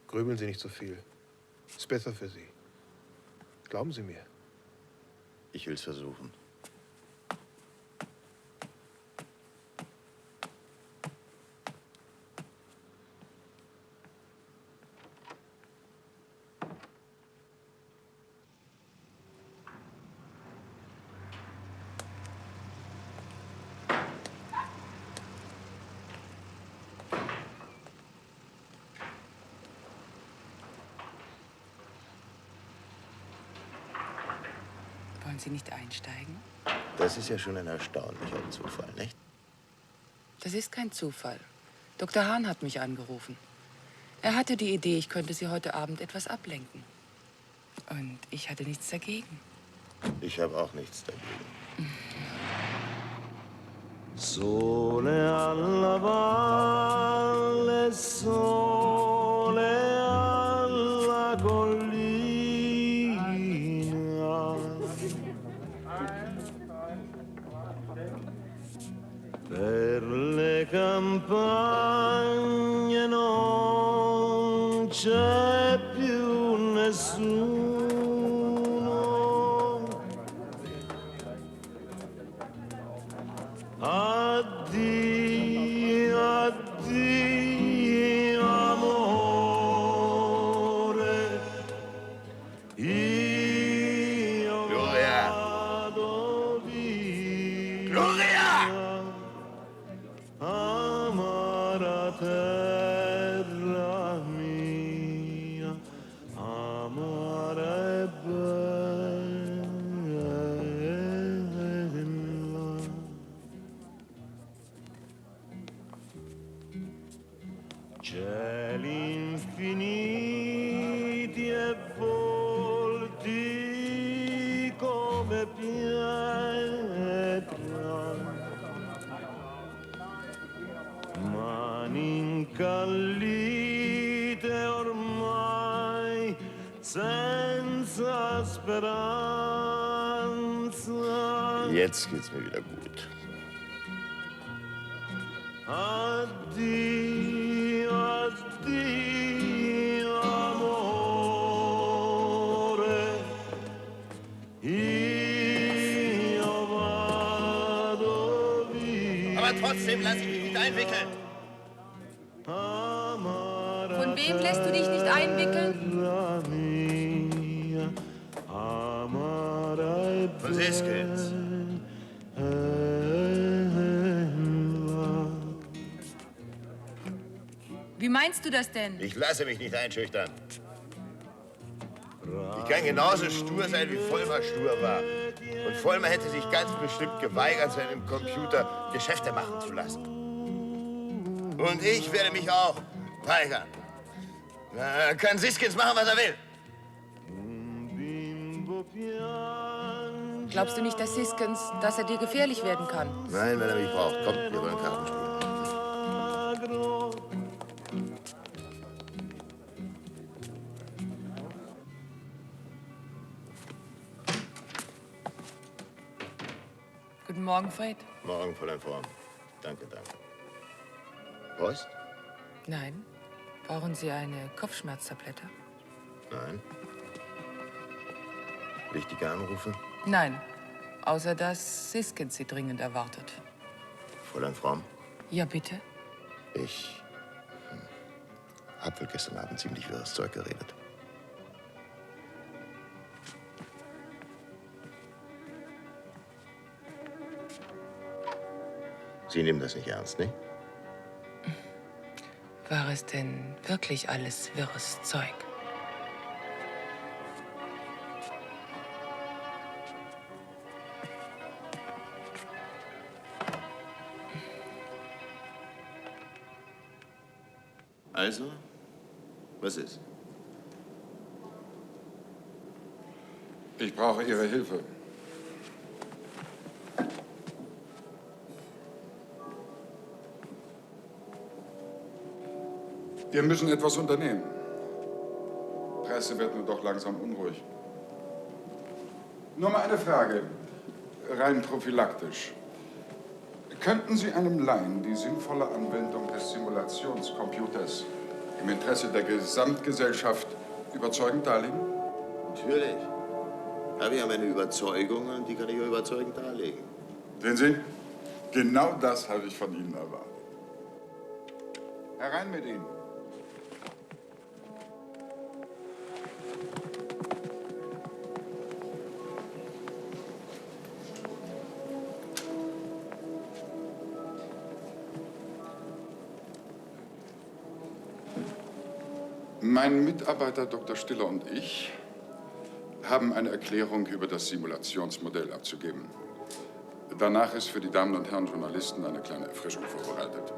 Speaker 14: grübeln Sie nicht so viel. Ist besser für Sie. Glauben Sie mir.
Speaker 2: Ich will es versuchen.
Speaker 9: Wollen Sie nicht einsteigen?
Speaker 2: Das ist ja schon ein erstaunlicher Zufall, nicht?
Speaker 9: Das ist kein Zufall. Dr. Hahn hat mich angerufen. Er hatte die Idee, ich könnte Sie heute Abend etwas ablenken. Und ich hatte nichts dagegen.
Speaker 2: Ich habe auch nichts dagegen.
Speaker 22: Sole alla valle, sole alla collina. campagne non c'è più nessuno. Addio, addio, amore. Io vado via. Gloria! Amara terra mia, amara e bella. Cieli infiniti e volti come pietra, mani incallite ormai senza speranza.
Speaker 2: Jetzt geht's mir wieder gut.
Speaker 22: Addio, addio, amore. Io vado via.
Speaker 2: Aber trotzdem lass ich mich nicht einwickeln.
Speaker 9: Von wem lässt du dich nicht einwickeln?
Speaker 2: Von Siskins.
Speaker 9: Wie meinst du das denn?
Speaker 2: Ich lasse mich nicht einschüchtern. Ich kann genauso stur sein, wie Vollmer stur war. Und Vollmer hätte sich ganz bestimmt geweigert, seinem Computer Geschäfte machen zu lassen. Und ich werde mich auch weigern. Na, kann Siskins machen, was er will.
Speaker 9: Glaubst du nicht, dass Siskins, dass er dir gefährlich werden kann?
Speaker 2: Nein, wenn er mich braucht. Komm, wir wollen Karten spielen.
Speaker 9: Guten Morgen, Fred.
Speaker 2: Morgen, Fräulein Form. Danke, danke. Post?
Speaker 9: Nein. Brauchen Sie eine Kopfschmerztablette?
Speaker 2: Nein. Wichtige Anrufe?
Speaker 9: Nein. Außer dass Siskins Sie dringend erwartet.
Speaker 2: Fräulein Fromm?
Speaker 9: Ja, bitte?
Speaker 2: Ich hab wohl gestern Abend ziemlich wirres Zeug geredet. Sie nehmen das nicht ernst, ne?
Speaker 9: War es denn wirklich alles wirres Zeug?
Speaker 2: Also, was ist?
Speaker 5: Ich brauche Ihre Hilfe. Wir müssen etwas unternehmen. Die Presse wird nur doch langsam unruhig. Nur mal eine Frage, rein prophylaktisch. Könnten Sie einem Laien die sinnvolle Anwendung des Simulationscomputers im Interesse der Gesamtgesellschaft überzeugend darlegen?
Speaker 2: Natürlich. Habe ich ja meine Überzeugungen und die kann ich auch überzeugend darlegen.
Speaker 5: Sehen Sie, genau das habe ich von Ihnen erwartet. Herein mit Ihnen. Mein Mitarbeiter Dr. Stiller und ich haben eine Erklärung über das Simulationsmodell abzugeben. Danach ist für die Damen und Herren Journalisten eine kleine Erfrischung vorbereitet.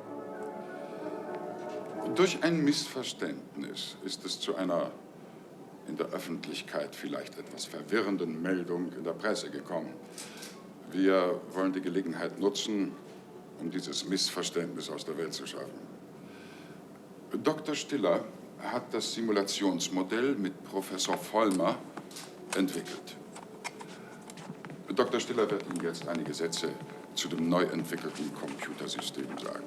Speaker 5: Durch ein Missverständnis ist es zu einer in der Öffentlichkeit vielleicht etwas verwirrenden Meldung in der Presse gekommen. Wir wollen die Gelegenheit nutzen, um dieses Missverständnis aus der Welt zu schaffen. Dr. Stiller hat das Simulationsmodell mit Professor Vollmer entwickelt. Dr. Stiller wird Ihnen jetzt einige Sätze zu dem neu entwickelten Computersystem sagen.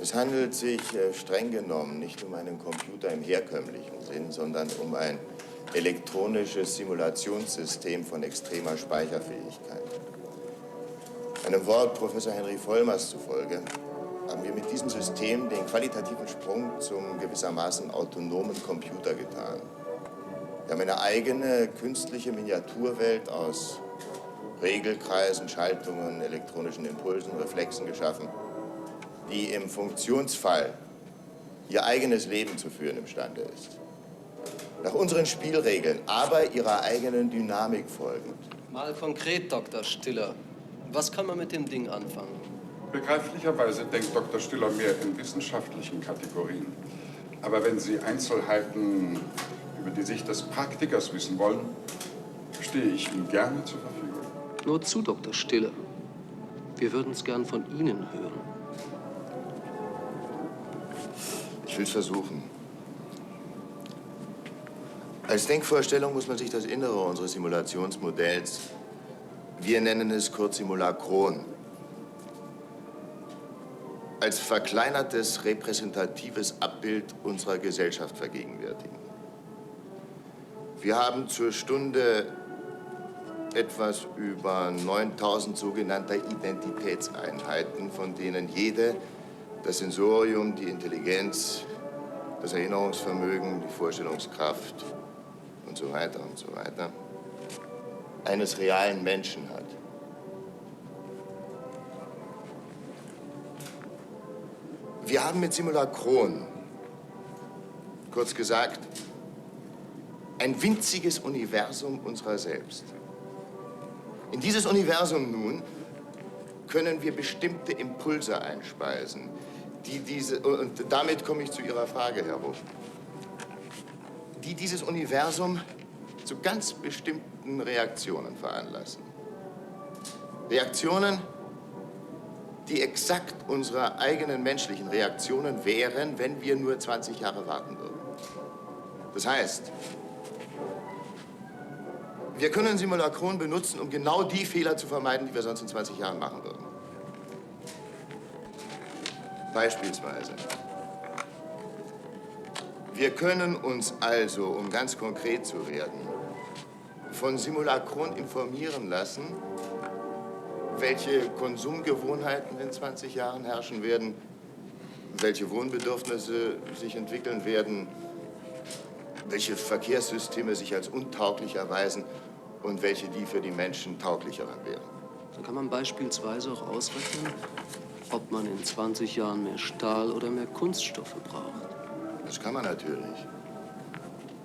Speaker 2: Es handelt sich streng genommen nicht um einen Computer im herkömmlichen Sinn, sondern um ein elektronisches Simulationssystem von extremer Speicherfähigkeit. Einem Wort Professor Henry Vollmers zufolge haben wir mit diesem System den qualitativen Sprung zum gewissermaßen autonomen Computer getan. Wir haben eine eigene künstliche Miniaturwelt aus Regelkreisen, Schaltungen, elektronischen Impulsen, Reflexen geschaffen, die im Funktionsfall ihr eigenes Leben zu führen imstande ist. Nach unseren Spielregeln, aber ihrer eigenen Dynamik folgend.
Speaker 16: Mal konkret, Dr. Stiller. Was kann man mit dem Ding anfangen?
Speaker 5: Begreiflicherweise denkt Dr. Stiller mehr in wissenschaftlichen Kategorien. Aber wenn Sie Einzelheiten über die Sicht des Praktikers wissen wollen, stehe ich Ihnen gerne zur Verfügung.
Speaker 16: Nur zu, Dr. Stiller. Wir würden es gern von Ihnen hören.
Speaker 2: Ich will es versuchen. Als Denkvorstellung muss man sich das Innere unseres Simulationsmodells, wir nennen es kurz Simulacron, als verkleinertes, repräsentatives Abbild unserer Gesellschaft vergegenwärtigen. Wir haben zur Stunde etwas über 9000 sogenannter Identitätseinheiten, von denen jede das Sensorium, die Intelligenz, das Erinnerungsvermögen, die Vorstellungskraft und so weiter eines realen Menschen hat. Wir haben mit Simulacron, kurz gesagt, ein winziges Universum unserer selbst. In dieses Universum nun können wir bestimmte Impulse einspeisen, und damit komme ich zu Ihrer Frage herum, die dieses Universum zu ganz bestimmten Reaktionen veranlassen. Reaktionen, die exakt unsere eigenen menschlichen Reaktionen wären, wenn wir nur 20 Jahre warten würden. Das heißt, wir können Simulacron benutzen, um genau die Fehler zu vermeiden, die wir sonst in 20 Jahren machen würden. Beispielsweise. Wir können uns also, um ganz konkret zu werden, von Simulacron informieren lassen, welche Konsumgewohnheiten in 20 Jahren herrschen werden, welche Wohnbedürfnisse sich entwickeln werden, welche Verkehrssysteme sich als untauglich erweisen und welche die für die Menschen tauglicheren wären.
Speaker 16: So kann man beispielsweise auch ausrechnen, ob man in 20 Jahren mehr Stahl oder mehr Kunststoffe braucht.
Speaker 2: Das kann man natürlich.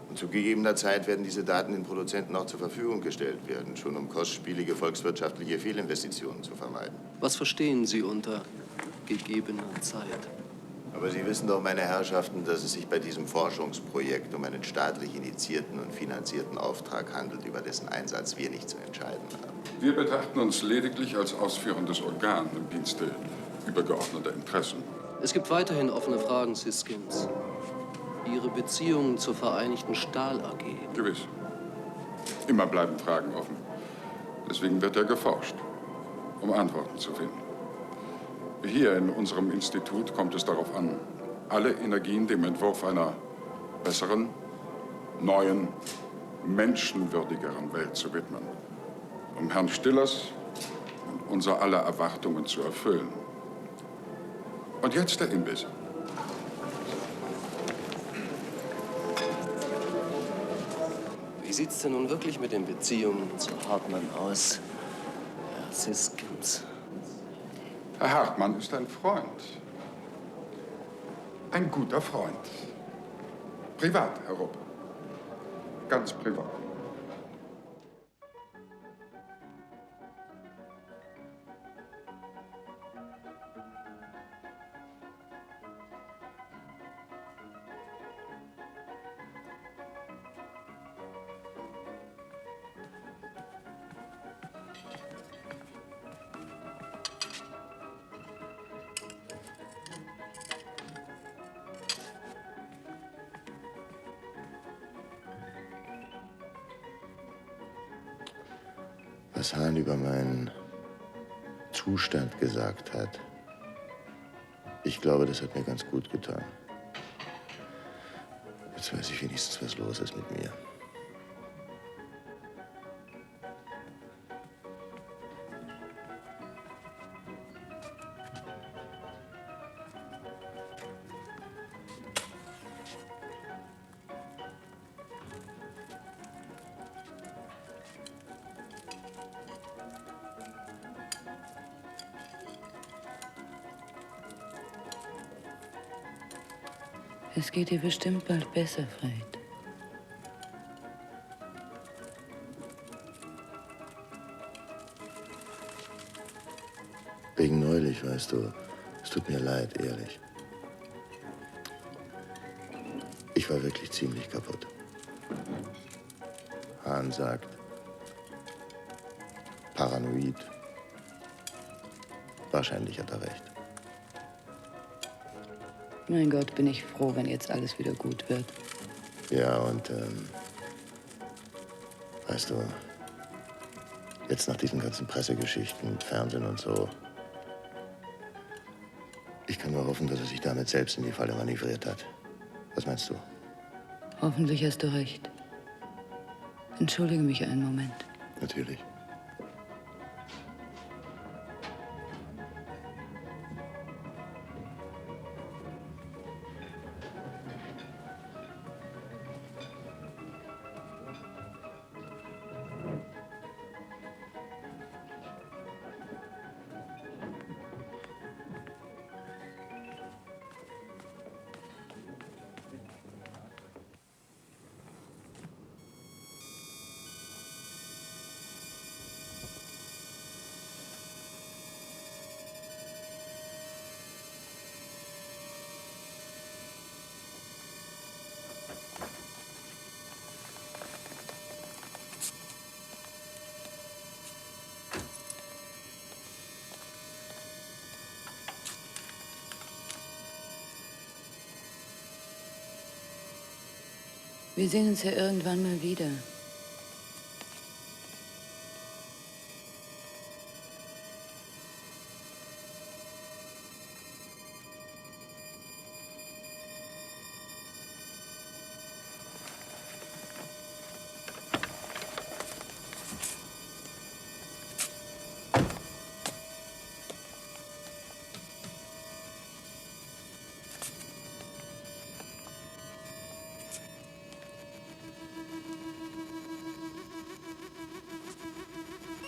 Speaker 2: Und zu gegebener Zeit werden diese Daten den Produzenten auch zur Verfügung gestellt werden, schon um kostspielige volkswirtschaftliche Fehlinvestitionen zu vermeiden.
Speaker 16: Was verstehen Sie unter gegebener Zeit?
Speaker 2: Aber Sie wissen doch, meine Herrschaften, dass es sich bei diesem Forschungsprojekt um einen staatlich initiierten und finanzierten Auftrag handelt, über dessen Einsatz wir nicht zu entscheiden haben.
Speaker 5: Wir betrachten uns lediglich als ausführendes Organ im Dienste übergeordneter Interessen.
Speaker 16: Es gibt weiterhin offene Fragen, Siskins. Ihre Beziehungen zur Vereinigten Stahl AG.
Speaker 5: Gewiss. Immer bleiben Fragen offen. Deswegen wird ja geforscht, um Antworten zu finden. Hier in unserem Institut kommt es darauf an, alle Energien dem Entwurf einer besseren, neuen, menschenwürdigeren Welt zu widmen, um Herrn Stillers und unser aller Erwartungen zu erfüllen. Und jetzt der Imbiss.
Speaker 16: Wie sieht's denn nun wirklich mit den Beziehungen zu Hartmann aus, Herr Siskins?
Speaker 5: Herr Hartmann ist ein Freund. Ein guter Freund. Privat, Herr Rupp. Ganz privat.
Speaker 2: Was Hahn über meinen Zustand gesagt hat, Ich glaube, das hat mir ganz gut getan. Jetzt weiß ich wenigstens, was los ist mit mir.
Speaker 13: Es geht dir bestimmt bald besser, Fred.
Speaker 2: Wegen neulich, weißt du. Es tut mir leid, ehrlich. Ich war wirklich ziemlich kaputt. Hahn sagt, paranoid. Wahrscheinlich hat er recht.
Speaker 13: Mein Gott, bin ich froh, wenn jetzt alles wieder gut wird.
Speaker 2: Ja, und weißt du, jetzt nach diesen ganzen Pressegeschichten, Fernsehen und so, ich kann nur hoffen, dass er sich damit selbst in die Falle manövriert hat. Was meinst du?
Speaker 13: Hoffentlich hast du recht. Entschuldige mich einen Moment.
Speaker 2: Natürlich.
Speaker 13: Wir sehen uns ja irgendwann mal wieder.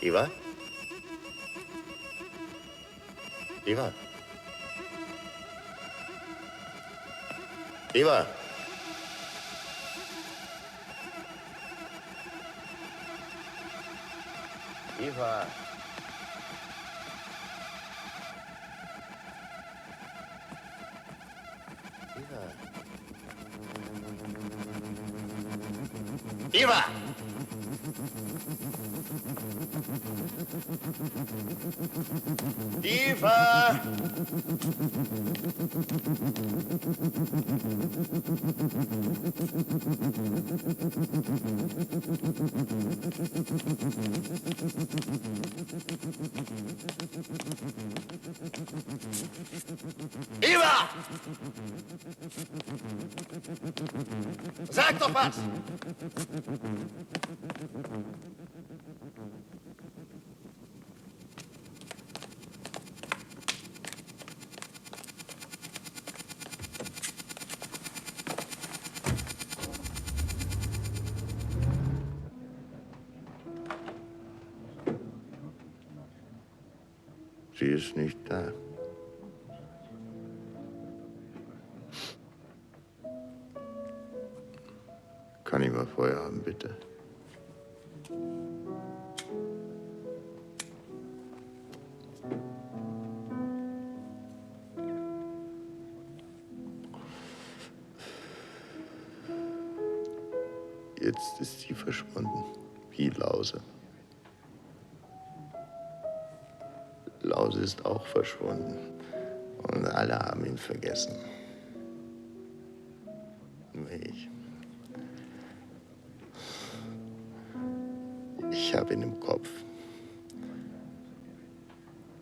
Speaker 2: Eva? Eva? Eva? Eva? Eva? Eva! Eva! Sag doch was! Sie ist nicht da. Kann ich mal Feuer haben, bitte? Jetzt ist sie verschwunden, wie Lause. Lause ist auch verschwunden und alle haben ihn vergessen. Nur ich. Ich habe ihn im Kopf.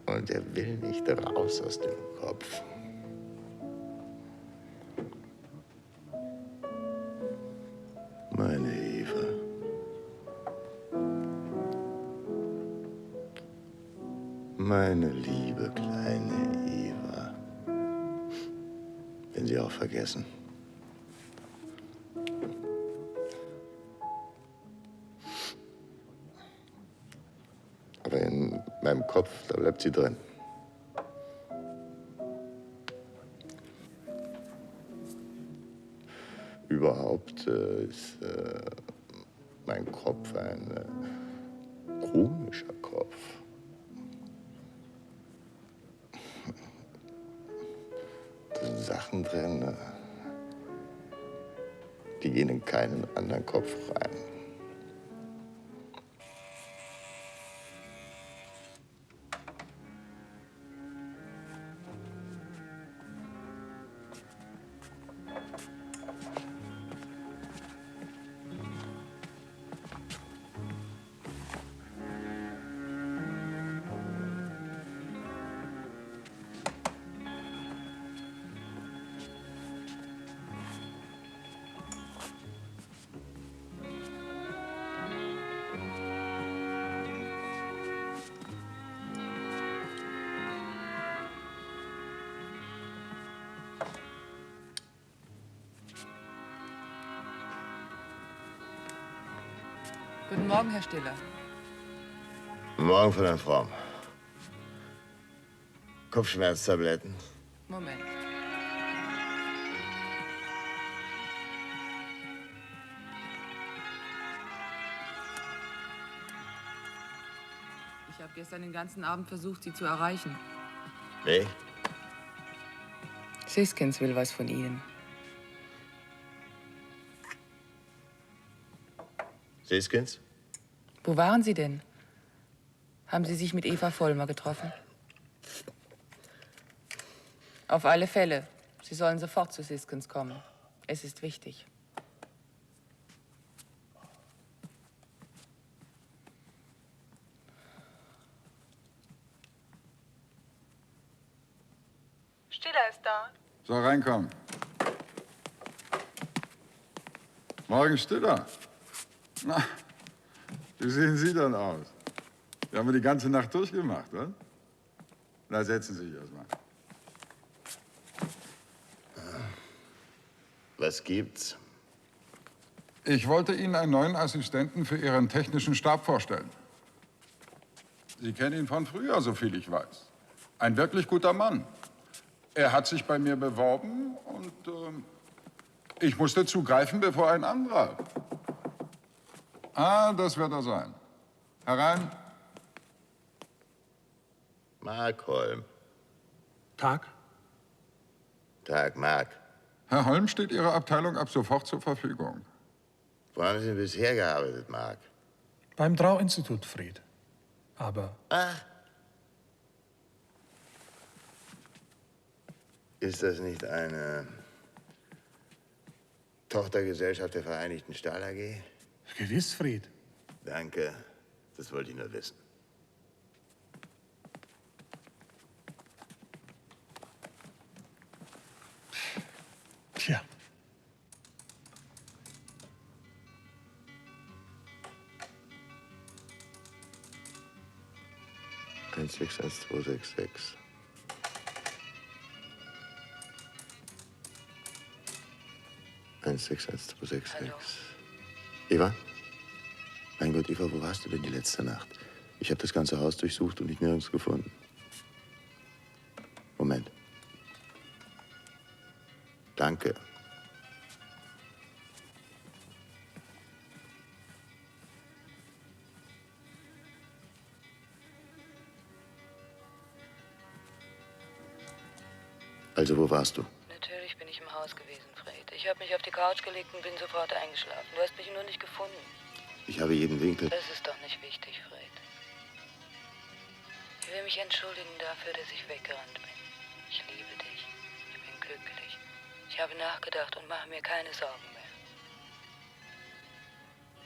Speaker 2: Und er will nicht raus aus dem Kopf. Meine liebe kleine Eva. Wenn Sie auch vergessen. Aber in meinem Kopf, da bleibt sie drin. Überhaupt ist mein Kopf ein komischer Kopf. Da sind Sachen drin, die gehen in keinen anderen Kopf rein.
Speaker 9: Guten Morgen, Herr Stiller.
Speaker 2: Morgen, Fräulein Fromm. Kopfschmerztabletten.
Speaker 9: Moment. Ich habe gestern den ganzen Abend versucht, Sie zu erreichen.
Speaker 2: Nee?
Speaker 9: Siskins will was von Ihnen.
Speaker 2: Siskins?
Speaker 9: Wo waren Sie denn? Haben Sie sich mit Eva Vollmer getroffen? Auf alle Fälle. Sie sollen sofort zu Siskins kommen. Es ist wichtig.
Speaker 6: Stiller ist da.
Speaker 5: So, reinkommen. Morgen Stiller. Na, wie sehen Sie dann aus? Wir haben die ganze Nacht durchgemacht, oder? Na, setzen Sie sich erst mal.
Speaker 2: Was gibt's?
Speaker 5: Ich wollte Ihnen einen neuen Assistenten für Ihren technischen Stab vorstellen. Sie kennen ihn von früher, soviel ich weiß. Ein wirklich guter Mann. Er hat sich bei mir beworben und ich musste zugreifen, bevor ein anderer. Ah, das wird er sein. Herein.
Speaker 2: Mark Holm.
Speaker 5: Tag.
Speaker 2: Tag, Mark.
Speaker 5: Herr Holm steht Ihrer Abteilung ab sofort zur Verfügung.
Speaker 2: Wo haben Sie denn bisher gearbeitet, Mark?
Speaker 8: Beim Trau-Institut, Fred. Aber
Speaker 2: Ist das nicht eine Tochtergesellschaft der Vereinigten Stahl AG?
Speaker 8: gewiss, Fred.
Speaker 2: Danke, das wollte ich nur wissen.
Speaker 8: Tja.
Speaker 2: Eins 61266. Eins 61266. Eva? Mein Gott, Eva, wo warst du denn die letzte Nacht? Ich habe das ganze Haus durchsucht und dich nirgends gefunden. Moment. Danke. Also, wo warst du?
Speaker 13: Natürlich bin ich im Haus gewesen, Fred. Ich habe mich auf die Couch gelegt und bin sofort eingeschlafen. Du hast mich nur nicht gefunden.
Speaker 2: Ich habe jeden Winkel.
Speaker 13: Das ist doch nicht wichtig, Fred. Ich will mich entschuldigen dafür, dass ich weggerannt bin. Ich liebe dich. Ich bin glücklich. Ich habe nachgedacht und mache mir keine Sorgen mehr.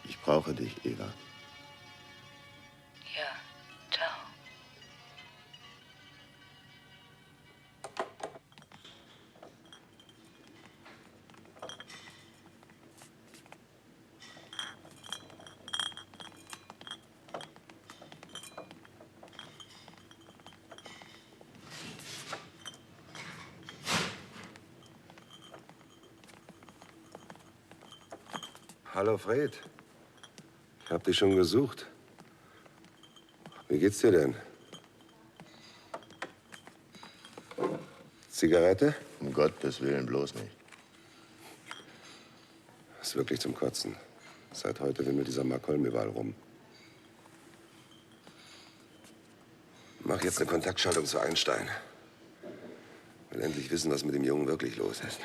Speaker 2: Ich brauche dich, Eva.
Speaker 13: Ja, ciao.
Speaker 18: Hallo, Fred. Ich hab dich schon gesucht. Wie geht's dir denn? Zigarette?
Speaker 2: Um Gottes Willen bloß nicht.
Speaker 18: Das ist wirklich zum Kotzen. Seit heute wimmelt dieser Malcolm überall rum. Mach jetzt eine Kontaktschaltung zu Einstein. Will endlich wissen, was mit dem Jungen wirklich los ist.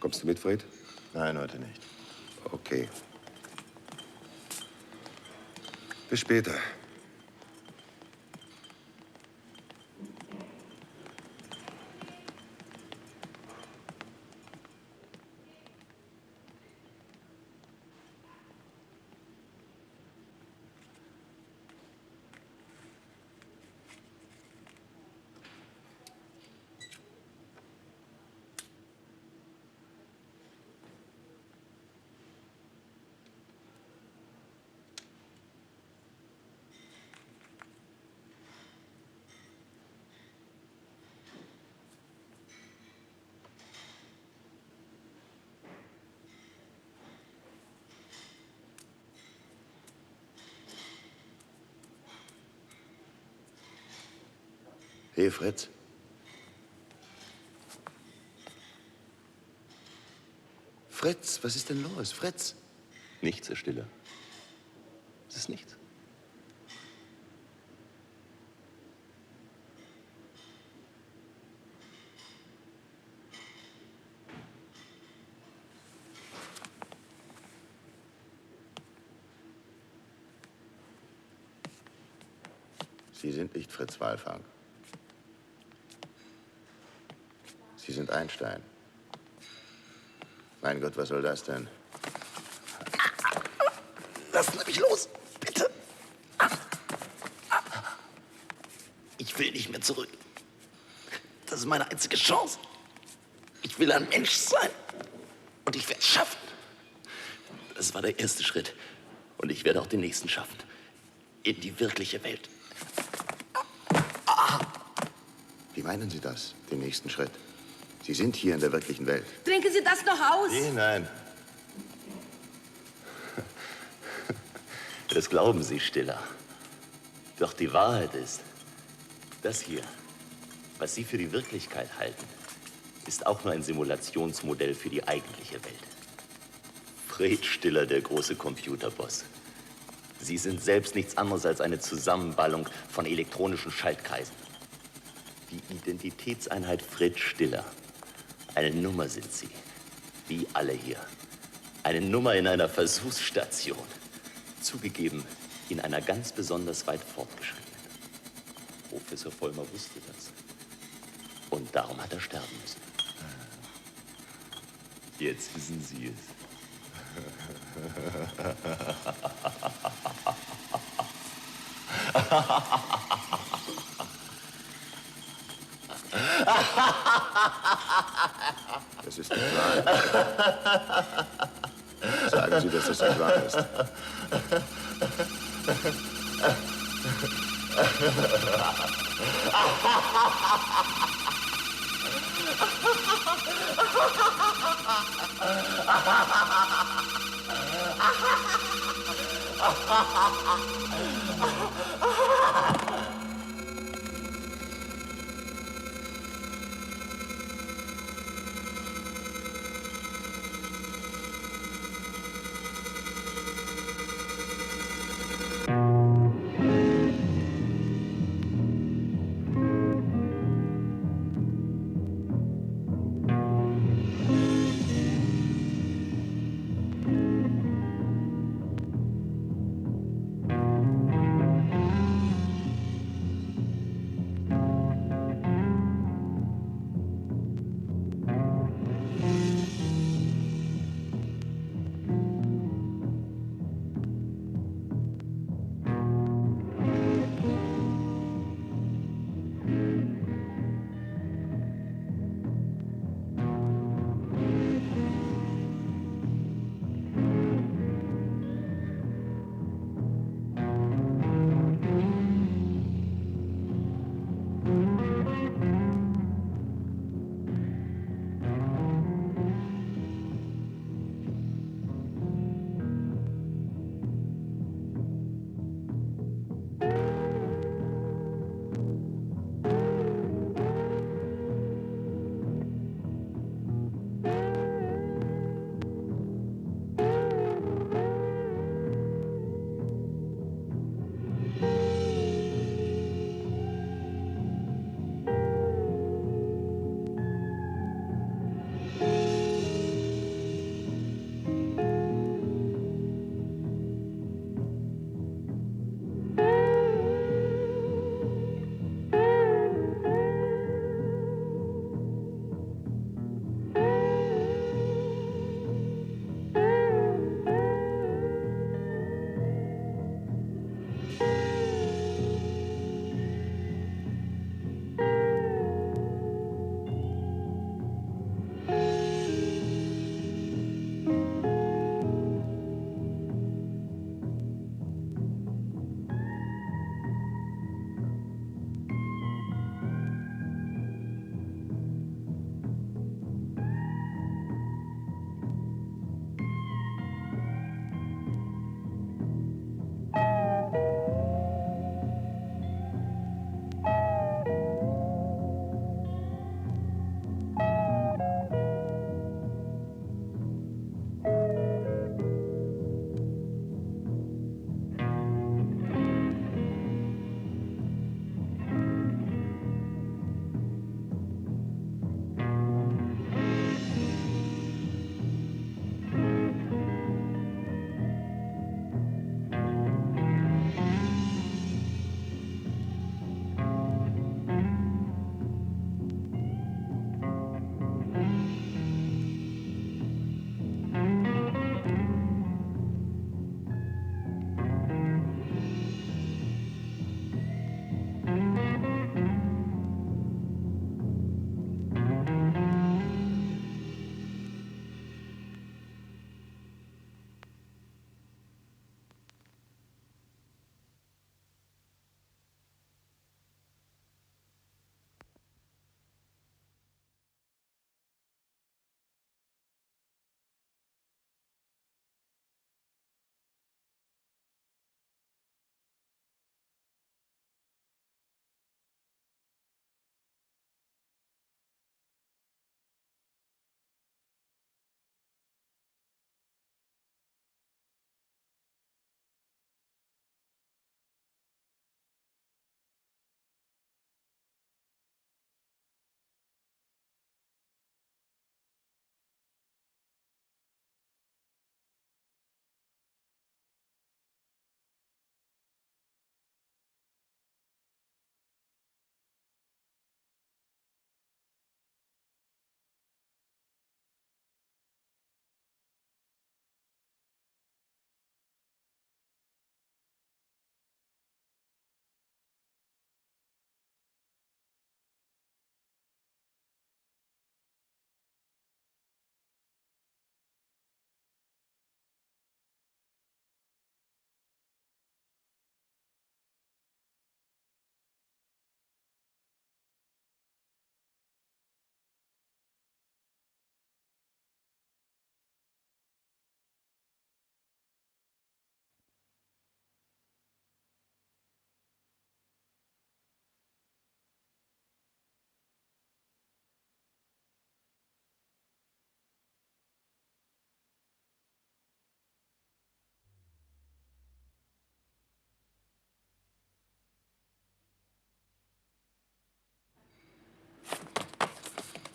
Speaker 18: Kommst du mit, Fred?
Speaker 2: Nein, heute nicht.
Speaker 18: Okay. Bis später.
Speaker 2: Hey, Fritz. Fritz, was ist denn los? Fritz?
Speaker 21: Nichts, Herr Stiller. Es ist nichts.
Speaker 2: Sie sind nicht Fritz Walfang. Sie sind Einstein. Mein Gott, was soll das denn?
Speaker 21: Lassen Sie mich los, bitte. Ich will nicht mehr zurück. Das ist meine einzige Chance. Ich will ein Mensch sein. Und ich werde es schaffen. Das war der erste Schritt. Und ich werde auch den nächsten schaffen. In die wirkliche Welt.
Speaker 2: Wie meinen Sie das, den nächsten Schritt? Sie sind hier in der wirklichen Welt.
Speaker 6: Trinken Sie das doch aus.
Speaker 2: Nee, nein.
Speaker 21: Das glauben Sie, Stiller. Doch die Wahrheit ist, das hier, was Sie für die Wirklichkeit halten, ist auch nur ein Simulationsmodell für die eigentliche Welt. Fred Stiller, der große Computerboss. Sie sind selbst nichts anderes als eine Zusammenballung von elektronischen Schaltkreisen. Die Identitätseinheit Fred Stiller. Eine Nummer sind Sie, wie alle hier. Eine Nummer in einer Versuchsstation. Zugegeben, in einer ganz besonders weit fortgeschrittenen. Professor Vollmer wusste das. Und darum hat er sterben müssen. Jetzt wissen Sie es.
Speaker 2: Das ist nicht wahr. Sagen Sie, dass das nicht wahr ist.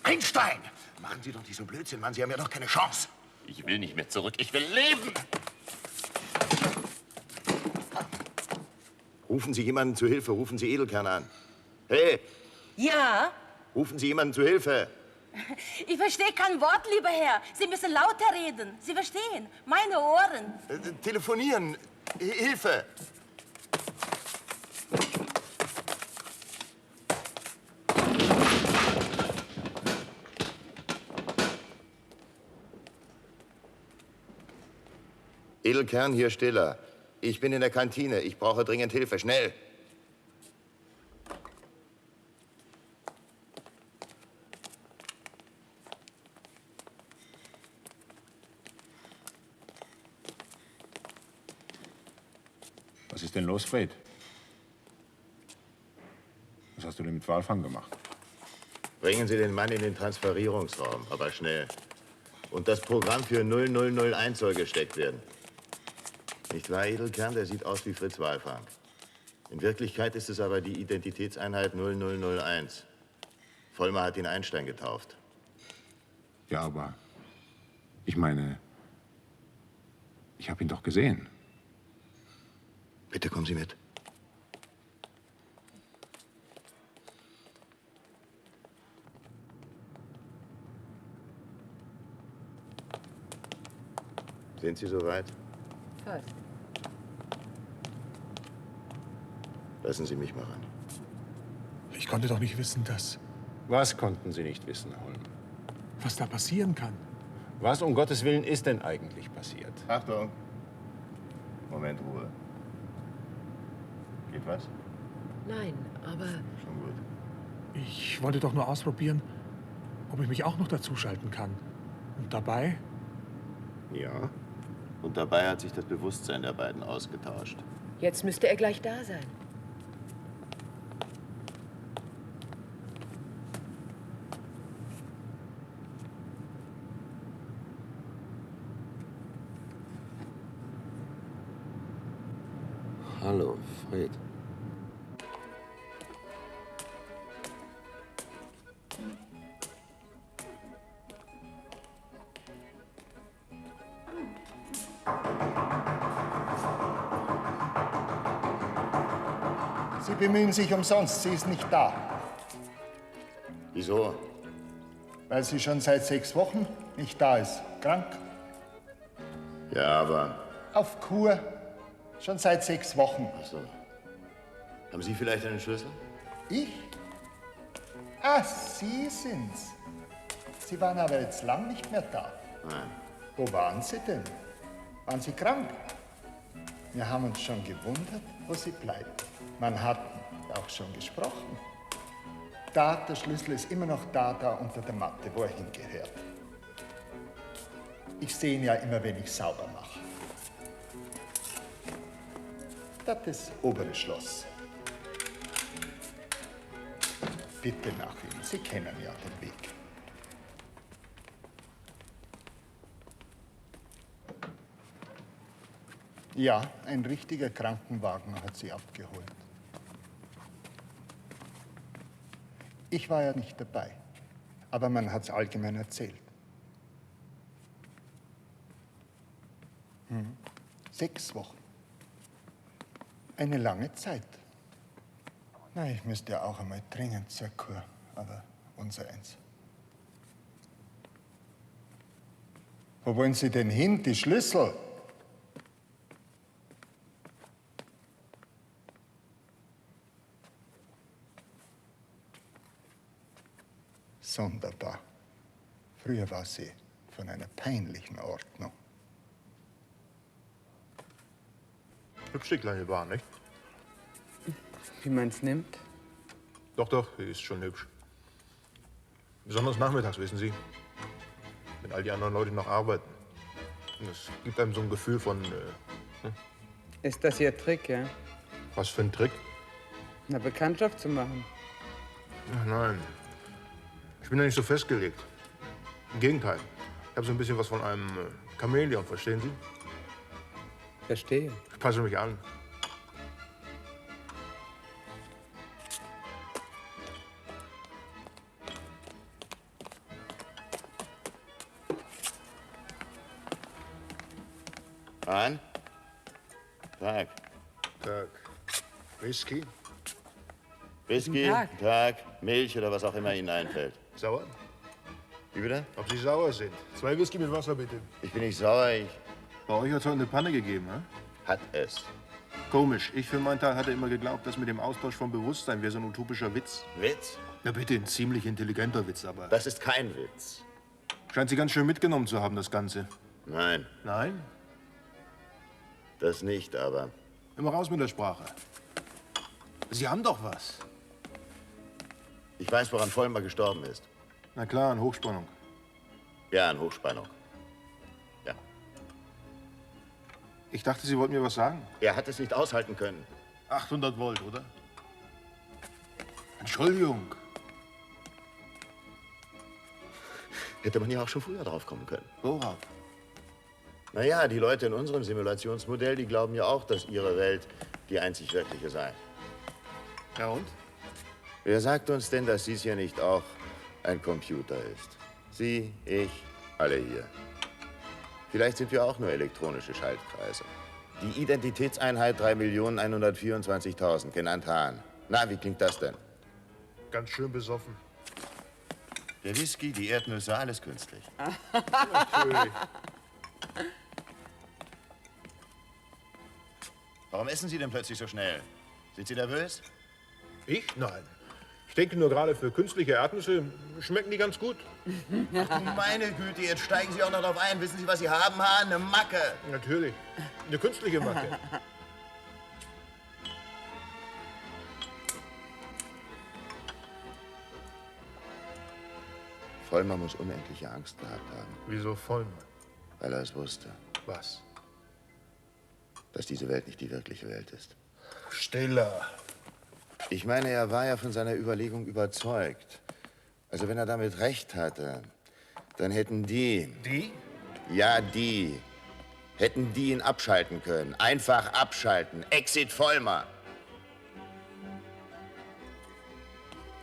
Speaker 2: Einstein! Machen Sie doch nicht so Blödsinn, Mann. Sie haben ja doch keine Chance.
Speaker 21: Ich will nicht mehr zurück. Ich will leben.
Speaker 2: Rufen Sie jemanden zu Hilfe. Rufen Sie Edelkern an. Hey,
Speaker 15: Ja?
Speaker 2: rufen Sie jemanden zu Hilfe.
Speaker 15: Ich verstehe kein Wort, lieber Herr. Sie müssen lauter reden. Sie verstehen. Meine Ohren.
Speaker 2: Telefonieren. Hilfe. Edelkern, hier Stiller. Ich bin in der Kantine. Ich brauche dringend Hilfe. Schnell.
Speaker 14: Was ist denn los, Fred? Was hast du denn mit Walfang gemacht?
Speaker 2: Bringen Sie den Mann in den Transferierungsraum, aber schnell. Und das Programm für 0001 soll gesteckt werden. Nicht wahr, Edelkern? Der sieht aus wie Fritz Walfang. In Wirklichkeit ist es aber die Identitätseinheit 0001. Vollmer hat ihn Einstein getauft.
Speaker 14: Ja, aber ich meine, ich habe ihn doch gesehen.
Speaker 2: Bitte kommen Sie mit. Sind Sie soweit?
Speaker 12: Fast.
Speaker 2: Lassen Sie mich mal ran.
Speaker 8: Ich konnte doch nicht wissen, dass...
Speaker 14: Was konnten Sie nicht wissen, Holm?
Speaker 8: was da passieren kann.
Speaker 14: Was um Gottes Willen ist denn eigentlich passiert?
Speaker 2: Achtung. Moment, Ruhe. Geht was?
Speaker 17: Nein, aber...
Speaker 2: Schon gut.
Speaker 8: Ich wollte doch nur ausprobieren, ob ich mich auch noch dazuschalten kann. Und dabei?
Speaker 2: Ja. Und dabei hat sich das Bewusstsein der beiden ausgetauscht.
Speaker 17: Jetzt müsste er gleich da sein.
Speaker 18: Hallo, Fred.
Speaker 23: Sie bemühen sich umsonst, sie ist nicht da.
Speaker 2: Wieso?
Speaker 23: Weil sie schon seit 6 Wochen nicht da ist. Krank.
Speaker 2: Ja, aber...
Speaker 23: Auf Kur. Schon seit 6 Wochen.
Speaker 2: Ach so. Haben Sie vielleicht einen Schlüssel?
Speaker 23: Ich? Ah, Sie sind's. Sie waren aber jetzt lang nicht mehr da.
Speaker 2: Nein.
Speaker 23: Wo waren Sie denn? Waren Sie krank? Wir haben uns schon gewundert, wo Sie bleiben. Man hat auch schon gesprochen. Da, der Schlüssel ist immer noch da unter der Matte, wo er hingehört. Ich sehe ihn ja immer, wenn ich sauber mache. Das obere Schloss. Bitte nach ihm, Sie kennen ja den Weg. Ja, ein richtiger Krankenwagen hat sie abgeholt. Ich war ja nicht dabei, aber man hat es allgemein erzählt. 6 Wochen. Eine lange Zeit. Na, ich müsste ja auch einmal dringend zur Kur, aber unsereins. Wo wollen Sie denn hin? Die Schlüssel? Sonderbar. Früher war sie von einer peinlichen Ordnung.
Speaker 14: Hübsch die kleine Bar, nicht?
Speaker 12: Wie man's nimmt.
Speaker 14: Doch, doch, sie ist schon hübsch. Besonders nachmittags, wissen Sie. Wenn all die anderen Leute noch arbeiten. Und es gibt einem so ein Gefühl von...
Speaker 12: Ist das Ihr Trick, ja?
Speaker 14: Was für ein Trick?
Speaker 12: Eine Bekanntschaft zu machen.
Speaker 14: Ach nein. Ich bin ja nicht so festgelegt. Im Gegenteil. Ich habe so ein bisschen was von einem Chamäleon, verstehen Sie?
Speaker 12: Verstehe.
Speaker 14: Ich passe mich an.
Speaker 2: Hahn? Tag.
Speaker 14: Tag. Whisky?
Speaker 2: Whisky, Tag, Milch oder was auch immer Ihnen einfällt.
Speaker 14: Sauer?
Speaker 2: Wie bitte?
Speaker 14: Ob Sie sauer sind. 2 Whisky mit Wasser, bitte.
Speaker 2: Ich bin nicht sauer, ich...
Speaker 14: Bei euch hat es heute eine Panne gegeben, ne?
Speaker 2: Hat es.
Speaker 14: Komisch. Ich für meinen Teil hatte immer geglaubt, dass mit dem Austausch von Bewusstsein wäre so ein utopischer Witz.
Speaker 2: Witz?
Speaker 14: Na bitte, ein ziemlich intelligenter Witz, aber...
Speaker 2: Das ist kein Witz.
Speaker 14: Scheint Sie ganz schön mitgenommen zu haben, das Ganze.
Speaker 2: Nein.
Speaker 14: Nein?
Speaker 2: Das nicht, aber...
Speaker 14: Immer raus mit der Sprache. Sie haben doch was.
Speaker 2: Ich weiß, woran Vollmer gestorben ist.
Speaker 14: Na klar, an Hochspannung.
Speaker 2: Ja, an Hochspannung. Ja.
Speaker 14: Ich dachte, Sie wollten mir was sagen.
Speaker 2: Er hat es nicht aushalten können.
Speaker 14: 800 Volt, oder? Entschuldigung.
Speaker 2: Hätte man ja auch schon früher drauf kommen können.
Speaker 14: Worauf?
Speaker 2: Naja, die Leute in unserem Simulationsmodell, die glauben ja auch, dass ihre Welt die einzig wirkliche sei.
Speaker 14: Ja und?
Speaker 2: Wer sagt uns denn, dass dies hier nicht auch ein Computer ist? Sie, ich, alle hier. Vielleicht sind wir auch nur elektronische Schaltkreise. Die Identitätseinheit 3.124.000, genannt Hahn. Na, wie klingt das denn?
Speaker 14: Ganz schön besoffen.
Speaker 2: Der Whisky, die Erdnüsse, alles künstlich.
Speaker 14: Natürlich.
Speaker 2: Warum essen Sie denn plötzlich so schnell? Sind Sie nervös?
Speaker 14: Ich? Nein. Ich denke nur gerade für künstliche Erdnüsse schmecken die ganz gut.
Speaker 2: Ach, meine Güte, jetzt steigen Sie auch noch drauf ein. Wissen Sie, was Sie haben, Hahn? Eine Macke.
Speaker 14: Natürlich. Eine künstliche Macke.
Speaker 2: Vollmer muss unendliche Angst gehabt haben.
Speaker 14: Wieso Vollmer?
Speaker 2: Weil er es wusste.
Speaker 14: Was?
Speaker 2: Dass diese Welt nicht die wirkliche Welt ist.
Speaker 14: Stiller.
Speaker 2: Ich meine, er war ja von seiner Überlegung überzeugt. Also wenn er damit recht hatte, dann hätten die...
Speaker 14: Die?
Speaker 2: Ja, die. Hätten die ihn abschalten können. Einfach abschalten. Exit Vollmer.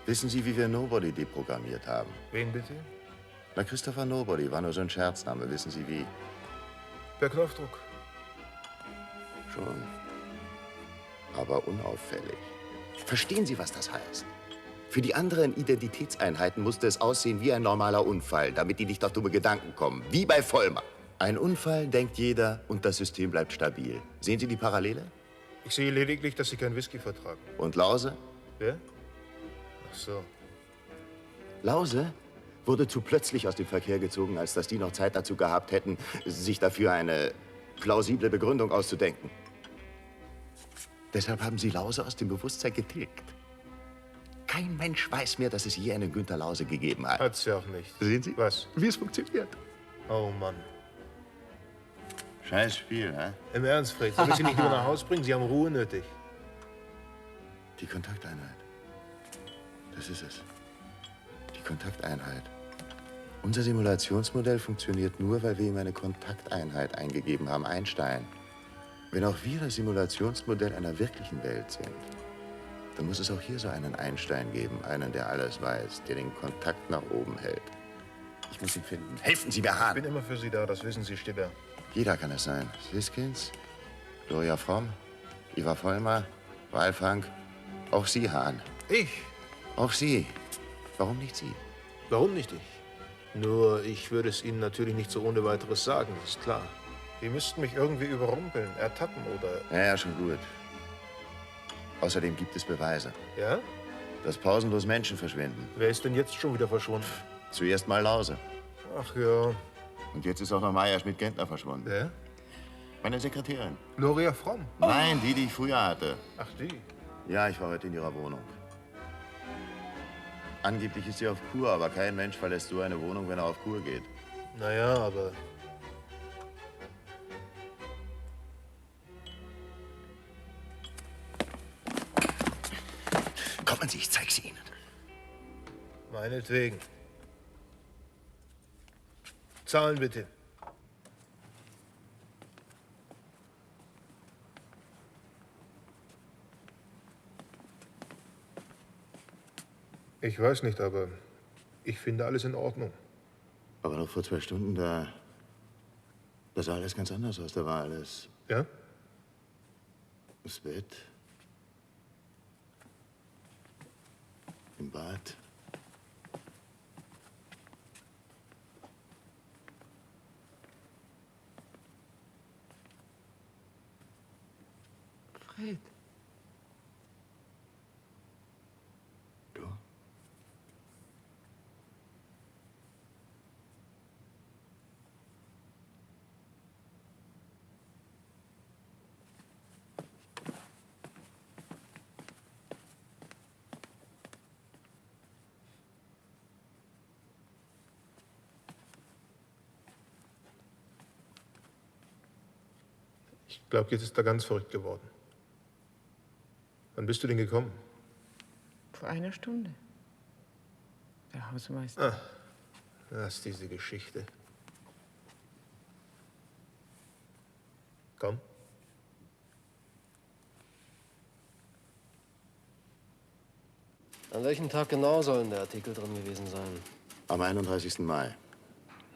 Speaker 2: Wissen Sie, wie wir Nobody deprogrammiert haben?
Speaker 14: Wen bitte?
Speaker 2: Na, Christopher Nobody war nur so ein Scherzname. Wissen Sie wie?
Speaker 14: Per Knopfdruck.
Speaker 2: Schon. Aber unauffällig. Verstehen Sie, was das heißt? Für die anderen Identitätseinheiten musste es aussehen wie ein normaler Unfall, damit die nicht auf dumme Gedanken kommen. Wie bei Vollmer. Ein Unfall denkt jeder und das System bleibt stabil. Sehen Sie die Parallele?
Speaker 14: Ich sehe lediglich, dass Sie kein Whisky vertragen.
Speaker 2: Und Lause?
Speaker 14: Wer? Ach so.
Speaker 2: Lause wurde zu plötzlich aus dem Verkehr gezogen, als dass die noch Zeit dazu gehabt hätten, sich dafür eine plausible Begründung auszudenken. Deshalb haben sie Lause aus dem Bewusstsein getilgt. Kein Mensch weiß mehr, dass es je einen Günter Lause gegeben hat.
Speaker 14: Hat's ja auch nicht.
Speaker 2: Sehen Sie?
Speaker 14: Was?
Speaker 2: Wie es funktioniert.
Speaker 14: Oh Mann.
Speaker 2: Scheiß Spiel, hä?
Speaker 14: Im Ernst, Fred. Soll ich Sie nicht nur nach Hause bringen? Sie haben Ruhe nötig.
Speaker 2: Die Kontakteinheit. Das ist es. Die Kontakteinheit. Unser Simulationsmodell funktioniert nur, weil wir ihm eine Kontakteinheit eingegeben haben, Einstein. Wenn auch wir das Simulationsmodell einer wirklichen Welt sind, dann muss es auch hier so einen Einstein geben, einen, der alles weiß, der den Kontakt nach oben hält. Ich muss ihn finden. Helfen Sie mir, Hahn!
Speaker 14: Ich bin immer für Sie da, das wissen Sie, Stiller.
Speaker 2: Jeder kann es sein. Siskins, Gloria Fromm, Ivar Vollmer, Walfang, auch Sie, Hahn.
Speaker 14: Ich?
Speaker 2: Auch Sie. Warum nicht Sie?
Speaker 14: Warum nicht ich? Nur, ich würde es Ihnen natürlich nicht so ohne weiteres sagen, das ist klar. Sie müssten mich irgendwie überrumpeln, ertappen oder...
Speaker 2: Ja, schon gut. Außerdem gibt es Beweise.
Speaker 14: Ja?
Speaker 2: Dass pausenlos Menschen verschwinden.
Speaker 14: Wer ist denn jetzt schon wieder verschwunden?
Speaker 2: Zuerst mal Lause.
Speaker 14: Ach ja.
Speaker 2: Und jetzt ist auch noch Maja Schmidt-Gentner verschwunden.
Speaker 14: Wer?
Speaker 2: Meine Sekretärin.
Speaker 14: Gloria Fromm?
Speaker 2: Nein, die ich früher hatte.
Speaker 14: Ach, die?
Speaker 2: Ja, ich war heute in ihrer Wohnung. Angeblich ist sie auf Kur, aber kein Mensch verlässt so eine Wohnung, wenn er auf Kur geht.
Speaker 14: Naja, aber...
Speaker 2: Kommen Sie, ich zeig sie Ihnen.
Speaker 14: Meinetwegen. Zahlen bitte. Ich weiß nicht, aber ich finde alles in Ordnung.
Speaker 2: Aber noch vor 2 Stunden, da Das sah alles ganz anders aus. Da war alles...
Speaker 14: Ja?
Speaker 2: Das Bett. Im Bad.
Speaker 12: Fred.
Speaker 2: Du?
Speaker 14: Ich glaube, jetzt ist er ganz verrückt geworden. Wann bist du denn gekommen?
Speaker 12: Vor einer Stunde. Der Hausmeister.
Speaker 14: Ah, das ist diese Geschichte. Komm.
Speaker 16: An welchem Tag genau soll denn der Artikel drin gewesen sein?
Speaker 2: Am 31. Mai.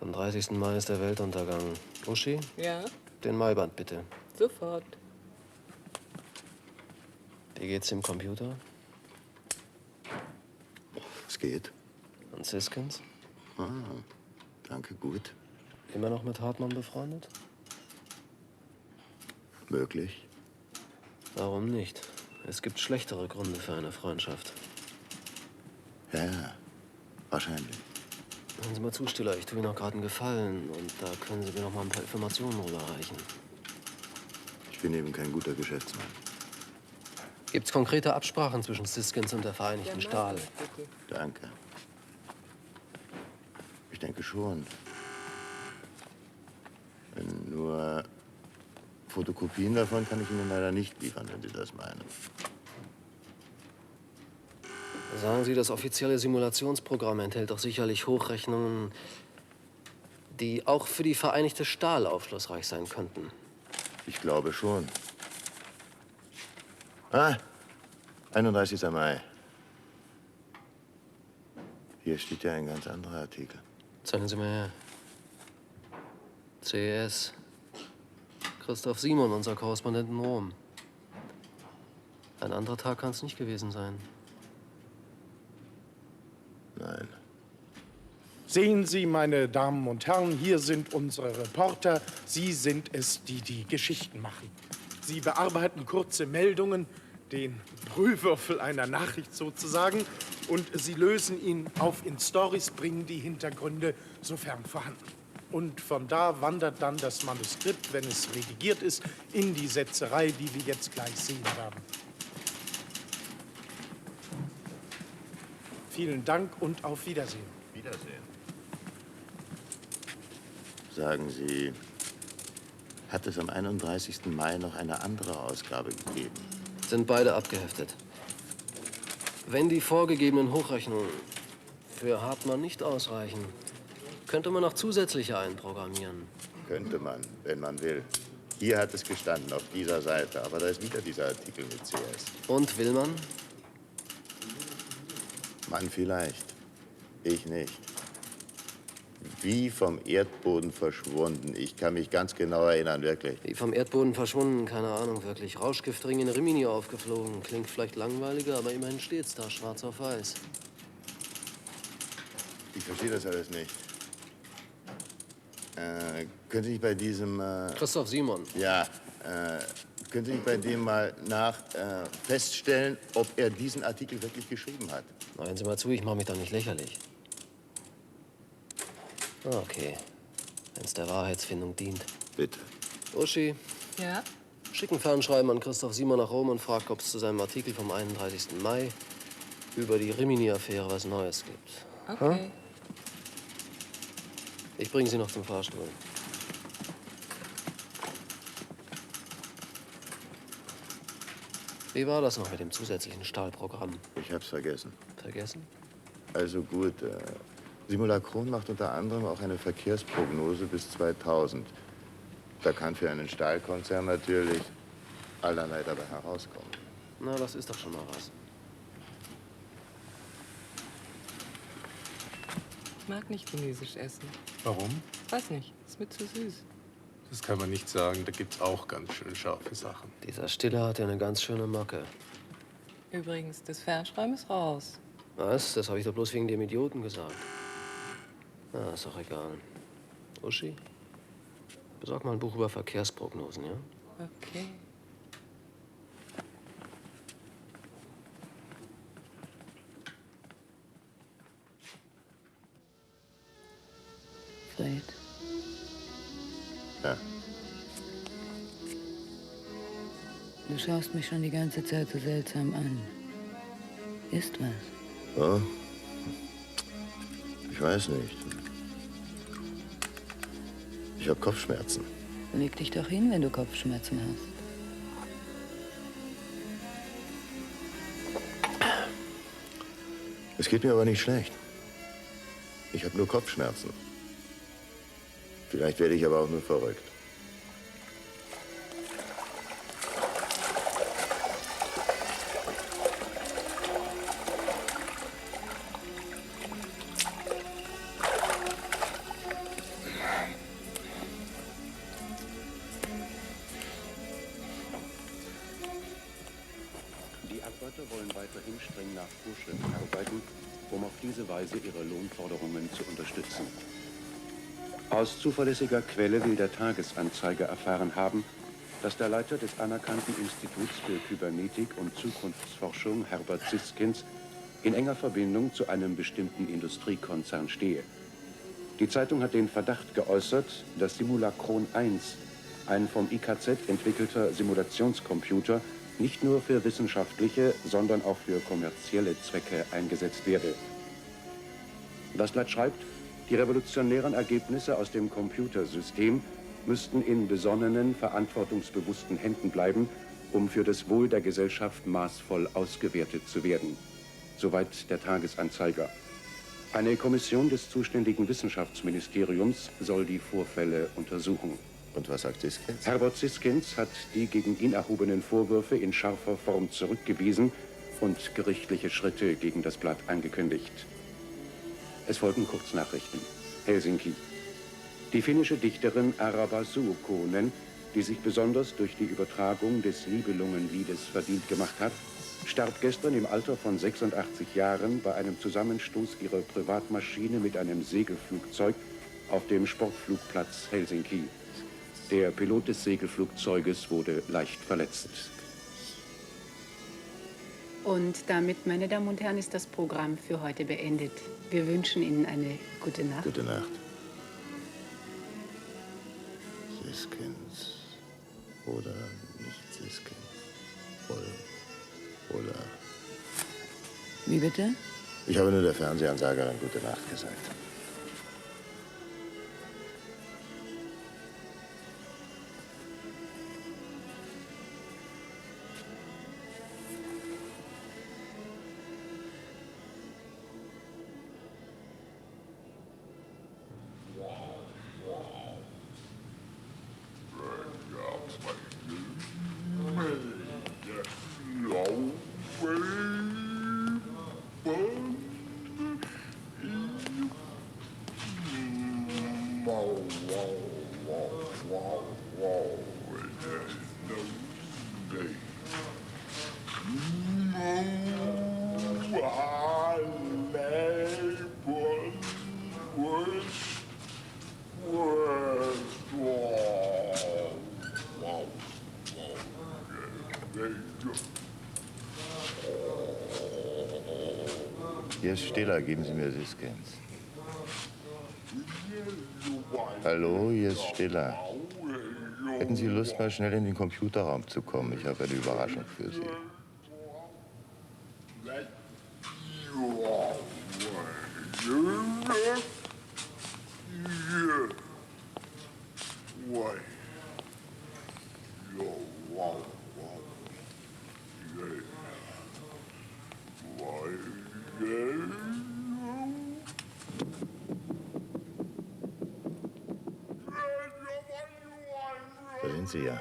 Speaker 16: Am 30. Mai ist der Weltuntergang. Uschi?
Speaker 9: Ja?
Speaker 16: Den Maiband bitte.
Speaker 9: Sofort.
Speaker 16: Wie geht's dem Computer?
Speaker 2: Es geht.
Speaker 16: Und Siskins?
Speaker 2: Ah, danke, gut.
Speaker 16: Immer noch mit Hartmann befreundet?
Speaker 2: Möglich.
Speaker 16: Warum nicht? Es gibt schlechtere Gründe für eine Freundschaft.
Speaker 2: Ja, wahrscheinlich.
Speaker 16: Hören Sie mal zu, Stiller, ich tue Ihnen auch gerade einen Gefallen. Und da können Sie mir noch mal ein paar Informationen rüberreichen.
Speaker 2: Ich bin eben kein guter Geschäftsmann.
Speaker 16: Gibt's konkrete Absprachen zwischen Siskins und der Vereinigten Stahl?
Speaker 2: Danke. Ich denke schon. Nur Fotokopien davon kann ich Ihnen leider nicht liefern, wenn Sie das meinen.
Speaker 16: Sagen Sie, das offizielle Simulationsprogramm enthält doch sicherlich Hochrechnungen, die auch für die Vereinigte Stahl aufschlussreich sein könnten.
Speaker 2: Ich glaube schon. Ah, 31. Mai. Hier steht ja ein ganz anderer Artikel.
Speaker 16: Zeigen Sie mal her. CES. Christoph Simon, unser Korrespondent in Rom. Ein anderer Tag kann es nicht gewesen sein.
Speaker 2: Nein.
Speaker 8: Sehen Sie, meine Damen und Herren, hier sind unsere Reporter. Sie sind es, die die Geschichten machen. Sie bearbeiten kurze Meldungen, den Brühwürfel einer Nachricht sozusagen, und Sie lösen ihn auf in Storys, bringen die Hintergründe, sofern vorhanden. Und von da wandert dann das Manuskript, wenn es redigiert ist, in die Setzerei, die wir jetzt gleich sehen werden. Vielen Dank und auf Wiedersehen.
Speaker 2: Wiedersehen. Sagen Sie, hat es am 31. Mai noch eine andere Ausgabe gegeben?
Speaker 16: Sind beide abgeheftet. Wenn die vorgegebenen Hochrechnungen für Hartmann nicht ausreichen, könnte man noch zusätzliche einprogrammieren.
Speaker 2: Könnte man, wenn man will. Hier hat es gestanden, auf dieser Seite. Aber da ist wieder dieser Artikel mit CS.
Speaker 16: Und will man?
Speaker 2: Mann vielleicht. Ich nicht. Wie vom Erdboden verschwunden. Ich kann mich ganz genau erinnern, wirklich.
Speaker 16: Wie vom Erdboden verschwunden, keine Ahnung wirklich. Rauschgiftring in Rimini aufgeflogen. Klingt vielleicht langweiliger, aber immerhin steht's da, schwarz auf weiß.
Speaker 2: Ich verstehe das alles nicht. Können Sie nicht bei diesem...
Speaker 16: Christoph Simon.
Speaker 2: Ja, können Sie nicht bei dem mal feststellen, ob er diesen Artikel wirklich geschrieben hat?
Speaker 16: Hören Sie mal zu, ich mache mich doch nicht lächerlich. Okay, wenn es der Wahrheitsfindung dient.
Speaker 2: Bitte.
Speaker 16: Uschi,
Speaker 9: Ja?
Speaker 16: schick ein Fernschreiben an Christoph Simon nach Rom und frag, ob es zu seinem Artikel vom 31. Mai über die Rimini-Affäre was Neues gibt.
Speaker 9: Okay.
Speaker 16: Ich bringe Sie noch zum Fahrstuhl. Wie war das noch mit dem zusätzlichen Stahlprogramm?
Speaker 2: Ich hab's vergessen.
Speaker 16: Vergessen?
Speaker 2: Also gut, Simulacron macht unter anderem auch eine Verkehrsprognose bis 2000. Da kann für einen Stahlkonzern natürlich allerlei dabei herauskommen.
Speaker 16: Na, das ist doch schon mal was.
Speaker 9: Ich mag nicht Chinesisch essen.
Speaker 2: Warum?
Speaker 9: Weiß nicht, ist mir zu süß.
Speaker 1: Das kann man nicht sagen. Da gibt's auch ganz schön scharfe Sachen.
Speaker 16: Dieser Stiller hat ja eine ganz schöne Macke.
Speaker 9: Übrigens, das Fernschreiben ist raus.
Speaker 16: Was? Das habe ich doch bloß wegen dem Idioten gesagt. Na, ist doch egal. Uschi, besorg mal ein Buch über Verkehrsprognosen, ja?
Speaker 9: Okay.
Speaker 13: Fred,
Speaker 2: Ja.
Speaker 13: du schaust mich schon die ganze Zeit so seltsam an. Ist was?
Speaker 2: Ja? Ich weiß nicht. Ich habe Kopfschmerzen.
Speaker 13: Leg dich doch hin, wenn du Kopfschmerzen hast.
Speaker 2: Es geht mir aber nicht schlecht. Ich habe nur Kopfschmerzen. Vielleicht werde ich aber auch nur verrückt.
Speaker 3: Die Arbeiter wollen weiterhin streng nach Vorschriften arbeiten, um auf diese Weise ihre Lohnforderungen zu unterstützen. Aus zuverlässiger Quelle will der Tagesanzeiger erfahren haben, dass der Leiter des anerkannten Instituts für Kybernetik und Zukunftsforschung, Herbert Siskins, in enger Verbindung zu einem bestimmten Industriekonzern stehe. Die Zeitung hat den Verdacht geäußert, dass Simulacron 1, ein vom IKZ entwickelter Simulationscomputer, nicht nur für wissenschaftliche, sondern auch für kommerzielle Zwecke eingesetzt werde. Das Blatt schreibt, die revolutionären Ergebnisse aus dem Computersystem müssten in besonnenen, verantwortungsbewussten Händen bleiben, um für das Wohl der Gesellschaft maßvoll ausgewertet zu werden. Soweit der Tagesanzeiger. Eine Kommission des zuständigen Wissenschaftsministeriums soll die Vorfälle untersuchen.
Speaker 2: Und was sagt Siskins?
Speaker 3: Herbert Siskins hat die gegen ihn erhobenen Vorwürfe in scharfer Form zurückgewiesen und gerichtliche Schritte gegen das Blatt angekündigt. Es folgen Kurznachrichten. Helsinki. Die finnische Dichterin Araba Suukkonen, die sich besonders durch die Übertragung des Nibelungenliedes verdient gemacht hat, starb gestern im Alter von 86 Jahren bei einem Zusammenstoß ihrer Privatmaschine mit einem Segelflugzeug auf dem Sportflugplatz Helsinki. Der Pilot des Segelflugzeuges wurde leicht verletzt.
Speaker 7: Und damit, meine Damen und Herren, ist das Programm für heute beendet. Wir wünschen Ihnen eine gute Nacht.
Speaker 2: Gute Nacht. Siskins. Oder nicht Siskins. Oder.
Speaker 13: Wie bitte?
Speaker 2: Ich habe nur der Fernsehansagerin gute Nacht gesagt. Hier ist Stiller, geben Sie mir Siskins. Hallo, hier ist Stiller. Hätten Sie Lust, mal schnell in den Computerraum zu kommen? Ich habe eine Überraschung für Sie. Da sind Sie ja.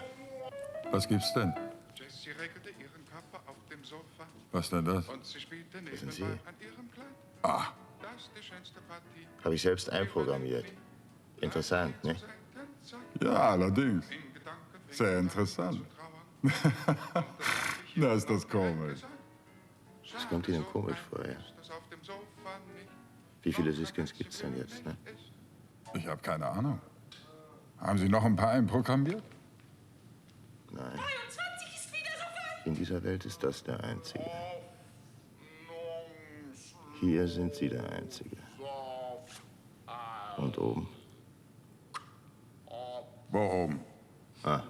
Speaker 5: Was gibt's denn?
Speaker 24: Jessie regelte ihren Körper auf dem Sofa.
Speaker 5: Was denn das?
Speaker 24: Und sie spielte
Speaker 2: Wissen Sie?
Speaker 24: nebenbei an ihrem Kleid.
Speaker 2: Habe ich selbst einprogrammiert. Interessant, ne?
Speaker 5: Ja, allerdings. Sehr interessant. Na, ist das komisch.
Speaker 2: Das kommt Ihnen komisch vor, ja? Wie viele Siskins gibt es denn jetzt, ne?
Speaker 5: Ich habe keine Ahnung. Haben Sie noch ein paar einprogrammiert?
Speaker 2: Nein. In dieser Welt ist das der Einzige. Hier sind Sie der Einzige. Und oben?
Speaker 5: Wo oben?
Speaker 2: Ah.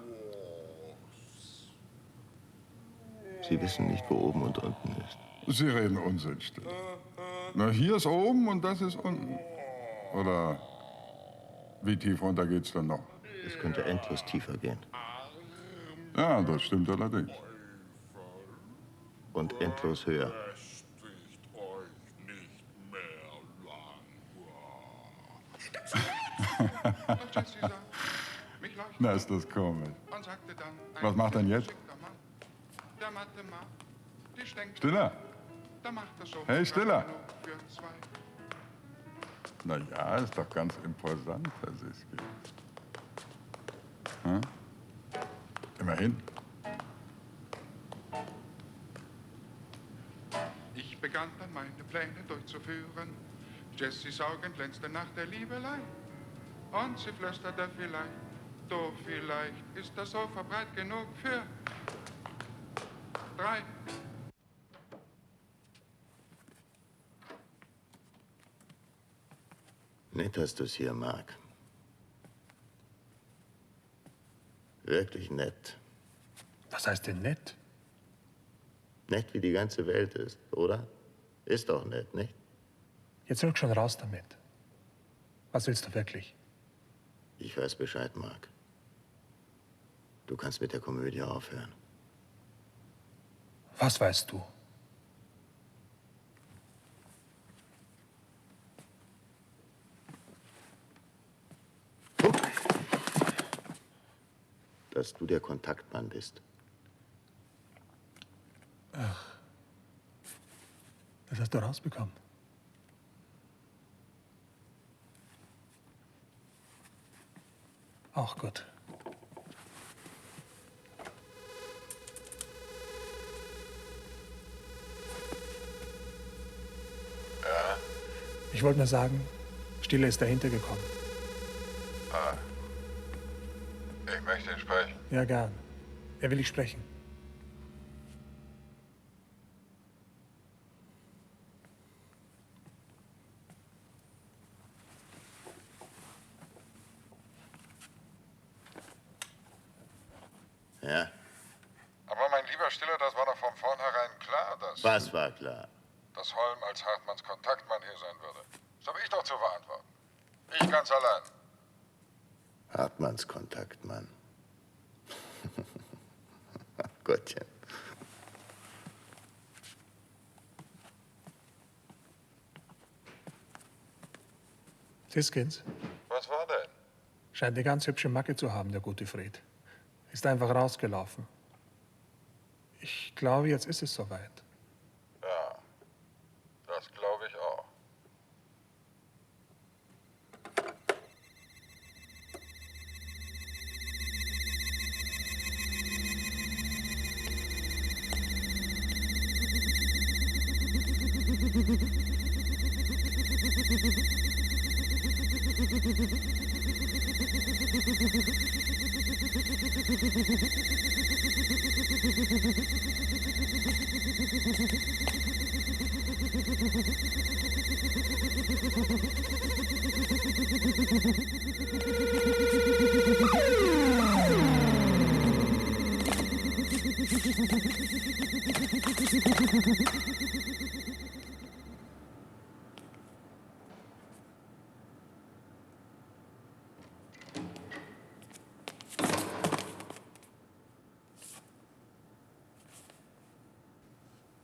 Speaker 2: Sie wissen nicht, wo oben und unten ist.
Speaker 5: Sie reden Unsinn, still. Na, hier ist oben und das ist unten. Oder wie tief runter geht's dann noch?
Speaker 2: Es könnte endlos tiefer gehen.
Speaker 5: Ja, das stimmt allerdings.
Speaker 2: Und endlos höher.
Speaker 5: Na, ist das komisch. Was macht denn jetzt? Stiller! Hey, Stiller! Na ja, ist doch ganz imposant, Herr Siski. Hm? Immerhin.
Speaker 24: Ich begann dann meine Pläne durchzuführen. Jessys Augen glänzten nach der Liebelei. Und sie flüsterte vielleicht, du, vielleicht ist das Sofa breit genug für 3.
Speaker 2: Nett, dass du es hier mag. Wirklich nett.
Speaker 10: Was heißt denn nett?
Speaker 2: Nett, wie die ganze Welt ist, oder? Ist doch nett, nicht?
Speaker 10: Jetzt rück schon raus damit. Was willst du wirklich?
Speaker 2: Ich weiß Bescheid, Mark. Du kannst mit der Komödie aufhören.
Speaker 10: Was weißt du?
Speaker 2: Dass du der Kontaktmann bist.
Speaker 10: Ach, das hast du rausbekommen. Auch gut.
Speaker 5: Ja?
Speaker 10: Ich wollte nur sagen, Stille ist dahinter gekommen.
Speaker 5: Ah. Ich möchte ihn sprechen.
Speaker 10: Ja, gern. Er will dich sprechen.
Speaker 2: Ja?
Speaker 5: Aber mein lieber Stiller, das war doch von vornherein klar, dass...
Speaker 2: Was war klar?
Speaker 5: Dass Holm als Hartmanns Kontaktmann hier sein würde. Das habe ich doch zu verantworten. Ich ganz allein.
Speaker 2: Hartmanns Kontaktmann. Gottchen.
Speaker 10: Siskins?
Speaker 5: Was war denn?
Speaker 10: Scheint eine ganz hübsche Macke zu haben, der gute Fred. Ist einfach rausgelaufen. Ich glaube, jetzt ist es soweit.
Speaker 5: Ja, das glaube ich auch.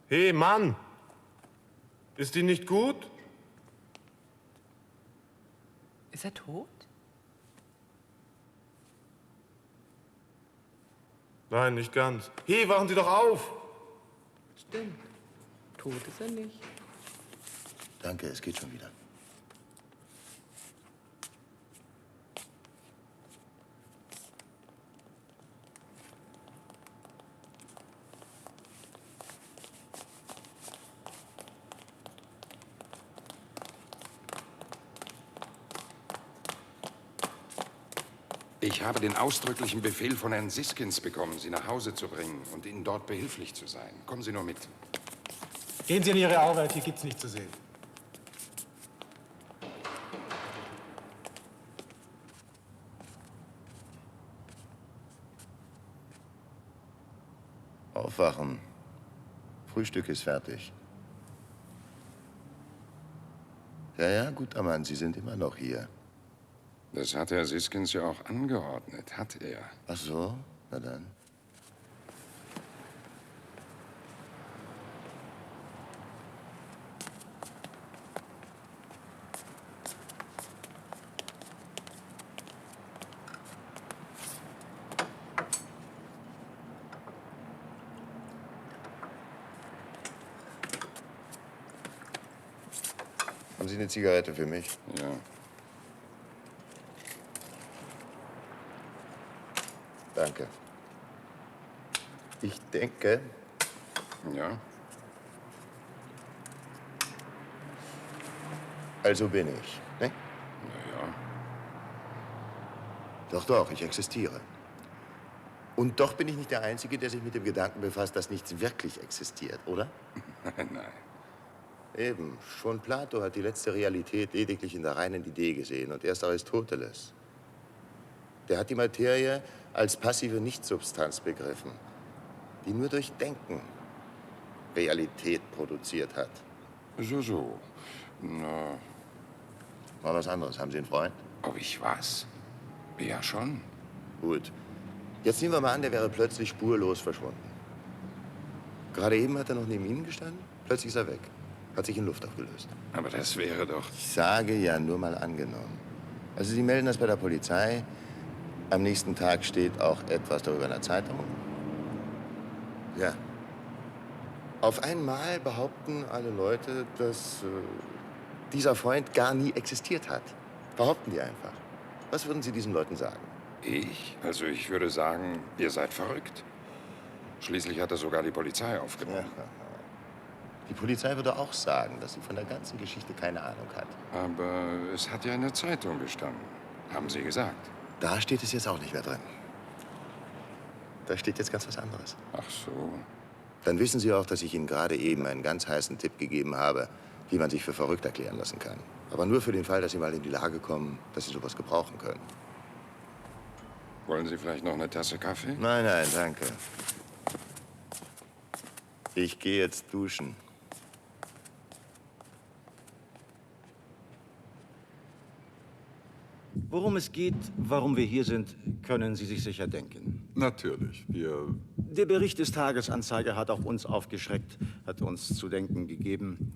Speaker 22: Hey, Mann! Ist die nicht gut?
Speaker 9: Ist er tot?
Speaker 22: Nein, nicht ganz. Hey, wachen Sie doch auf!
Speaker 12: Stimmt. Tot ist er nicht.
Speaker 2: Danke, es geht schon wieder.
Speaker 4: Ich habe den ausdrücklichen Befehl von Herrn Siskins bekommen, Sie nach Hause zu bringen und Ihnen dort behilflich zu sein. Kommen Sie nur mit.
Speaker 11: Gehen Sie in Ihre Arbeit, hier gibt's nichts zu sehen.
Speaker 2: Aufwachen. Frühstück ist fertig. Ja, guter Mann, Sie sind immer noch hier.
Speaker 4: Das hat Herr Siskins ja auch angeordnet, hat er.
Speaker 2: Ach so? Na dann. Haben Sie eine Zigarette für mich?
Speaker 4: Ja.
Speaker 2: Danke. Ich denke...
Speaker 4: Ja?
Speaker 2: Also bin ich, ne?
Speaker 4: Ja.
Speaker 2: Doch, ich existiere. Und doch bin ich nicht der Einzige, der sich mit dem Gedanken befasst, dass nichts wirklich existiert, oder?
Speaker 4: Nein.
Speaker 2: Eben. Schon Plato hat die letzte Realität lediglich in der reinen Idee gesehen und erst Aristoteles. Der hat die Materie als passive Nichtsubstanz begriffen, die nur durch Denken Realität produziert hat.
Speaker 4: So. Na.
Speaker 2: Mal was anderes. Haben Sie einen Freund?
Speaker 4: Ob ich was? Ja, schon.
Speaker 2: Gut. Jetzt nehmen wir mal an, der wäre plötzlich spurlos verschwunden. Gerade eben hat er noch neben Ihnen gestanden, plötzlich ist er weg. Hat sich in Luft aufgelöst.
Speaker 4: Aber das wäre doch...
Speaker 2: Ich sage ja nur mal angenommen. Also Sie melden das bei der Polizei. Am nächsten Tag steht auch etwas darüber in der Zeitung. Ja. Auf einmal behaupten alle Leute, dass dieser Freund gar nie existiert hat. Behaupten die einfach. Was würden Sie diesen Leuten sagen?
Speaker 4: Ich? Also ich würde sagen, ihr seid verrückt. Schließlich hat er sogar die Polizei aufgenommen.
Speaker 2: Ja. Die Polizei würde auch sagen, dass sie von der ganzen Geschichte keine Ahnung hat.
Speaker 4: Aber es hat ja in der Zeitung gestanden, haben Sie gesagt.
Speaker 2: Da steht es jetzt auch nicht mehr drin. Da steht jetzt ganz was anderes.
Speaker 4: Ach so.
Speaker 2: Dann wissen Sie auch, dass ich Ihnen gerade eben einen ganz heißen Tipp gegeben habe, wie man sich für verrückt erklären lassen kann. Aber nur für den Fall, dass Sie mal in die Lage kommen, dass Sie sowas gebrauchen können.
Speaker 4: Wollen Sie vielleicht noch eine Tasse Kaffee?
Speaker 2: Nein, danke. Ich gehe jetzt duschen.
Speaker 19: Worum es geht, warum wir hier sind, können Sie sich sicher denken.
Speaker 5: Natürlich.
Speaker 19: Der Bericht des Tagesanzeiger hat auch uns aufgeschreckt, hat uns zu denken gegeben.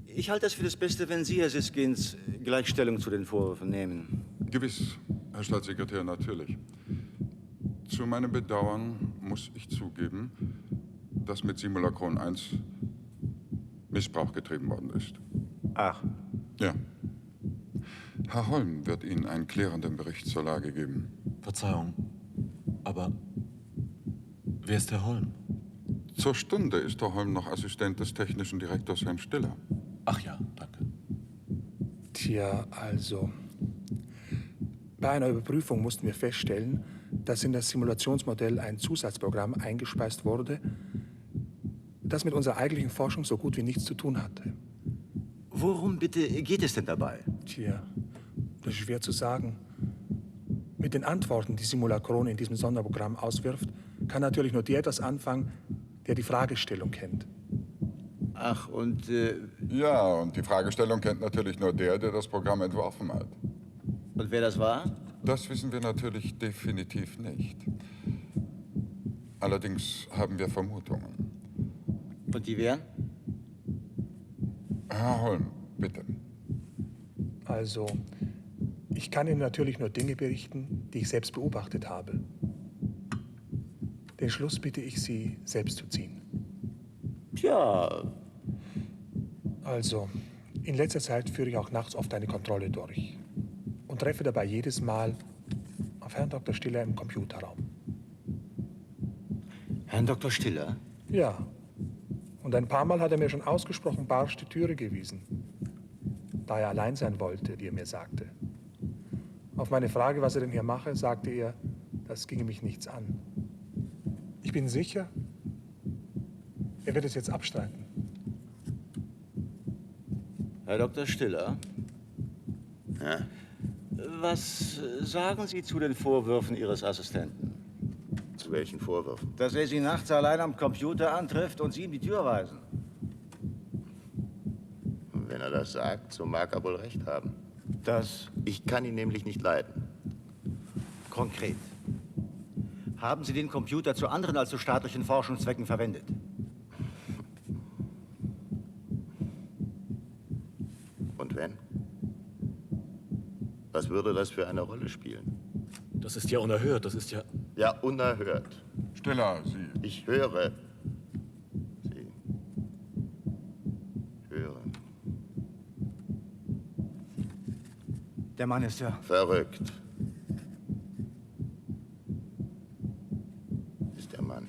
Speaker 19: Ich halte es für das Beste, wenn Sie, Herr Siskins, gleich Stellung zu den Vorwürfen nehmen.
Speaker 5: Gewiss, Herr Staatssekretär, natürlich. Zu meinem Bedauern muss ich zugeben, dass mit Simulacron 1 Missbrauch getrieben worden ist.
Speaker 19: Ach.
Speaker 5: Ja. Herr Holm wird Ihnen einen klärenden Bericht zur Lage geben.
Speaker 20: Verzeihung, aber wer ist Herr Holm?
Speaker 5: Zur Stunde ist Herr Holm noch Assistent des technischen Direktors Herrn Stiller.
Speaker 20: Ach ja, danke.
Speaker 10: Tja, also. Bei einer Überprüfung mussten wir feststellen, dass in das Simulationsmodell ein Zusatzprogramm eingespeist wurde, das mit unserer eigentlichen Forschung so gut wie nichts zu tun hatte.
Speaker 19: Worum bitte geht es denn dabei?
Speaker 10: Tja, das ist schwer zu sagen. Mit den Antworten, die Simulacron in diesem Sonderprogramm auswirft, kann natürlich nur der etwas anfangen, der die Fragestellung kennt.
Speaker 19: Ach, und...
Speaker 5: Ja, und die Fragestellung kennt natürlich nur der das Programm entworfen hat.
Speaker 19: Und wer das war?
Speaker 5: Das wissen wir natürlich definitiv nicht. Allerdings haben wir Vermutungen.
Speaker 19: Und die wären?
Speaker 5: Herr Holm, bitte.
Speaker 10: Also, ich kann Ihnen natürlich nur Dinge berichten, die ich selbst beobachtet habe. Den Schluss bitte ich Sie, selbst zu ziehen.
Speaker 19: Tja.
Speaker 10: Also, in letzter Zeit führe ich auch nachts oft eine Kontrolle durch und treffe dabei jedes Mal auf Herrn Dr. Stiller im Computerraum.
Speaker 19: Herrn Dr. Stiller?
Speaker 10: Ja. Und ein paar Mal hat er mir schon ausgesprochen barsch die Türe gewiesen, da er allein sein wollte, wie er mir sagte. Auf meine Frage, was er denn hier mache, sagte er, das ginge mich nichts an. Ich bin sicher, er wird es jetzt abstreiten.
Speaker 19: Herr Dr. Stiller? Ja? Was sagen Sie zu den Vorwürfen Ihres Assistenten?
Speaker 2: Zu welchen Vorwürfen?
Speaker 19: Dass er Sie nachts allein am Computer antrifft und Sie ihm die Tür weisen.
Speaker 2: Und wenn er das sagt, so mag er wohl recht haben.
Speaker 19: Das?
Speaker 2: Ich kann ihn nämlich nicht leiden.
Speaker 19: Konkret. Haben Sie den Computer zu anderen als zu staatlichen Forschungszwecken verwendet?
Speaker 2: Und wenn? Was würde das für eine Rolle spielen?
Speaker 20: Das ist ja unerhört, das ist ja...
Speaker 2: Ja, unerhört.
Speaker 24: Stiller, Sie.
Speaker 2: Ich höre. Sie hören.
Speaker 19: Der Mann ist ja...
Speaker 2: Verrückt. Ist der Mann.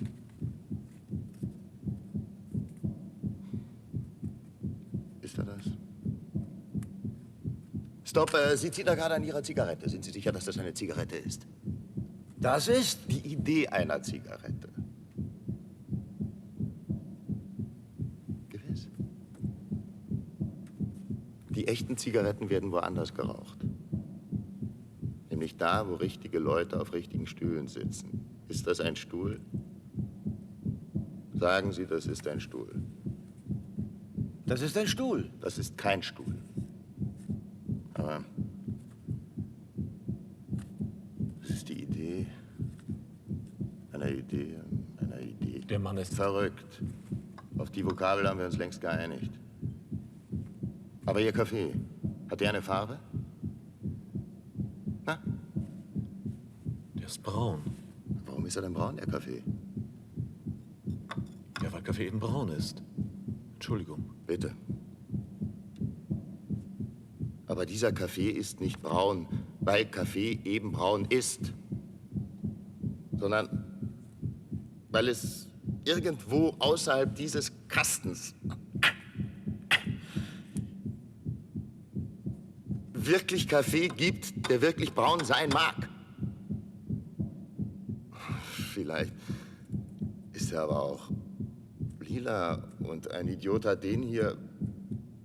Speaker 2: Ist er das? Stopp, Sie ziehen da gerade an Ihrer Zigarette. Sind Sie sicher, dass das eine Zigarette ist?
Speaker 19: Das ist
Speaker 2: die Idee einer Zigarette. Gewiss. Die echten Zigaretten werden woanders geraucht. Nämlich da, wo richtige Leute auf richtigen Stühlen sitzen. Ist das ein Stuhl? Sagen Sie, das ist ein Stuhl.
Speaker 19: Das ist ein Stuhl.
Speaker 2: Das ist kein Stuhl. Aber das ist die Idee einer Idee, einer Idee.
Speaker 20: Der Mann ist
Speaker 2: verrückt. Auf die Vokabel haben wir uns längst geeinigt. Aber Ihr Kaffee, hat der eine Farbe? Na?
Speaker 20: Der ist braun.
Speaker 2: Warum ist er denn braun, der Kaffee?
Speaker 20: Ja, weil Kaffee eben braun ist. Entschuldigung.
Speaker 2: Bitte. Aber dieser Kaffee ist nicht braun, weil Kaffee eben braun ist. Sondern weil es irgendwo außerhalb dieses Kastens wirklich Kaffee gibt, der wirklich braun sein mag. Vielleicht ist er aber auch lila und ein Idiot hat den hier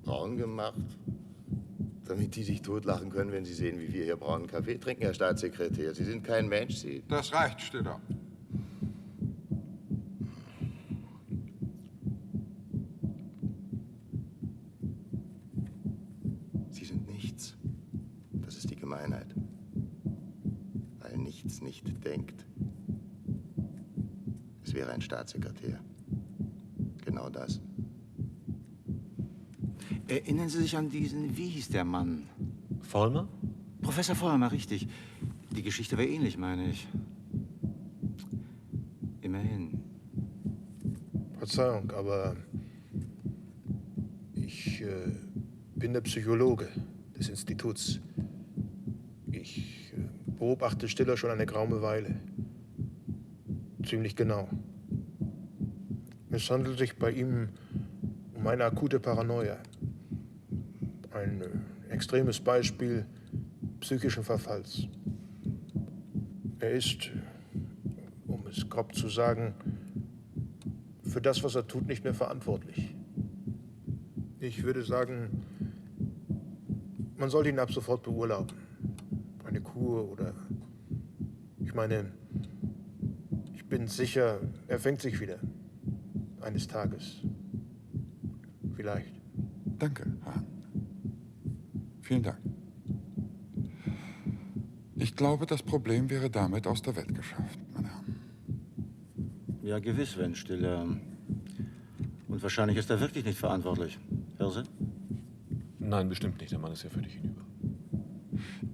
Speaker 2: braun gemacht, damit die sich totlachen können, wenn sie sehen, wie wir hier braunen Kaffee trinken, Herr Staatssekretär. Sie sind kein Mensch, Sie.
Speaker 24: Das reicht, Stiller.
Speaker 2: Sie sind nichts. Das ist die Gemeinheit. Weil nichts nicht denkt. Es wäre ein Staatssekretär. Genau das.
Speaker 19: Erinnern Sie sich an diesen, wie hieß der Mann?
Speaker 20: Vollmer?
Speaker 19: Professor Vollmer, richtig. Die Geschichte war ähnlich, meine ich. Immerhin.
Speaker 14: Verzeihung, aber ich bin der Psychologe des Instituts. Ich beobachte Stiller schon eine geraume Weile. Ziemlich genau. Es handelt sich bei ihm um eine akute Paranoia. Ein extremes Beispiel psychischen Verfalls. Er ist, um es grob zu sagen, für das, was er tut, nicht mehr verantwortlich. Ich würde sagen, man sollte ihn ab sofort beurlauben. Eine Kur oder... Ich meine, ich bin sicher, er fängt sich wieder. Eines Tages. Vielleicht.
Speaker 5: Danke, Herr Hahn. Vielen Dank. Ich glaube, das Problem wäre damit aus der Welt geschafft, meine Herren.
Speaker 19: Ja, gewiss, wenn Stiller. Und wahrscheinlich ist er wirklich nicht verantwortlich. Hirse?
Speaker 20: Nein, bestimmt nicht. Der Mann ist ja völlig hinüber.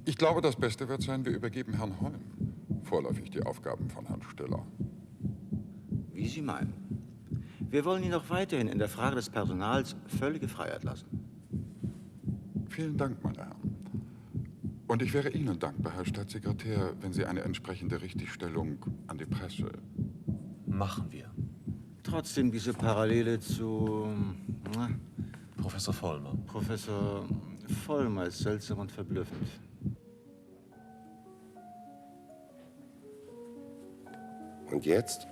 Speaker 5: Ich glaube, das Beste wird sein, wir übergeben Herrn Holm vorläufig die Aufgaben von Herrn Stiller.
Speaker 19: Wie Sie meinen. Wir wollen ihn auch weiterhin in der Frage des Personals völlige Freiheit lassen.
Speaker 5: Vielen Dank, meine Herren. Und ich wäre Ihnen dankbar, Herr Staatssekretär, wenn Sie eine entsprechende Richtigstellung an die Presse...
Speaker 20: Machen wir.
Speaker 19: Trotzdem diese Parallele zu...
Speaker 20: Professor Vollmer.
Speaker 19: Professor Vollmer ist seltsam und verblüffend.
Speaker 18: Und jetzt?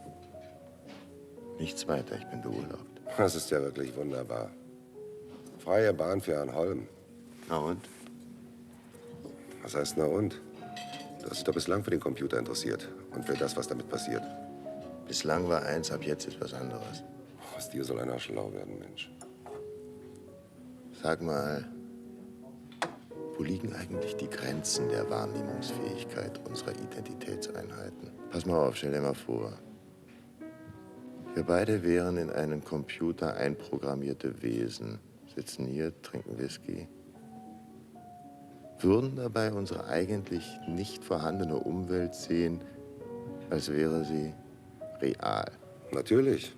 Speaker 2: Nichts weiter, ich bin beurlaubt.
Speaker 18: Das ist ja wirklich wunderbar. Freie Bahn für Herrn Holm.
Speaker 2: Na und?
Speaker 18: Was heißt na und? Du hast dich doch bislang für den Computer interessiert und für das, was damit passiert.
Speaker 2: Bislang war eins, ab jetzt ist was anderes.
Speaker 18: Aus dir soll einer schlau werden, Mensch.
Speaker 2: Sag mal, wo liegen eigentlich die Grenzen der Wahrnehmungsfähigkeit unserer Identitätseinheiten? Pass mal auf, stell dir mal vor. Wir beide wären in einen Computer einprogrammierte Wesen, sitzen hier, trinken Whisky, würden dabei unsere eigentlich nicht vorhandene Umwelt sehen, als wäre sie real.
Speaker 18: Natürlich.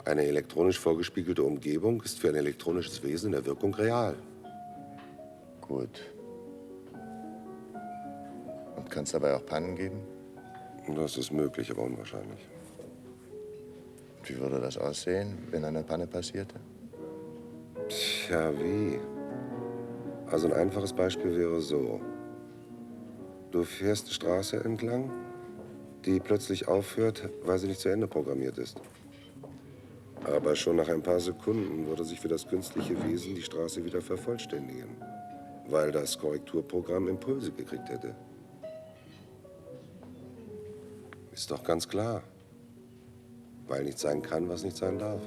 Speaker 18: Eine elektronisch vorgespiegelte Umgebung ist für ein elektronisches Wesen in der Wirkung real.
Speaker 2: Gut. Und kann es dabei auch Pannen geben?
Speaker 18: Das ist möglich, aber unwahrscheinlich.
Speaker 2: Wie würde das aussehen, wenn eine Panne passierte?
Speaker 18: Tja, wie? Also ein einfaches Beispiel wäre so. Du fährst eine Straße entlang, die plötzlich aufhört, weil sie nicht zu Ende programmiert ist. Aber schon nach ein paar Sekunden würde sich für das künstliche Wesen die Straße wieder vervollständigen, weil das Korrekturprogramm Impulse gekriegt hätte. Ist doch ganz klar. Weil nicht sein kann, was nicht sein darf.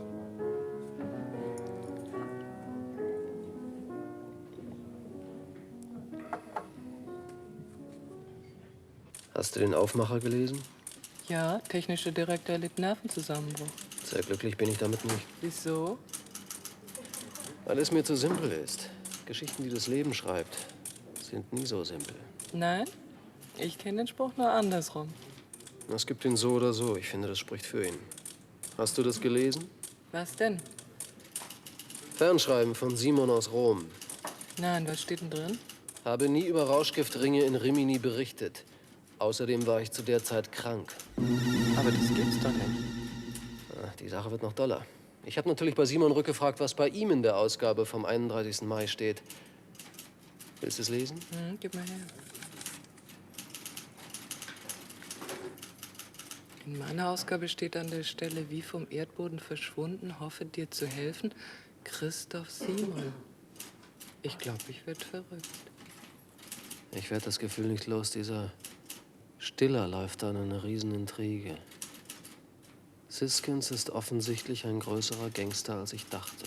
Speaker 16: Hast du den Aufmacher gelesen?
Speaker 9: Ja, technischer Direktor erlebt Nervenzusammenbruch.
Speaker 16: Sehr glücklich bin ich damit nicht.
Speaker 9: Wieso?
Speaker 16: Weil es mir zu simpel ist. Geschichten, die das Leben schreibt, sind nie so simpel.
Speaker 9: Nein, ich kenne den Spruch nur andersrum.
Speaker 16: Es gibt ihn so oder so. Ich finde, das spricht für ihn. Hast du das gelesen?
Speaker 9: Was denn?
Speaker 16: Fernschreiben von Simon aus Rom.
Speaker 9: Nein, was steht denn drin?
Speaker 16: Habe nie über Rauschgiftringe in Rimini berichtet. Außerdem war ich zu der Zeit krank.
Speaker 9: Aber das gibt's doch nicht.
Speaker 16: Die Sache wird noch doller. Ich habe natürlich bei Simon rückgefragt, was bei ihm in der Ausgabe vom 31. Mai steht. Willst du es lesen?
Speaker 9: Gib mal her. In meiner Ausgabe steht an der Stelle, wie vom Erdboden verschwunden, hoffe dir zu helfen, Christoph Simon. Ich glaube, ich werde verrückt.
Speaker 16: Ich werde das Gefühl nicht los, dieser Stiller läuft an einer Riesenintrige. Siskins ist offensichtlich ein größerer Gangster, als ich dachte.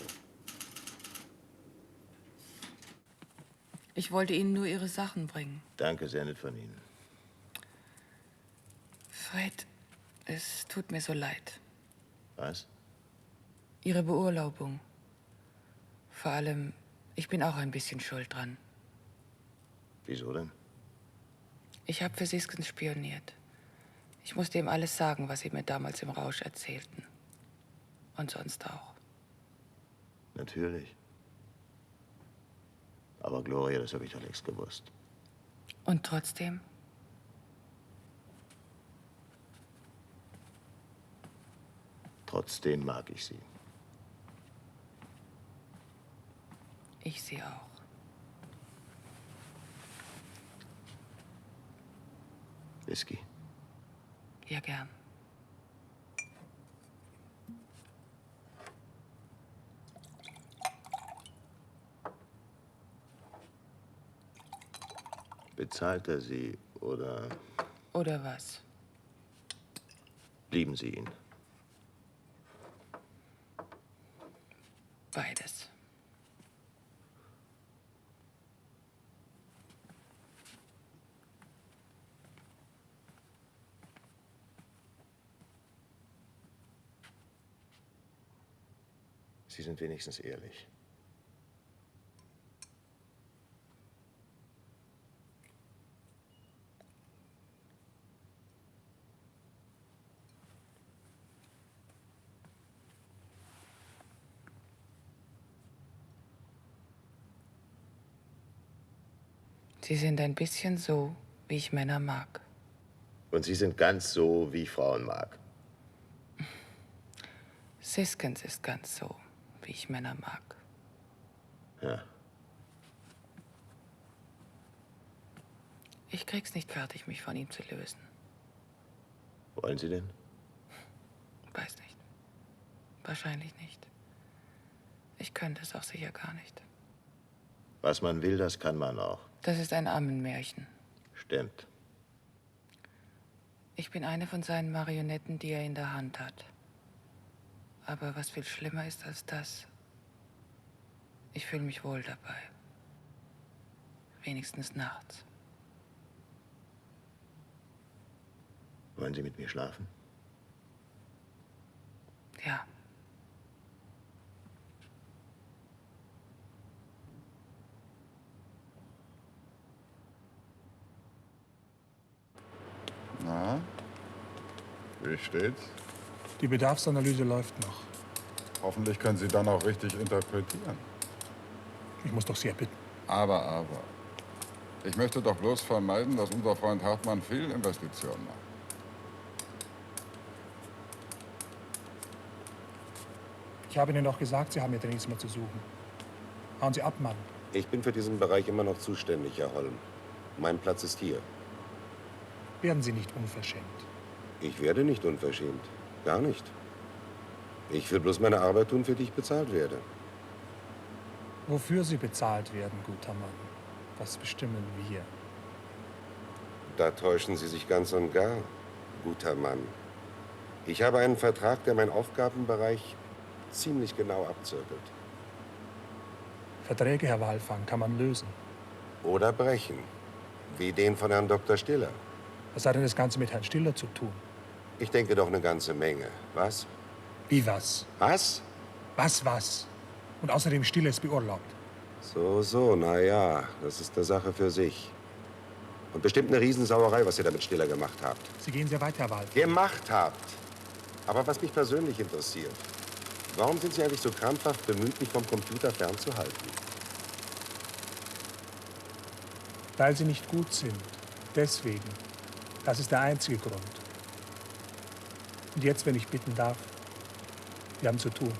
Speaker 9: Ich wollte Ihnen nur Ihre Sachen bringen.
Speaker 2: Danke, sehr nett von Ihnen.
Speaker 9: Fred, es tut mir so leid.
Speaker 2: Was?
Speaker 9: Ihre Beurlaubung. Vor allem, ich bin auch ein bisschen schuld dran.
Speaker 2: Wieso denn?
Speaker 9: Ich habe für Siskins spioniert. Ich musste ihm alles sagen, was Sie mir damals im Rausch erzählten. Und sonst auch.
Speaker 2: Natürlich. Aber Gloria, das habe ich doch längst gewusst.
Speaker 9: Und trotzdem?
Speaker 2: Trotzdem mag ich sie.
Speaker 9: Ich Sie auch.
Speaker 2: Whisky.
Speaker 9: Ja, gern.
Speaker 2: Bezahlt er Sie oder
Speaker 9: Oder was?
Speaker 2: blieben Sie ihn?
Speaker 9: Beides.
Speaker 2: Sie sind wenigstens ehrlich.
Speaker 9: Sie sind ein bisschen so, wie ich Männer mag.
Speaker 2: Und Sie sind ganz so, wie ich Frauen mag.
Speaker 9: Siskins ist ganz so, wie ich Männer mag.
Speaker 2: Ja.
Speaker 9: Ich krieg's nicht fertig, mich von ihm zu lösen.
Speaker 2: Wollen Sie denn?
Speaker 9: Weiß nicht. Wahrscheinlich nicht. Ich könnte es auch sicher gar nicht.
Speaker 2: Was man will, das kann man auch.
Speaker 9: Das ist ein Ammenmärchen.
Speaker 2: Stimmt.
Speaker 9: Ich bin eine von seinen Marionetten, die er in der Hand hat. Aber was viel schlimmer ist als das, ich fühle mich wohl dabei. Wenigstens nachts.
Speaker 2: Wollen Sie mit mir schlafen?
Speaker 9: Ja.
Speaker 5: Na, wie steht's?
Speaker 10: Die Bedarfsanalyse läuft noch.
Speaker 5: Hoffentlich können Sie dann auch richtig interpretieren.
Speaker 10: Ich muss doch sehr bitten.
Speaker 5: Aber. Ich möchte doch bloß vermeiden, dass unser Freund Hartmann Fehlinvestitionen macht.
Speaker 10: Ich habe Ihnen doch gesagt, Sie haben hier nichts mehr zu suchen. Hauen Sie ab, Mann.
Speaker 18: Ich bin für diesen Bereich immer noch zuständig, Herr Holm. Mein Platz ist hier.
Speaker 10: Werden Sie nicht unverschämt.
Speaker 18: Ich werde nicht unverschämt. Gar nicht. Ich will bloß meine Arbeit tun, für die ich bezahlt werde.
Speaker 10: Wofür Sie bezahlt werden, guter Mann, das bestimmen wir.
Speaker 18: Da täuschen Sie sich ganz und gar, guter Mann. Ich habe einen Vertrag, der meinen Aufgabenbereich ziemlich genau abzirkelt.
Speaker 10: Verträge, Herr Walfang, kann man lösen.
Speaker 18: Oder brechen. Wie den von Herrn Dr. Stiller.
Speaker 10: Was hat denn das Ganze mit Herrn Stiller zu tun?
Speaker 18: Ich denke doch eine ganze Menge. Was?
Speaker 10: Wie was?
Speaker 18: Was?
Speaker 10: Was? Und außerdem Stiller ist beurlaubt.
Speaker 18: So, na ja, das ist eine Sache für sich. Und bestimmt eine Riesensauerei, was ihr da mit Stiller gemacht habt.
Speaker 10: Sie gehen sehr weit, Herr Walfang.
Speaker 18: Gemacht habt. Aber was mich persönlich interessiert, warum sind Sie eigentlich so krampfhaft bemüht, mich vom Computer fernzuhalten?
Speaker 10: Weil Sie nicht gut sind. Deswegen. Das ist der einzige Grund. Und jetzt, wenn ich bitten darf, wir haben zu tun.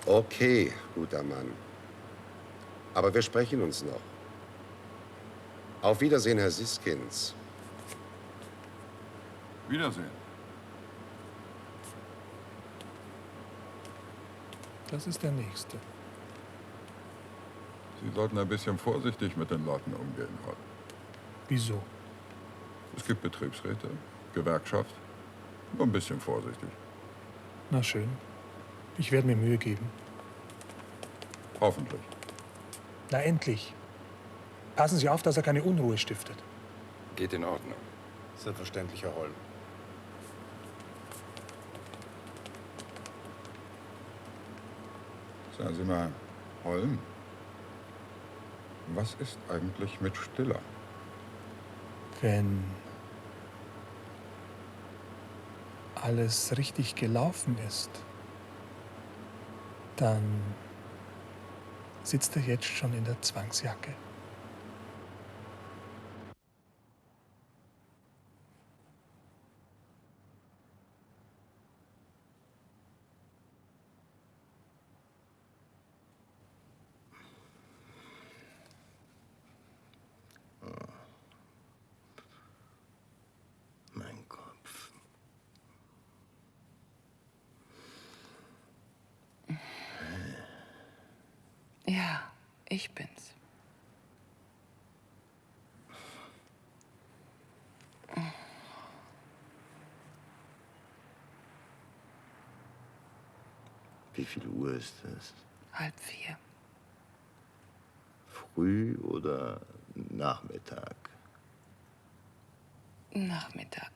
Speaker 18: Okay, guter Mann. Aber wir sprechen uns noch. Auf Wiedersehen, Herr Siskins.
Speaker 5: Wiedersehen.
Speaker 10: Das ist der Nächste.
Speaker 5: Sie sollten ein bisschen vorsichtig mit den Leuten umgehen, Holm.
Speaker 10: Wieso?
Speaker 5: Es gibt Betriebsräte, Gewerkschaft. Nur ein bisschen vorsichtig.
Speaker 10: Na schön. Ich werde mir Mühe geben.
Speaker 5: Hoffentlich.
Speaker 10: Na endlich. Passen Sie auf, dass er keine Unruhe stiftet.
Speaker 4: Geht in Ordnung.
Speaker 1: Selbstverständlich, Herr Holm.
Speaker 5: Sagen Sie mal, Holm, was ist eigentlich mit Stiller?
Speaker 10: Wenn alles richtig gelaufen ist, dann sitzt er jetzt schon in der Zwangsjacke.
Speaker 2: Mein Kopf.
Speaker 9: Ja, ich bin's.
Speaker 2: Wie viel Uhr ist es?
Speaker 9: 3:30.
Speaker 2: Früh oder Nachmittag?
Speaker 9: Nachmittag.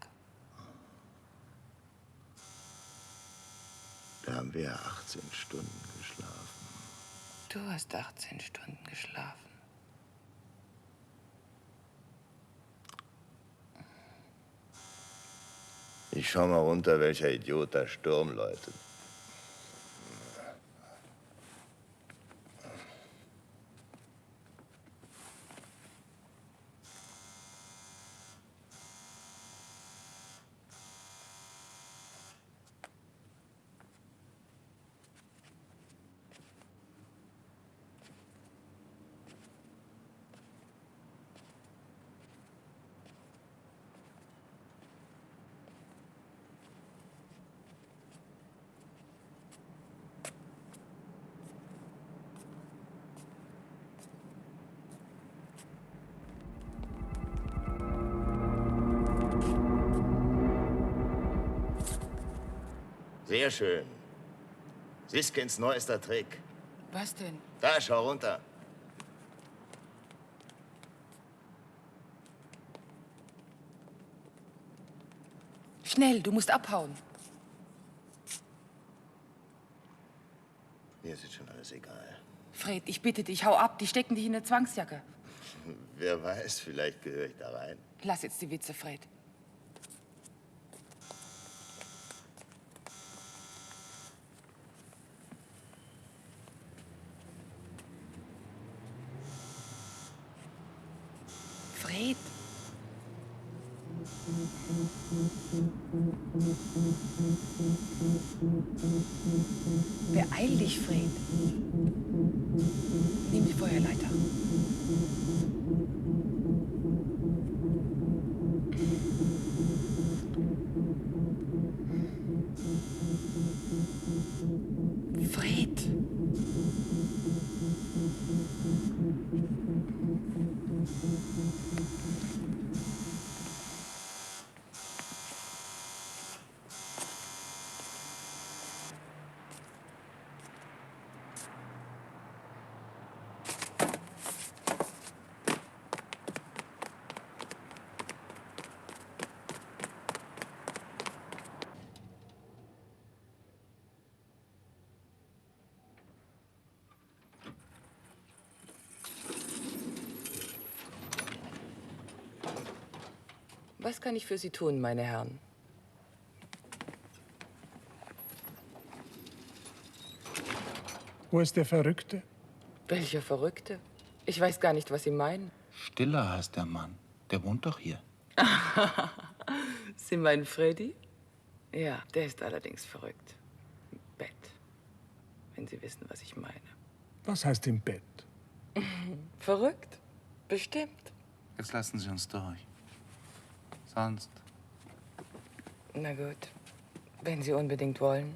Speaker 2: Da haben wir 18 Stunden geschlafen.
Speaker 9: Du hast 18 Stunden geschlafen.
Speaker 2: Ich schau mal runter, welcher Idiot da Sturm läutet. Sehr schön. Siskins neuester Trick.
Speaker 9: Was denn?
Speaker 2: Da, schau runter.
Speaker 9: Schnell, du musst abhauen.
Speaker 2: Mir ist jetzt schon alles egal.
Speaker 9: Fred, ich bitte dich, hau ab. Die stecken dich in eine Zwangsjacke.
Speaker 2: Wer weiß, vielleicht gehöre ich da rein.
Speaker 9: Lass jetzt die Witze, Fred. Fred. Beeil dich, Fred. Nimm die Feuerleiter. Fred. Was kann ich für Sie tun, meine Herren?
Speaker 10: Wo ist der Verrückte?
Speaker 9: Welcher Verrückte? Ich weiß gar nicht, was Sie meinen.
Speaker 6: Stiller heißt der Mann. Der wohnt doch hier.
Speaker 9: Sie meinen Freddy? Ja, der ist allerdings verrückt. Im Bett. Wenn Sie wissen, was ich meine.
Speaker 10: Was heißt im Bett?
Speaker 9: Verrückt? Bestimmt.
Speaker 6: Jetzt lassen Sie uns durch. Sonst.
Speaker 9: Na gut, wenn Sie unbedingt wollen.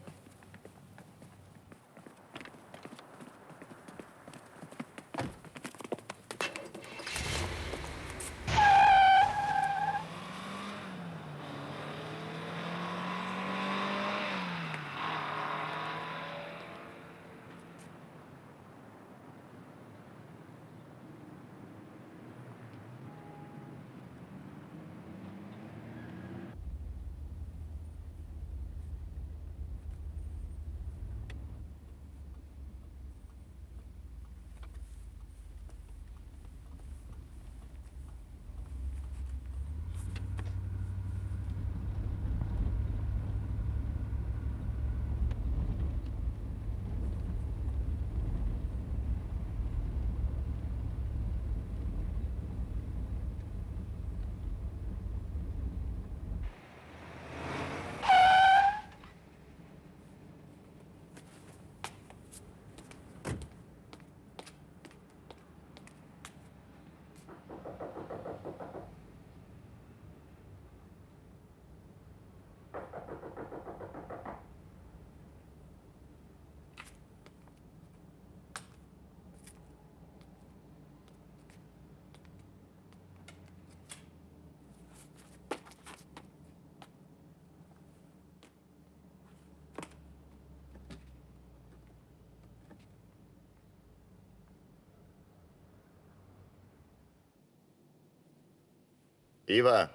Speaker 2: Eva.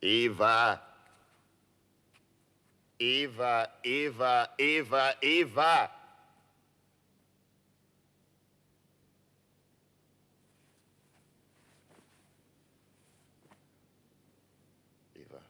Speaker 2: Eva. Eva, Eva, Eva, Eva. Eva.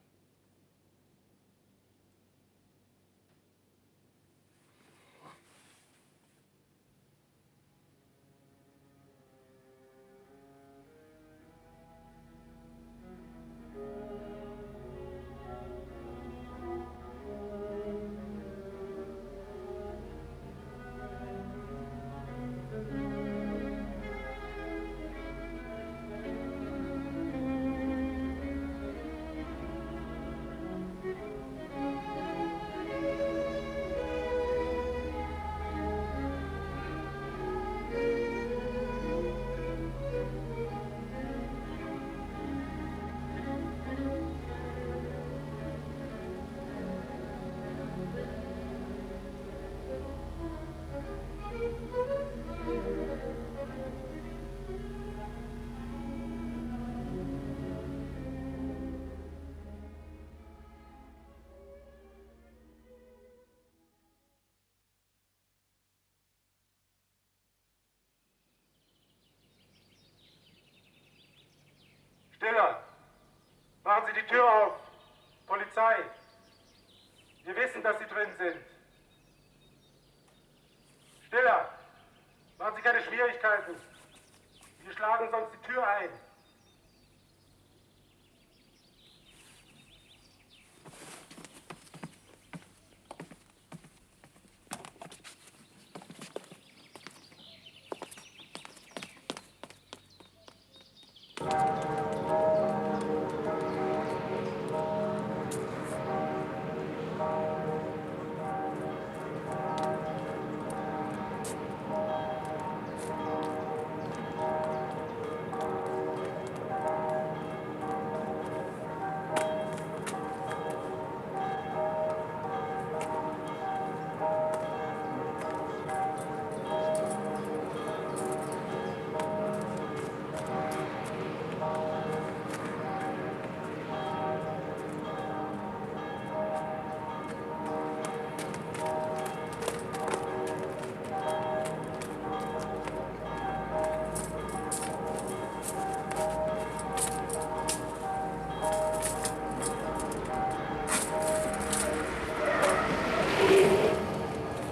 Speaker 11: Stiller! Machen Sie die Tür auf! Polizei! Wir wissen, dass Sie drin sind. Stiller! Machen Sie keine Schwierigkeiten. Wir schlagen sonst die Tür ein.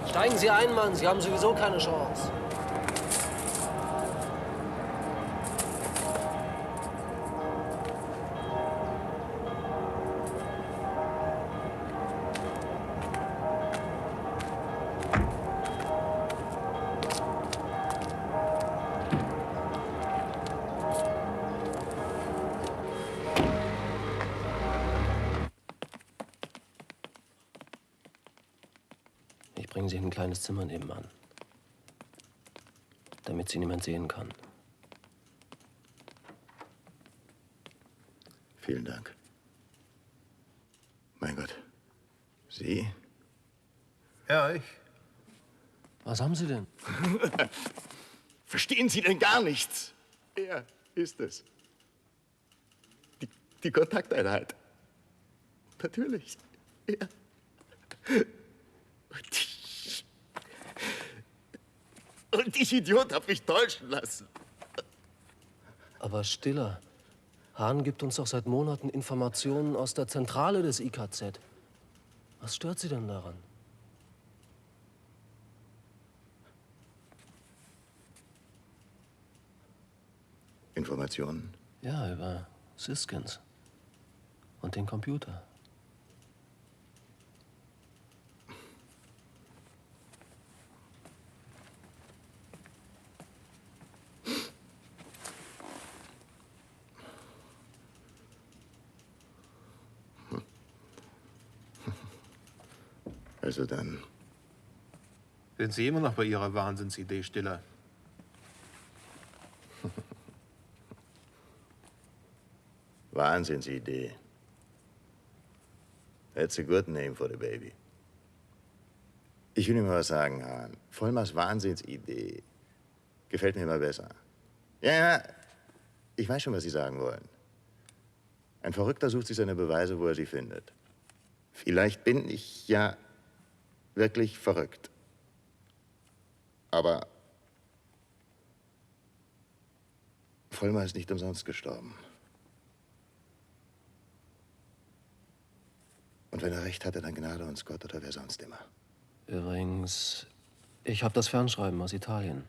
Speaker 16: Steigen Sie ein, Mann. Sie haben sowieso keine Chance. Ich bringe Sie in ein kleines Zimmer nebenan, damit Sie niemand sehen kann.
Speaker 2: Vielen Dank. Mein Gott. Sie?
Speaker 14: Ja, ich.
Speaker 16: Was haben Sie denn?
Speaker 2: Verstehen Sie denn gar nichts? Er ist es. Die Kontakteinheit. Natürlich. Er. Und ich, Idiot, hab mich täuschen lassen.
Speaker 16: Aber Stiller, Hahn gibt uns doch seit Monaten Informationen aus der Zentrale des IKZ. Was stört Sie denn daran?
Speaker 2: Informationen?
Speaker 16: Ja, über Siskins und den Computer.
Speaker 2: Also dann.
Speaker 14: Sind Sie immer noch bei Ihrer Wahnsinnsidee, Stiller?
Speaker 2: Wahnsinnsidee. That's a good name for the baby. Ich will Ihnen mal was sagen, Hahn. Vollmers Wahnsinnsidee gefällt mir immer besser. Ja, ich weiß schon, was Sie sagen wollen. Ein Verrückter sucht sich seine Beweise, wo er sie findet. Vielleicht bin ich ja wirklich verrückt. Aber Vollmer ist nicht umsonst gestorben. Und wenn er recht hatte, dann Gnade uns Gott oder wer sonst immer.
Speaker 16: Übrigens, ich habe das Fernschreiben aus Italien.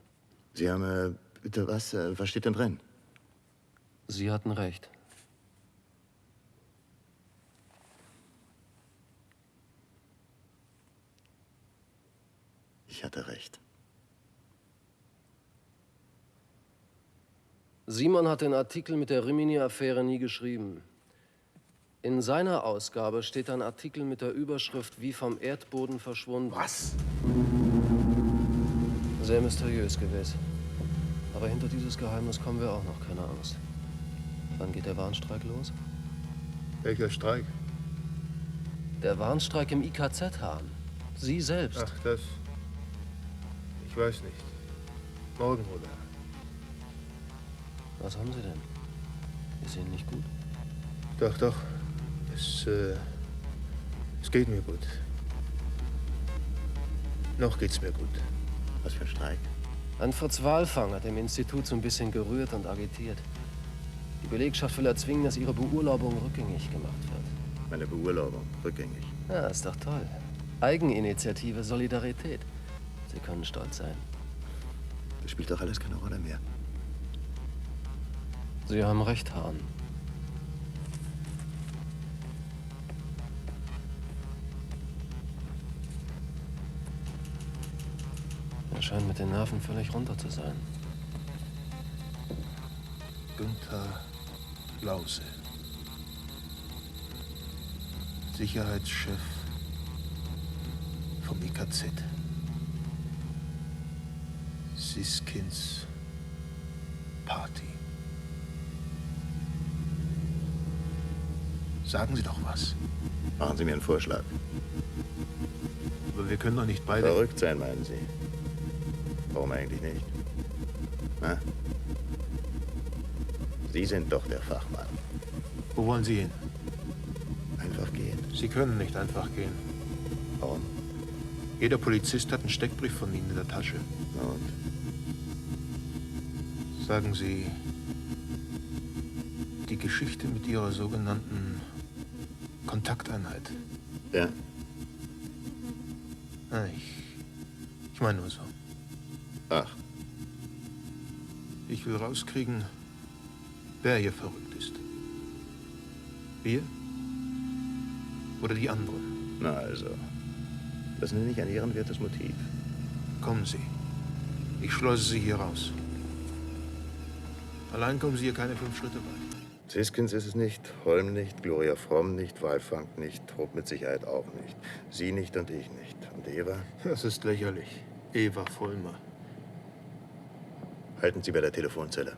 Speaker 2: Sie haben, bitte was? Was steht denn drin?
Speaker 16: Sie hatten recht.
Speaker 2: Ich hatte recht.
Speaker 16: Simon hat den Artikel mit der Rimini-Affäre nie geschrieben. In seiner Ausgabe steht ein Artikel mit der Überschrift "Wie vom Erdboden verschwunden".
Speaker 2: Was?
Speaker 16: Sehr mysteriös gewiss. Aber hinter dieses Geheimnis kommen wir auch noch, keine Angst. Wann geht der Warnstreik los?
Speaker 14: Welcher Streik?
Speaker 16: Der Warnstreik im IKZ, Hahn. Sie selbst.
Speaker 14: Ach, das. Ich weiß nicht. Morgen, oder?
Speaker 16: Was haben Sie denn? Ist Ihnen nicht gut?
Speaker 14: Doch, doch. Es geht mir gut. Noch geht's mir gut.
Speaker 2: Was für ein Streik?
Speaker 16: Ein Fritz Walfang hat im Institut so ein bisschen gerührt und agitiert. Die Belegschaft will erzwingen, dass ihre Beurlaubung rückgängig gemacht wird.
Speaker 2: Meine Beurlaubung rückgängig?
Speaker 16: Ja, ist doch toll. Eigeninitiative, Solidarität. Sie können stolz sein.
Speaker 2: Das spielt doch alles keine Rolle mehr.
Speaker 16: Sie haben recht, Hahn. Er scheint mit den Nerven völlig runter zu sein.
Speaker 14: Günther Lause. Sicherheitschef vom IKZ. Siskins Party. Sagen Sie doch was.
Speaker 2: Machen Sie mir einen Vorschlag.
Speaker 14: Aber wir können doch nicht beide...
Speaker 2: Verrückt sein, meinen Sie? Warum eigentlich nicht? Na? Sie sind doch der Fachmann.
Speaker 14: Wo wollen Sie hin?
Speaker 2: Einfach gehen.
Speaker 14: Sie können nicht einfach gehen.
Speaker 2: Warum?
Speaker 14: Jeder Polizist hat einen Steckbrief von Ihnen in der Tasche.
Speaker 2: Na und?
Speaker 14: Sagen Sie, die Geschichte mit Ihrer sogenannten Kontakteinheit.
Speaker 2: Ja.
Speaker 14: Ah, ich meine nur so.
Speaker 2: Ach.
Speaker 14: Ich will rauskriegen, wer hier verrückt ist. Wir? Oder die anderen?
Speaker 2: Na also, das nenne ich ein ehrenwertes Motiv.
Speaker 14: Kommen Sie. Ich schleuse Sie hier raus. Allein kommen Sie hier keine 5 Schritte weit.
Speaker 2: Siskins ist es nicht, Holm nicht, Gloria Fromm nicht, Walfang nicht, Hope mit Sicherheit auch nicht. Sie nicht und ich nicht. Und Eva?
Speaker 14: Das ist lächerlich. Eva Vollmer.
Speaker 2: Halten Sie bei der Telefonzelle.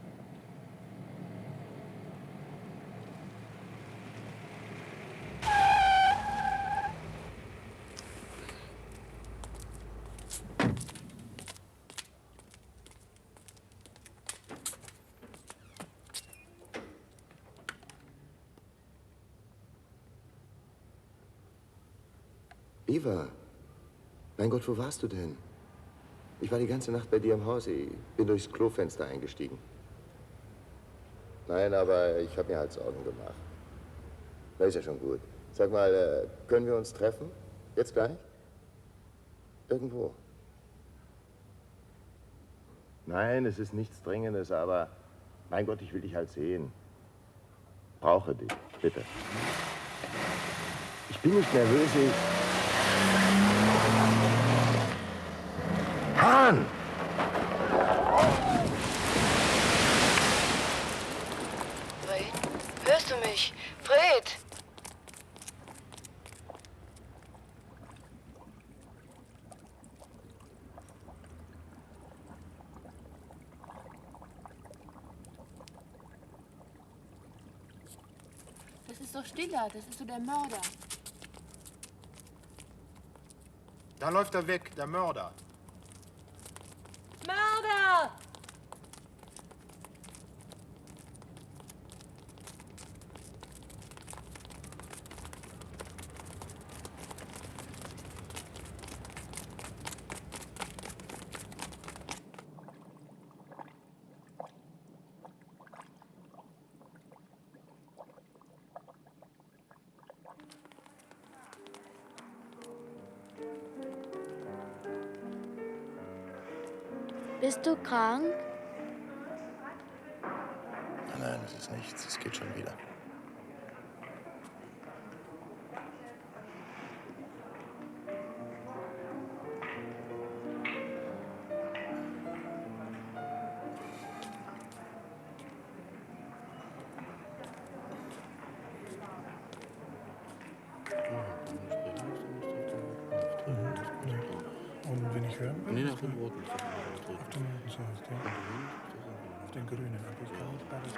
Speaker 2: Eva, mein Gott, wo warst du denn? Ich war die ganze Nacht bei dir im Haus. Ich bin durchs Klofenster eingestiegen. Nein, aber ich habe mir halt Sorgen gemacht. Na, ist ja schon gut. Sag mal, können wir uns treffen? Jetzt gleich? Irgendwo. Nein, es ist nichts Dringendes, aber mein Gott, ich will dich halt sehen. Brauche dich, bitte. Ich bin nicht nervös, Hahn!
Speaker 13: Fred, hörst du mich? Fred!
Speaker 15: Das ist doch Stiller, das ist so der Mörder.
Speaker 14: Da läuft er weg, der Mörder.
Speaker 15: Mörder!
Speaker 17: Bist du krank?
Speaker 2: Nein, es ist nichts. Es geht schon wieder.
Speaker 10: Und wenn ich hören will?
Speaker 20: Nee, auf dem roten.
Speaker 10: Auf dem roten zuerst, ja. Auf den grünen. Aber ich kann nicht beides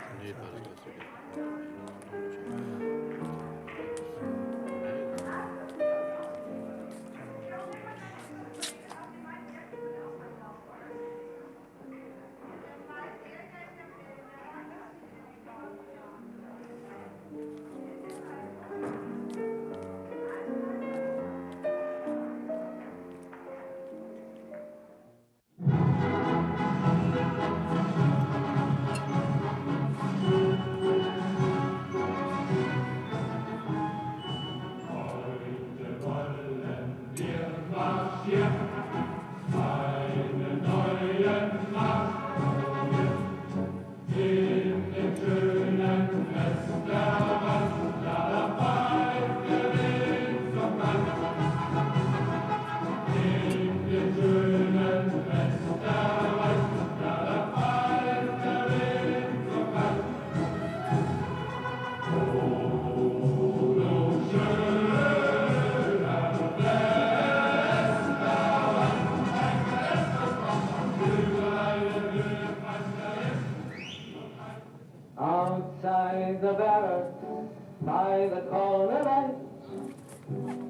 Speaker 3: by the corner light.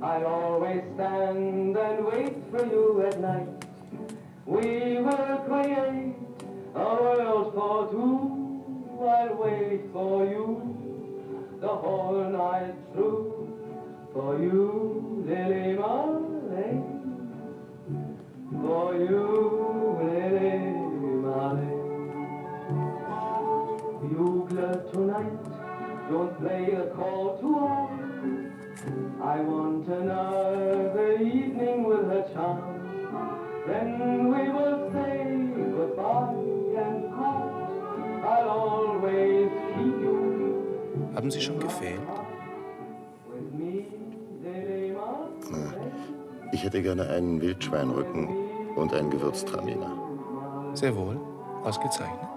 Speaker 3: I'll always stand and wait for you at night. We will create a world for two. I'll wait for you the whole night through. For you, Lily Marley. For you, Lily Marley. Bugler tonight, don't play a call to arms. I want another evening with her charms. Then we will say goodbye and part. I'll always keep you.
Speaker 1: Haben Sie schon gefehlt?
Speaker 3: With me, Lily Marley.
Speaker 2: Ich hätte gerne einen Wildschweinrücken und einen Gewürztraminer.
Speaker 1: Sehr wohl. Ausgezeichnet.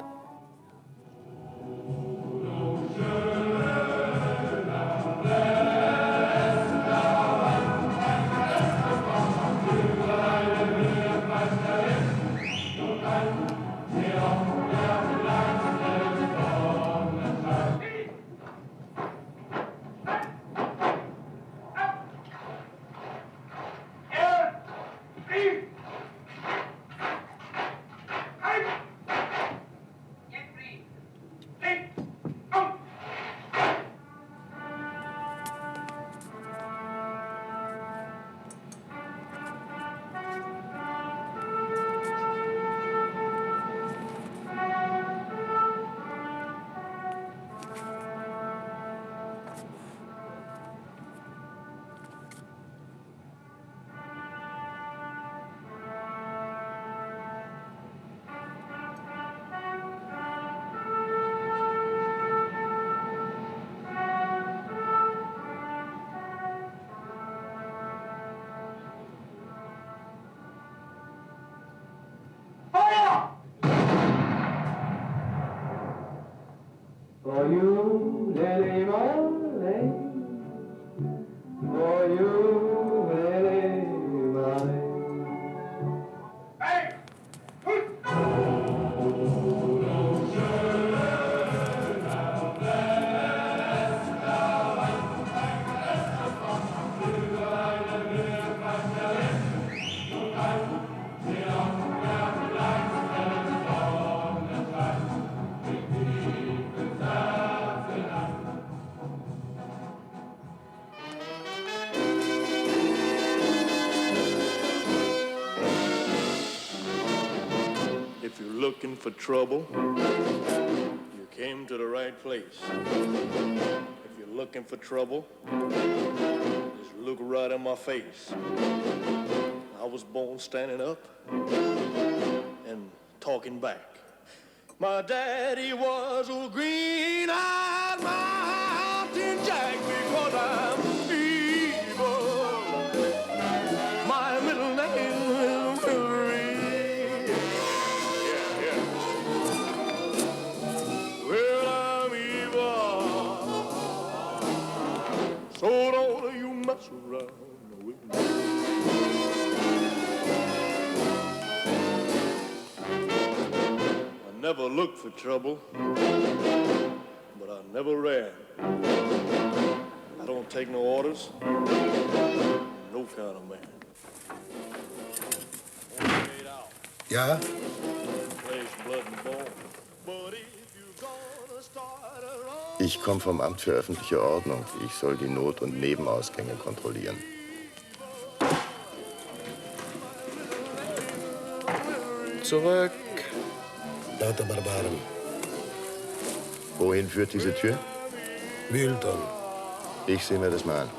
Speaker 3: For you, Lily Marley. For you, Lily Marley.
Speaker 8: If you're looking for trouble, you came to the right place. If you're looking for trouble, just look right in my face. I was born standing up and talking back. My daddy was a green-eyed mountain jack because I'm evil. My middle name is Murray. Well, I'm evil, so don't you mess around with me. I never looked for trouble, but I never ran. I don't take no orders, no kind of man.
Speaker 2: Ja?
Speaker 8: Flesh, blood and bone. But
Speaker 2: Ich komme vom Amt für öffentliche Ordnung. Ich soll die Not- und Nebenausgänge kontrollieren.
Speaker 1: Zurück.
Speaker 21: Lauter Barbaren.
Speaker 2: Wohin führt diese Tür?
Speaker 21: Wilton.
Speaker 2: Ich sehe mir das mal an.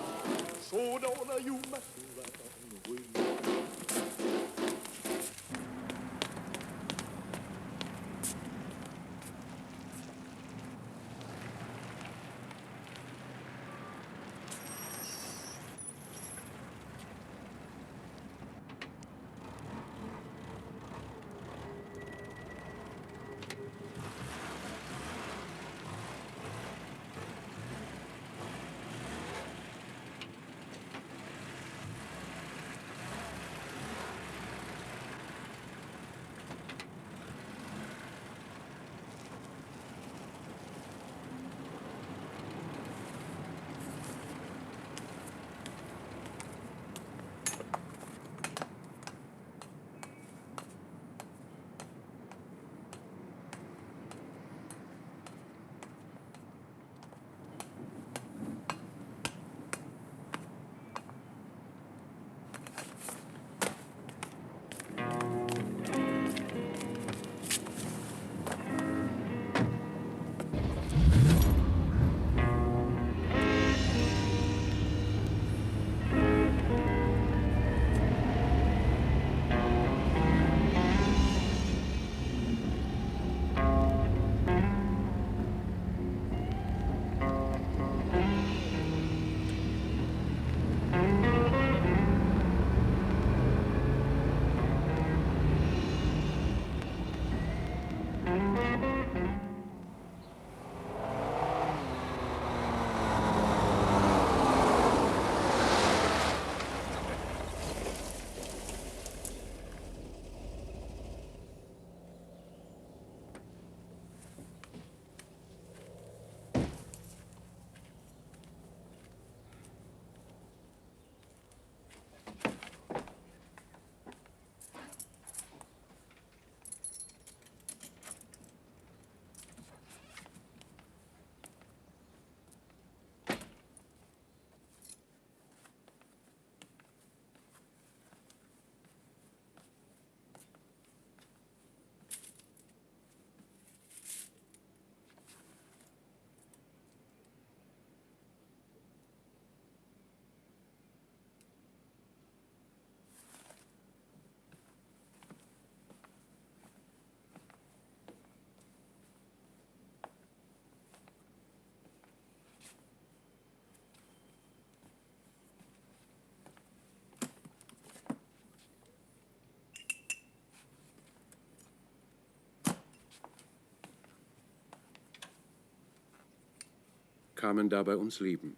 Speaker 7: kamen dabei ums Leben.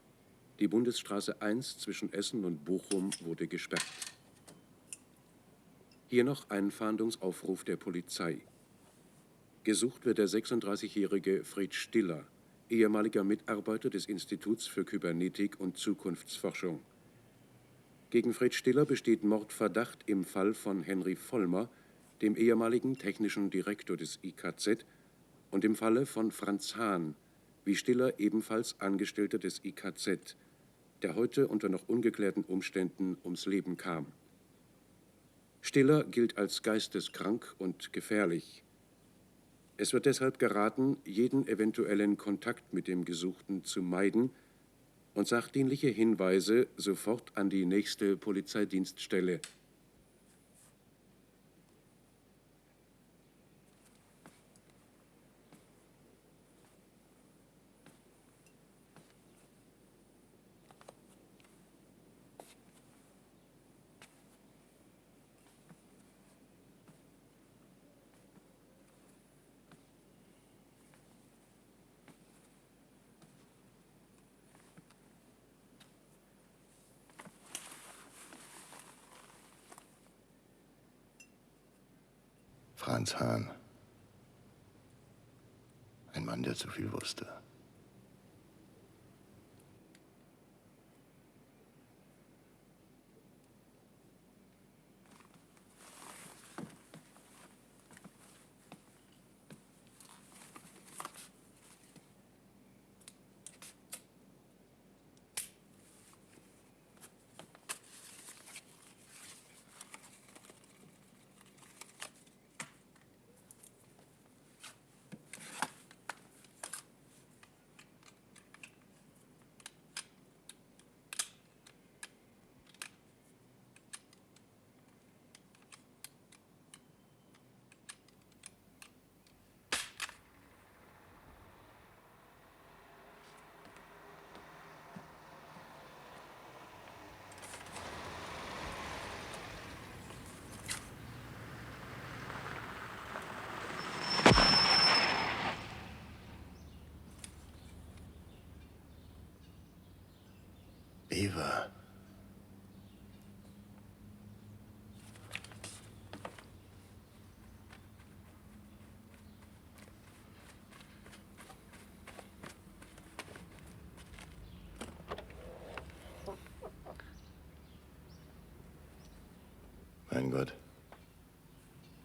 Speaker 7: Die Bundesstraße 1 zwischen Essen und Bochum wurde gesperrt. Hier noch ein Fahndungsaufruf der Polizei. Gesucht wird der 36-jährige Fred Stiller, ehemaliger Mitarbeiter des Instituts für Kybernetik und Zukunftsforschung. Gegen Fred Stiller besteht Mordverdacht im Fall von Henry Vollmer, dem ehemaligen technischen Direktor des IKZ, und im Falle von Franz Hahn, wie Stiller ebenfalls Angestellter des IKZ, der heute unter noch ungeklärten Umständen ums Leben kam. Stiller gilt als geisteskrank und gefährlich. Es wird deshalb geraten, jeden eventuellen Kontakt mit dem Gesuchten zu meiden und sachdienliche Hinweise sofort an die nächste Polizeidienststelle.
Speaker 2: Franz Hahn. Ein Mann, der zu viel wusste. Eva. Mein Gott.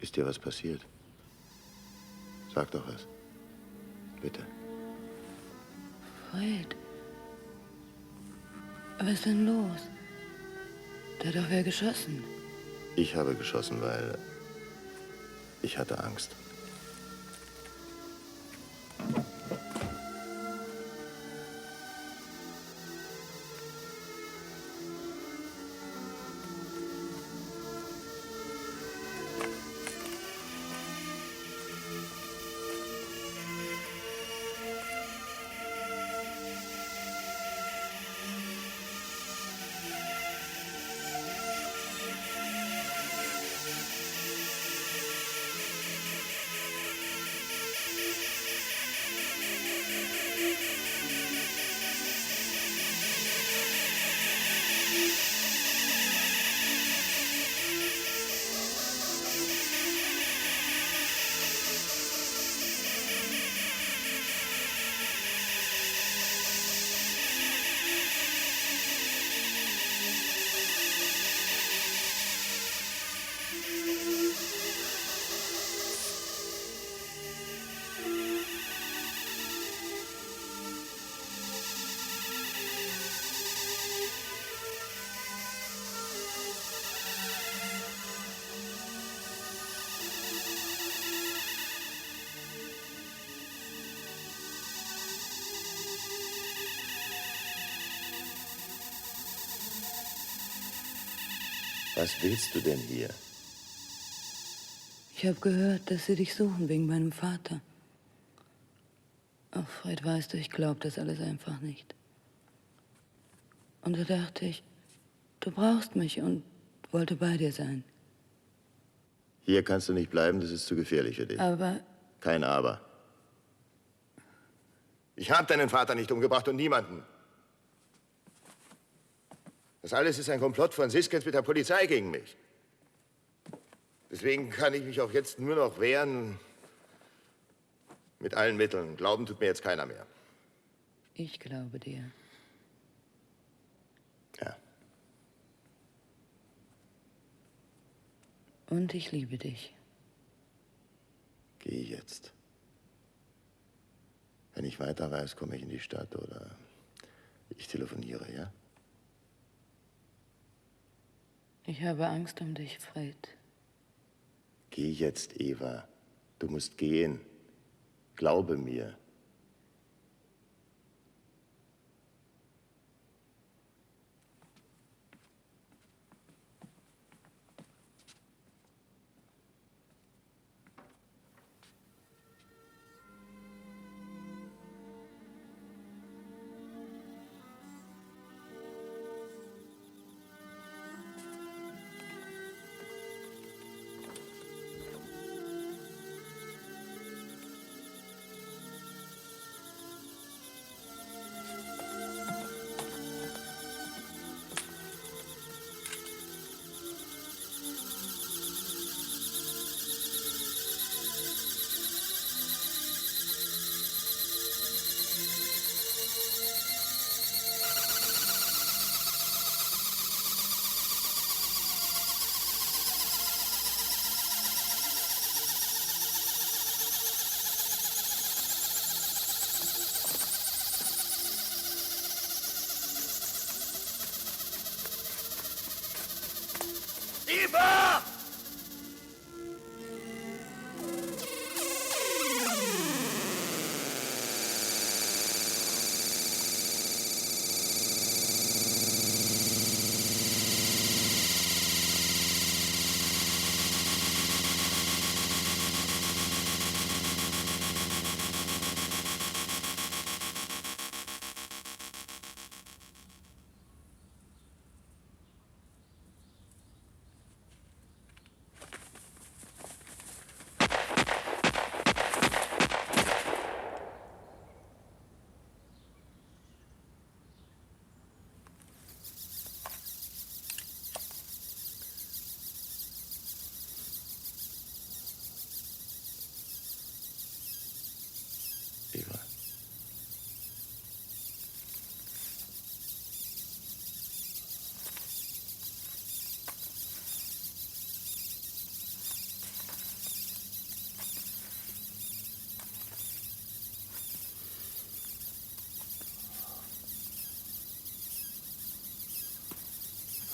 Speaker 2: Ist dir was passiert? Sag doch was. Bitte.
Speaker 13: Fred. Was ist denn los? Da hat doch wer geschossen.
Speaker 2: Ich habe geschossen, weil ich hatte Angst. Was willst du denn hier?
Speaker 13: Ich habe gehört, dass sie dich suchen wegen meinem Vater. Ach, Fred, weißt du, ich glaube das alles einfach nicht. Und da dachte ich, du brauchst mich und wollte bei dir sein.
Speaker 2: Hier kannst du nicht bleiben, das ist zu gefährlich für dich.
Speaker 13: Aber
Speaker 2: Kein Aber. Ich habe deinen Vater nicht umgebracht und niemanden. Das alles ist ein Komplott von Siskens mit der Polizei gegen mich. Deswegen kann ich mich auch jetzt nur noch wehren. Mit allen Mitteln. Glauben tut mir jetzt keiner mehr.
Speaker 13: Ich glaube dir.
Speaker 2: Ja.
Speaker 13: Und ich liebe dich.
Speaker 2: Geh jetzt. Wenn ich weiter weiß, komme ich in die Stadt oder ich telefoniere, ja?
Speaker 13: Ich habe Angst um dich, Fred.
Speaker 2: Geh jetzt, Eva. Du musst gehen. Glaube mir. Eva! Eva.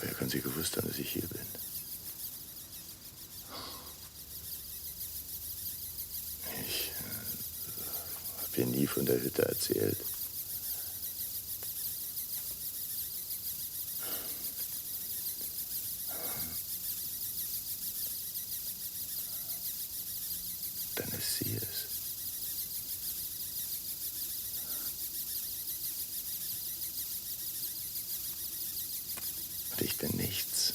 Speaker 2: Woher kann sie gewusst haben, dass ich hier bin? Ich habe ihr nie von der Hütte erzählt. Dann ist sie es. Und ich bin nichts.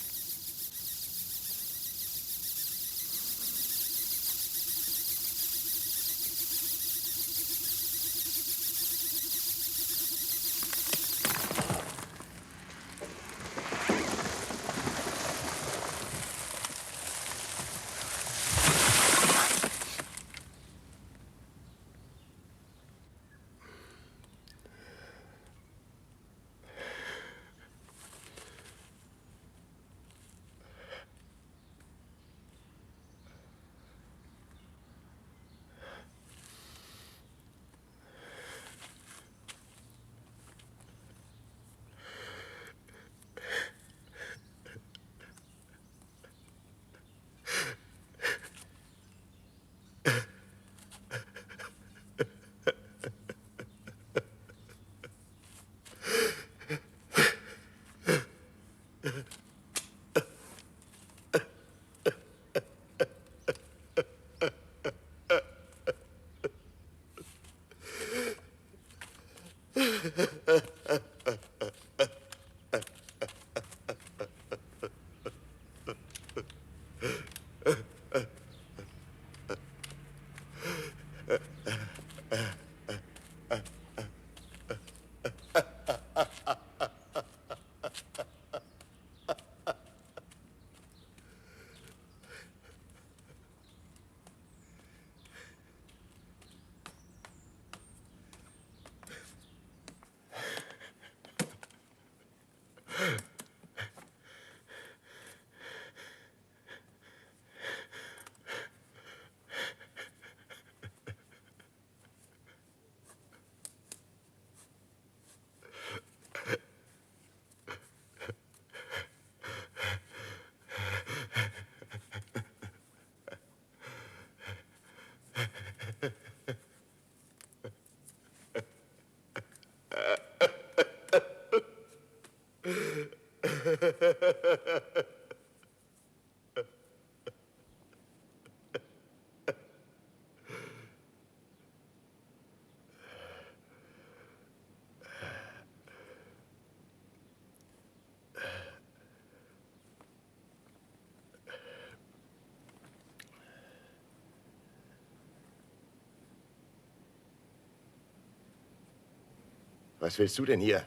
Speaker 2: Was willst du denn hier?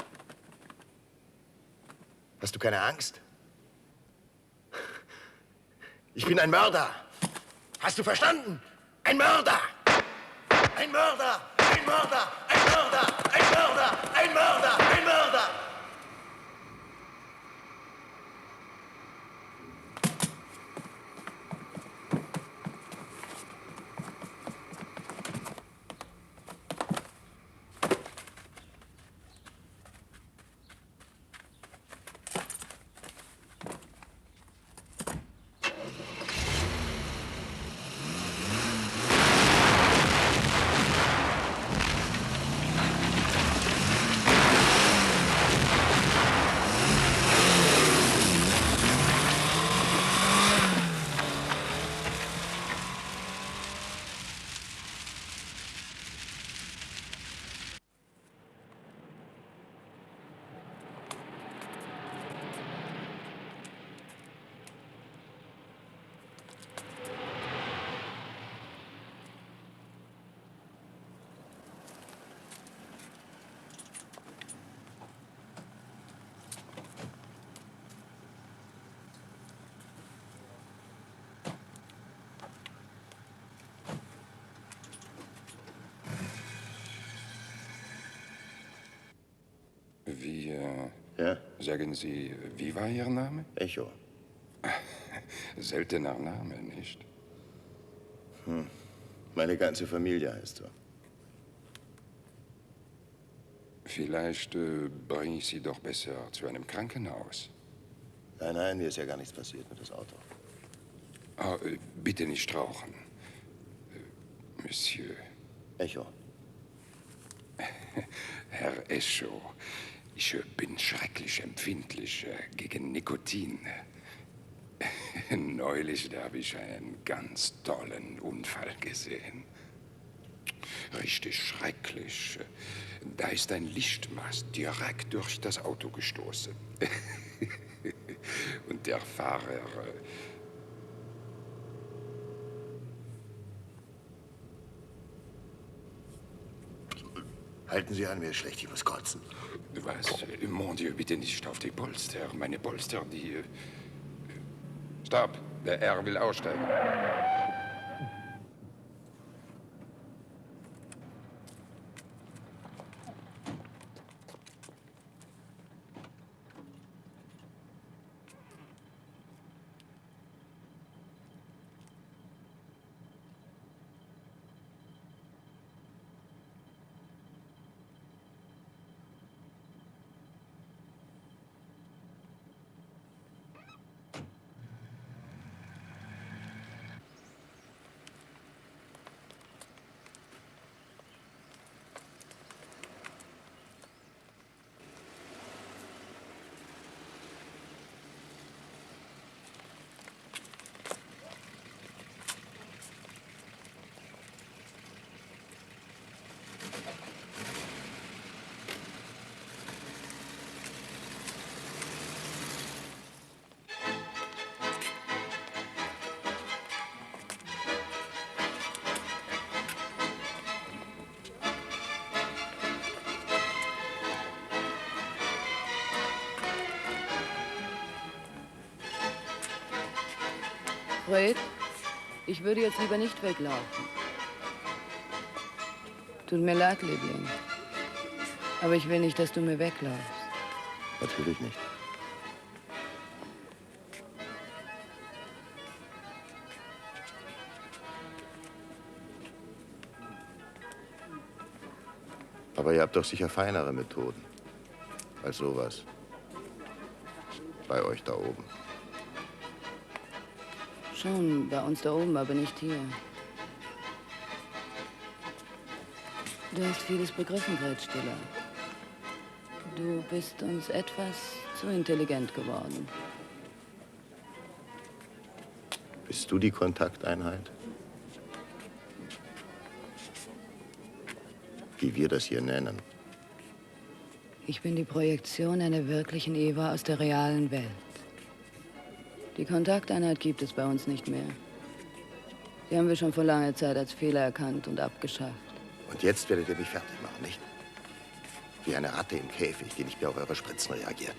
Speaker 2: Hast du keine Angst? Ich bin ein Mörder. Hast du verstanden? Ein Mörder! Ein Mörder! Ein Mörder! Ein Mörder! Ein Mörder! Ein Mörder! Ein Mörder!
Speaker 4: Sagen Sie, wie war Ihr Name?
Speaker 2: Echo.
Speaker 4: Seltener Name, nicht?
Speaker 2: Meine ganze Familie heißt so.
Speaker 4: Vielleicht bringe ich Sie doch besser zu einem Krankenhaus.
Speaker 2: Nein, nein, mir ist ja gar nichts passiert mit das Auto.
Speaker 4: Oh, bitte nicht rauchen. Monsieur.
Speaker 2: Echo.
Speaker 4: Herr Echo, ich bin schrecklich empfindlich gegen Nikotin. Neulich habe ich einen ganz tollen Unfall gesehen. Richtig schrecklich. Da ist ein Lichtmast direkt durch das Auto gestoßen. Und der Fahrer...
Speaker 2: Halten Sie an, mir ist schlecht, ich muss kotzen.
Speaker 4: Was? Mon Dieu, bitte nicht auf die Polster. Meine Polster, die... Stopp! Der R will aussteigen.
Speaker 13: Fred, ich würde jetzt lieber nicht weglaufen. Tut mir leid, Liebling. Aber ich will nicht, dass du mir wegläufst.
Speaker 2: Natürlich nicht. Aber ihr habt doch sicher feinere Methoden als sowas. Bei euch da oben.
Speaker 13: Schon bei uns da oben, aber nicht hier. Du hast vieles begriffen, Fred Stiller. Du bist uns etwas zu intelligent geworden.
Speaker 2: Bist du die Kontakteinheit? Wie wir das hier nennen.
Speaker 13: Ich bin die Projektion einer wirklichen Eva aus der realen Welt. Die Kontakteinheit gibt es bei uns nicht mehr. Die haben wir schon vor langer Zeit als Fehler erkannt und abgeschafft.
Speaker 2: Und jetzt werdet ihr mich fertig machen, nicht? Wie eine Ratte im Käfig, die nicht mehr auf eure Spritzen reagiert.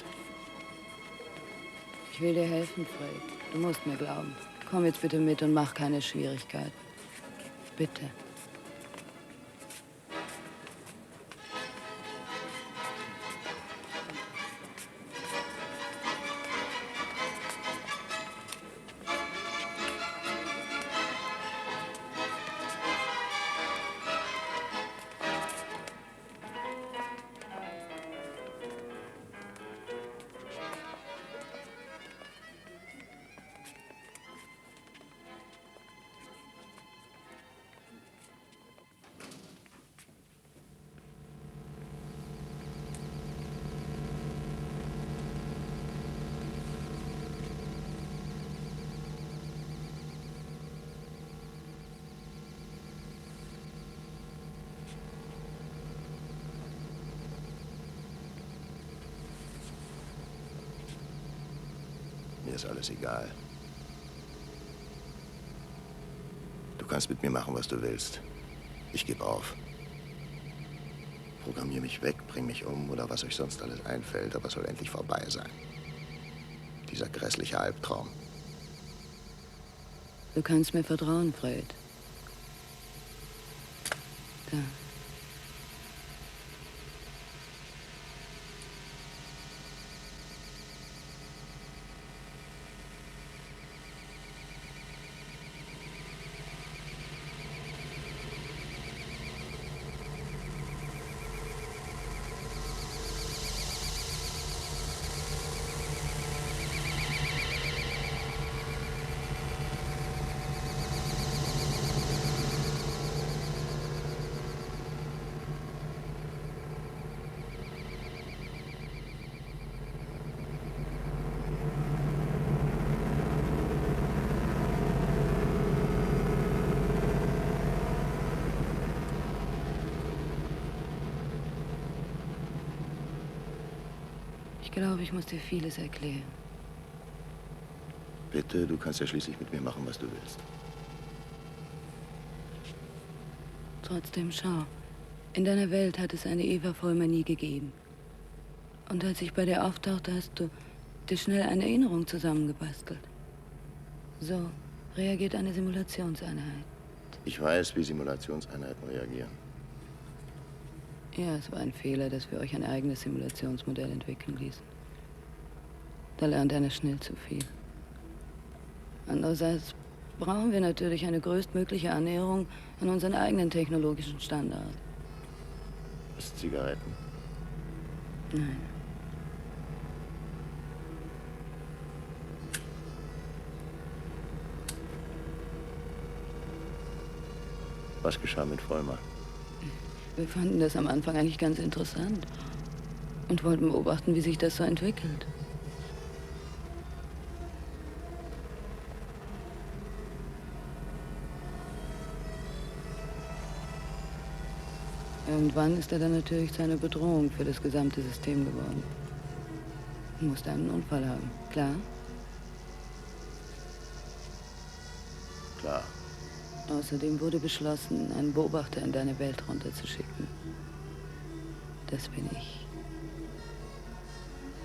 Speaker 13: Ich will dir helfen, Fred. Du musst mir glauben. Komm jetzt bitte mit und mach keine Schwierigkeiten. Bitte.
Speaker 2: Mir ist alles egal. Du kannst mit mir machen, was du willst. Ich gebe auf. Programmier mich weg, bring mich um oder was euch sonst alles einfällt, aber es soll endlich vorbei sein. Dieser grässliche Albtraum.
Speaker 13: Du kannst mir vertrauen, Fred. Da. Ich glaube, ich muss dir vieles erklären.
Speaker 2: Bitte, du kannst ja schließlich mit mir machen, was du willst.
Speaker 13: Trotzdem, schau. In deiner Welt hat es eine Eva Vollmer nie gegeben. Und als ich bei dir auftauchte, hast du dir schnell eine Erinnerung zusammengebastelt. So reagiert eine Simulationseinheit.
Speaker 2: Ich weiß, wie Simulationseinheiten reagieren.
Speaker 13: Ja, es war ein Fehler, dass wir euch ein eigenes Simulationsmodell entwickeln ließen. Da lernt einer schnell zu viel. Andererseits brauchen wir natürlich eine größtmögliche Annäherung an unseren eigenen technologischen Standard.
Speaker 2: Was, Zigaretten?
Speaker 13: Nein.
Speaker 2: Was geschah mit Vollmer?
Speaker 13: Wir fanden das am Anfang eigentlich ganz interessant und wollten beobachten, wie sich das so entwickelt. Irgendwann ist er dann natürlich zu einer Bedrohung für das gesamte System geworden. Musste einen Unfall haben, klar?
Speaker 2: Klar.
Speaker 13: Außerdem wurde beschlossen, einen Beobachter in deine Welt runterzuschicken. Das bin ich.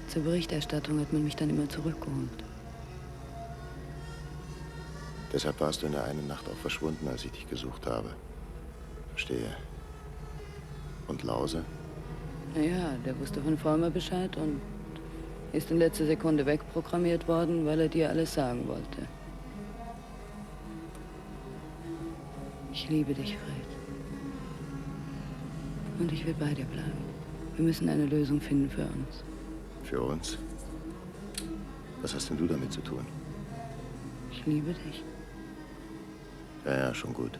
Speaker 13: Zur Berichterstattung hat man mich dann immer zurückgeholt.
Speaker 2: Deshalb warst du in der einen Nacht auch verschwunden, als ich dich gesucht habe. Verstehe. Und Lause?
Speaker 13: Naja, der wusste von Vollmer Bescheid und ist in letzter Sekunde wegprogrammiert worden, weil er dir alles sagen wollte. Ich liebe dich, Fred. Und ich will bei dir bleiben. Wir müssen eine Lösung finden für uns.
Speaker 2: Für uns? Was hast denn du damit zu tun?
Speaker 13: Ich liebe dich.
Speaker 2: Ja, schon gut.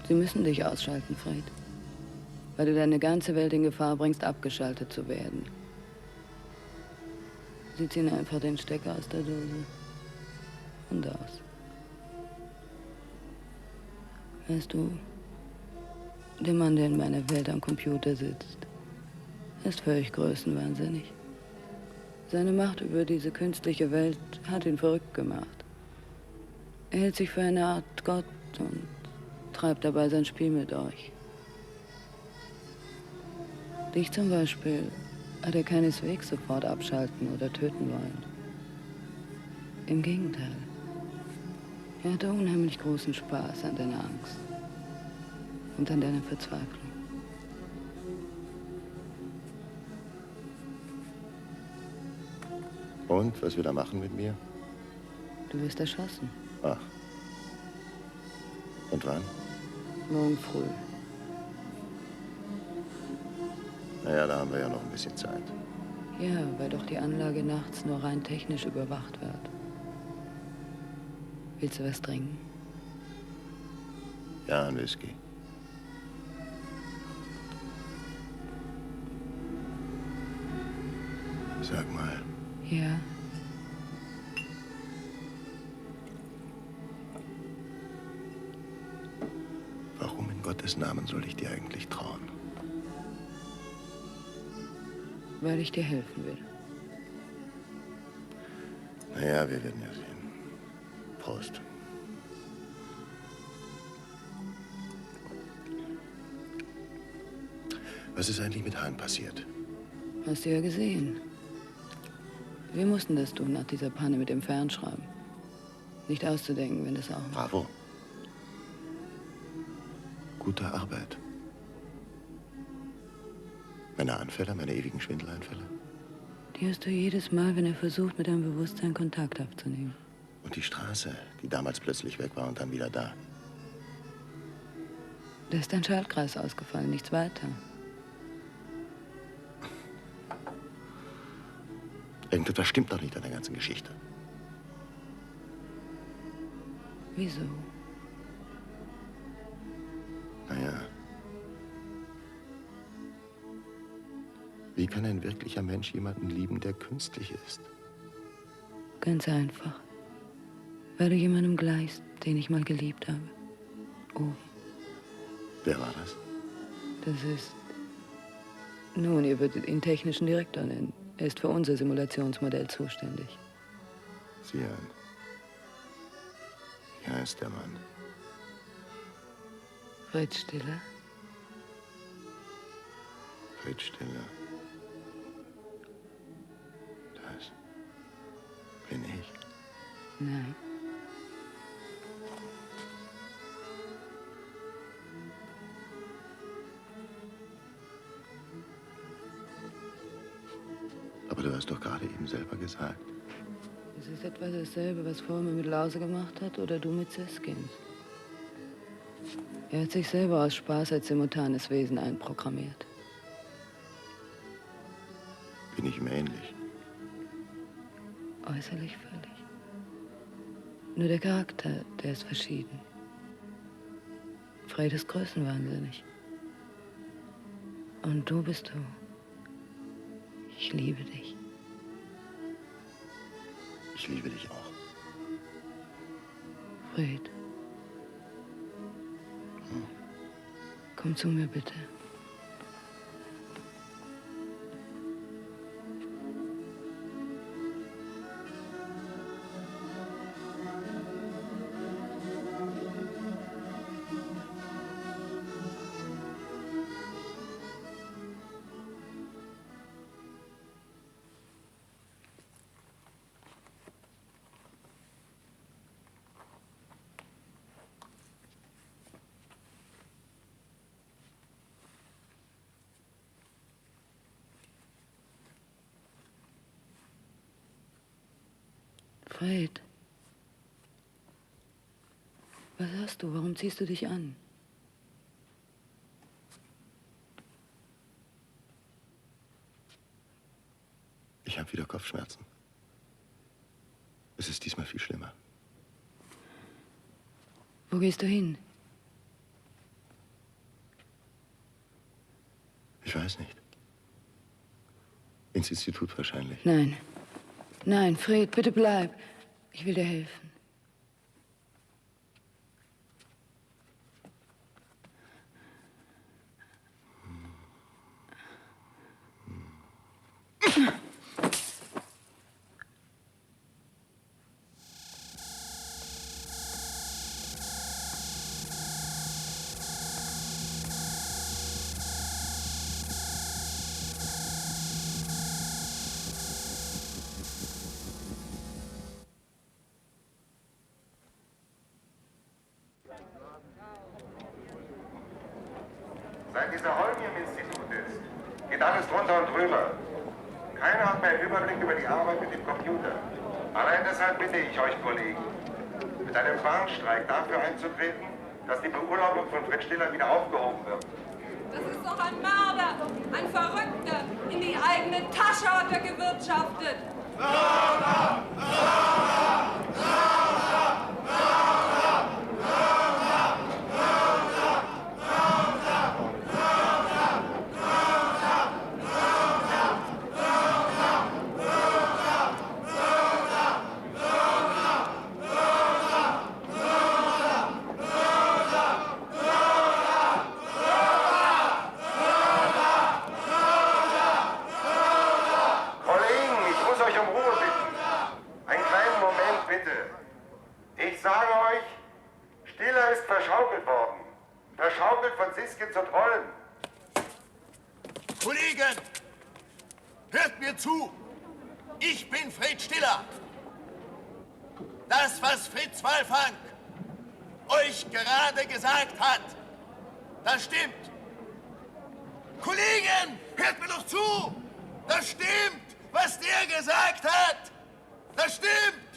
Speaker 13: Sie müssen dich ausschalten, Fred. weil du deine ganze Welt in Gefahr bringst, abgeschaltet zu werden. Sie ziehen einfach den Stecker aus der Dose und aus. Weißt du, der Mann, der in meiner Welt am Computer sitzt, ist völlig größenwahnsinnig. Seine Macht über diese künstliche Welt hat ihn verrückt gemacht. Er hält sich für eine Art Gott und treibt dabei sein Spiel mit euch. Dich zum Beispiel hat er keineswegs sofort abschalten oder töten wollen. Im Gegenteil. Er hatte unheimlich großen Spaß an deiner Angst und an deiner Verzweiflung.
Speaker 2: Und, was wir da machen mit mir?
Speaker 13: Du wirst erschossen.
Speaker 2: Ach. Und wann?
Speaker 13: Morgen früh.
Speaker 2: Naja, da haben wir ja noch ein bisschen Zeit.
Speaker 13: Ja, weil doch die Anlage nachts nur rein technisch überwacht wird. Willst du was trinken?
Speaker 2: Ja, ein Whisky. Sag mal,
Speaker 13: Ja.
Speaker 2: warum in Gottes Namen soll ich dir eigentlich trauen?
Speaker 13: Weil ich dir helfen will.
Speaker 2: Naja, wir werden ja sehen. Prost. Was ist eigentlich mit Hahn passiert?
Speaker 13: Hast du ja gesehen. Wir mussten das tun nach dieser Panne mit dem Fernschreiben. Nicht auszudenken, wenn das auch...
Speaker 2: Bravo. Gute Arbeit. Meine Anfälle, meine ewigen Schwindeleinfälle.
Speaker 13: Die hast du jedes Mal, wenn er versucht, mit deinem Bewusstsein Kontakt aufzunehmen.
Speaker 2: Und die Straße, die damals plötzlich weg war und dann wieder da.
Speaker 13: Da ist dein Schaltkreis ausgefallen, nichts weiter.
Speaker 2: Irgendetwas stimmt doch nicht an der ganzen Geschichte.
Speaker 13: Wieso?
Speaker 2: Naja. Wie kann ein wirklicher Mensch jemanden lieben, der künstlich ist?
Speaker 13: Ganz einfach. Weil du jemandem gleichst, den ich mal geliebt habe. Oh,
Speaker 2: Wer war das?
Speaker 13: das ist... Nun, ihr würdet ihn technischen Direktor nennen. Er ist für unser Simulationsmodell zuständig.
Speaker 2: Sieh an. Wie heißt der Mann?
Speaker 13: Fred Stiller?
Speaker 2: Fred Stiller. Das bin ich.
Speaker 13: Nein.
Speaker 2: Aber du hast doch gerade eben selber gesagt.
Speaker 13: Es ist etwa dasselbe, was Vollmer mit Lause gemacht hat oder du mit Siskins. Er hat sich selber aus Spaß als simultanes Wesen einprogrammiert.
Speaker 2: Bin ich ihm ähnlich?
Speaker 13: Äußerlich völlig. Nur der Charakter, der ist verschieden. Fred ist größenwahnsinnig. Und du bist du. Ich liebe dich.
Speaker 2: Ich liebe dich auch.
Speaker 13: Fred. Komm zu mir, bitte. Fred. Was hast du? Warum ziehst du dich an?
Speaker 2: Ich habe wieder Kopfschmerzen. Es ist diesmal viel schlimmer.
Speaker 13: Wo gehst du hin?
Speaker 2: Ich weiß nicht. Ins Institut wahrscheinlich.
Speaker 13: Nein. Nein, Fred, bitte bleib. Ich will dir helfen.
Speaker 12: Seit dieser Holm hier im Institut ist, geht alles drunter und drüber. Keiner hat mehr Überblick über die Arbeit mit dem Computer. Allein deshalb bitte ich euch, Kollegen, mit einem Warnstreik dafür einzutreten, dass die Beurlaubung von Fritz Stiller wieder aufgehoben wird.
Speaker 22: Das ist doch ein Mörder, ein Verrückter. In die eigene Tasche hat er gewirtschaftet. Mörder! Mörder! Mörder! Mörder!
Speaker 12: Ich sage euch, Stiller ist verschaukelt worden. Verschaukelt von Siskin zu Trollen.
Speaker 23: Kollegen, hört mir zu. Ich bin Fred Stiller. Das, was Fritz Walfang euch gerade gesagt hat, das stimmt. Kollegen, hört mir doch zu. Das stimmt, was der gesagt hat. Das stimmt.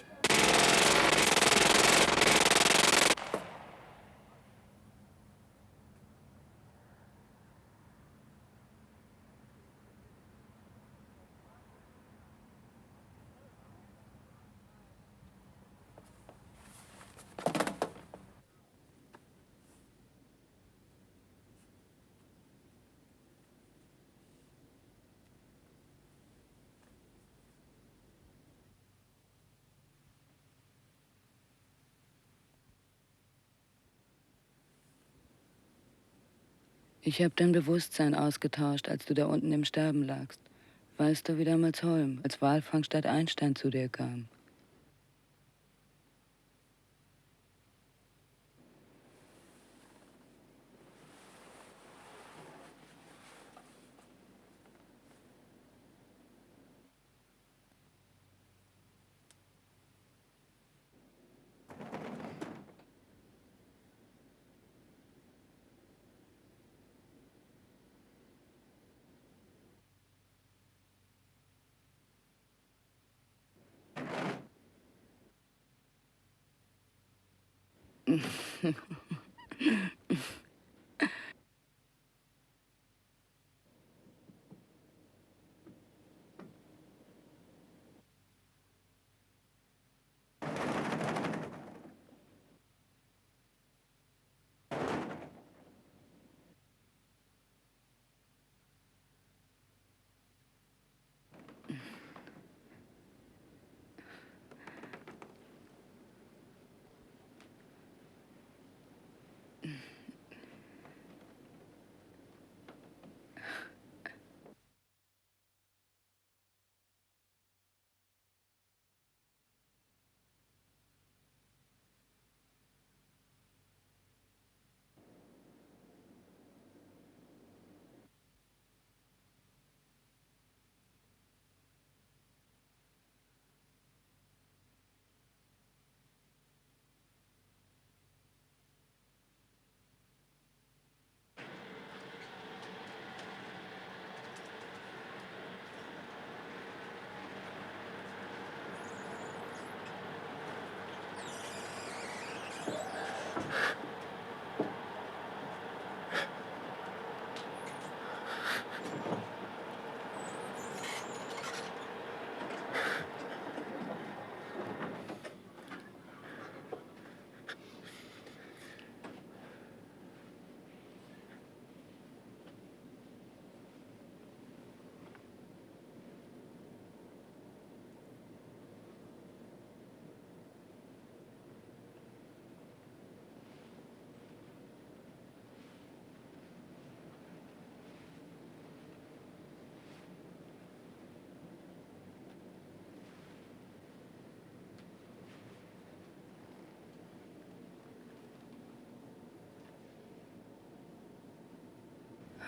Speaker 13: Ich habe dein Bewusstsein ausgetauscht, als du da unten im Sterben lagst. Weißt du, wie damals Holm, als Walfang statt Einstein zu dir kam?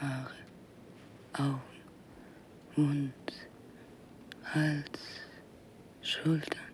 Speaker 13: Haare, Augen, Mund, Hals, Schultern.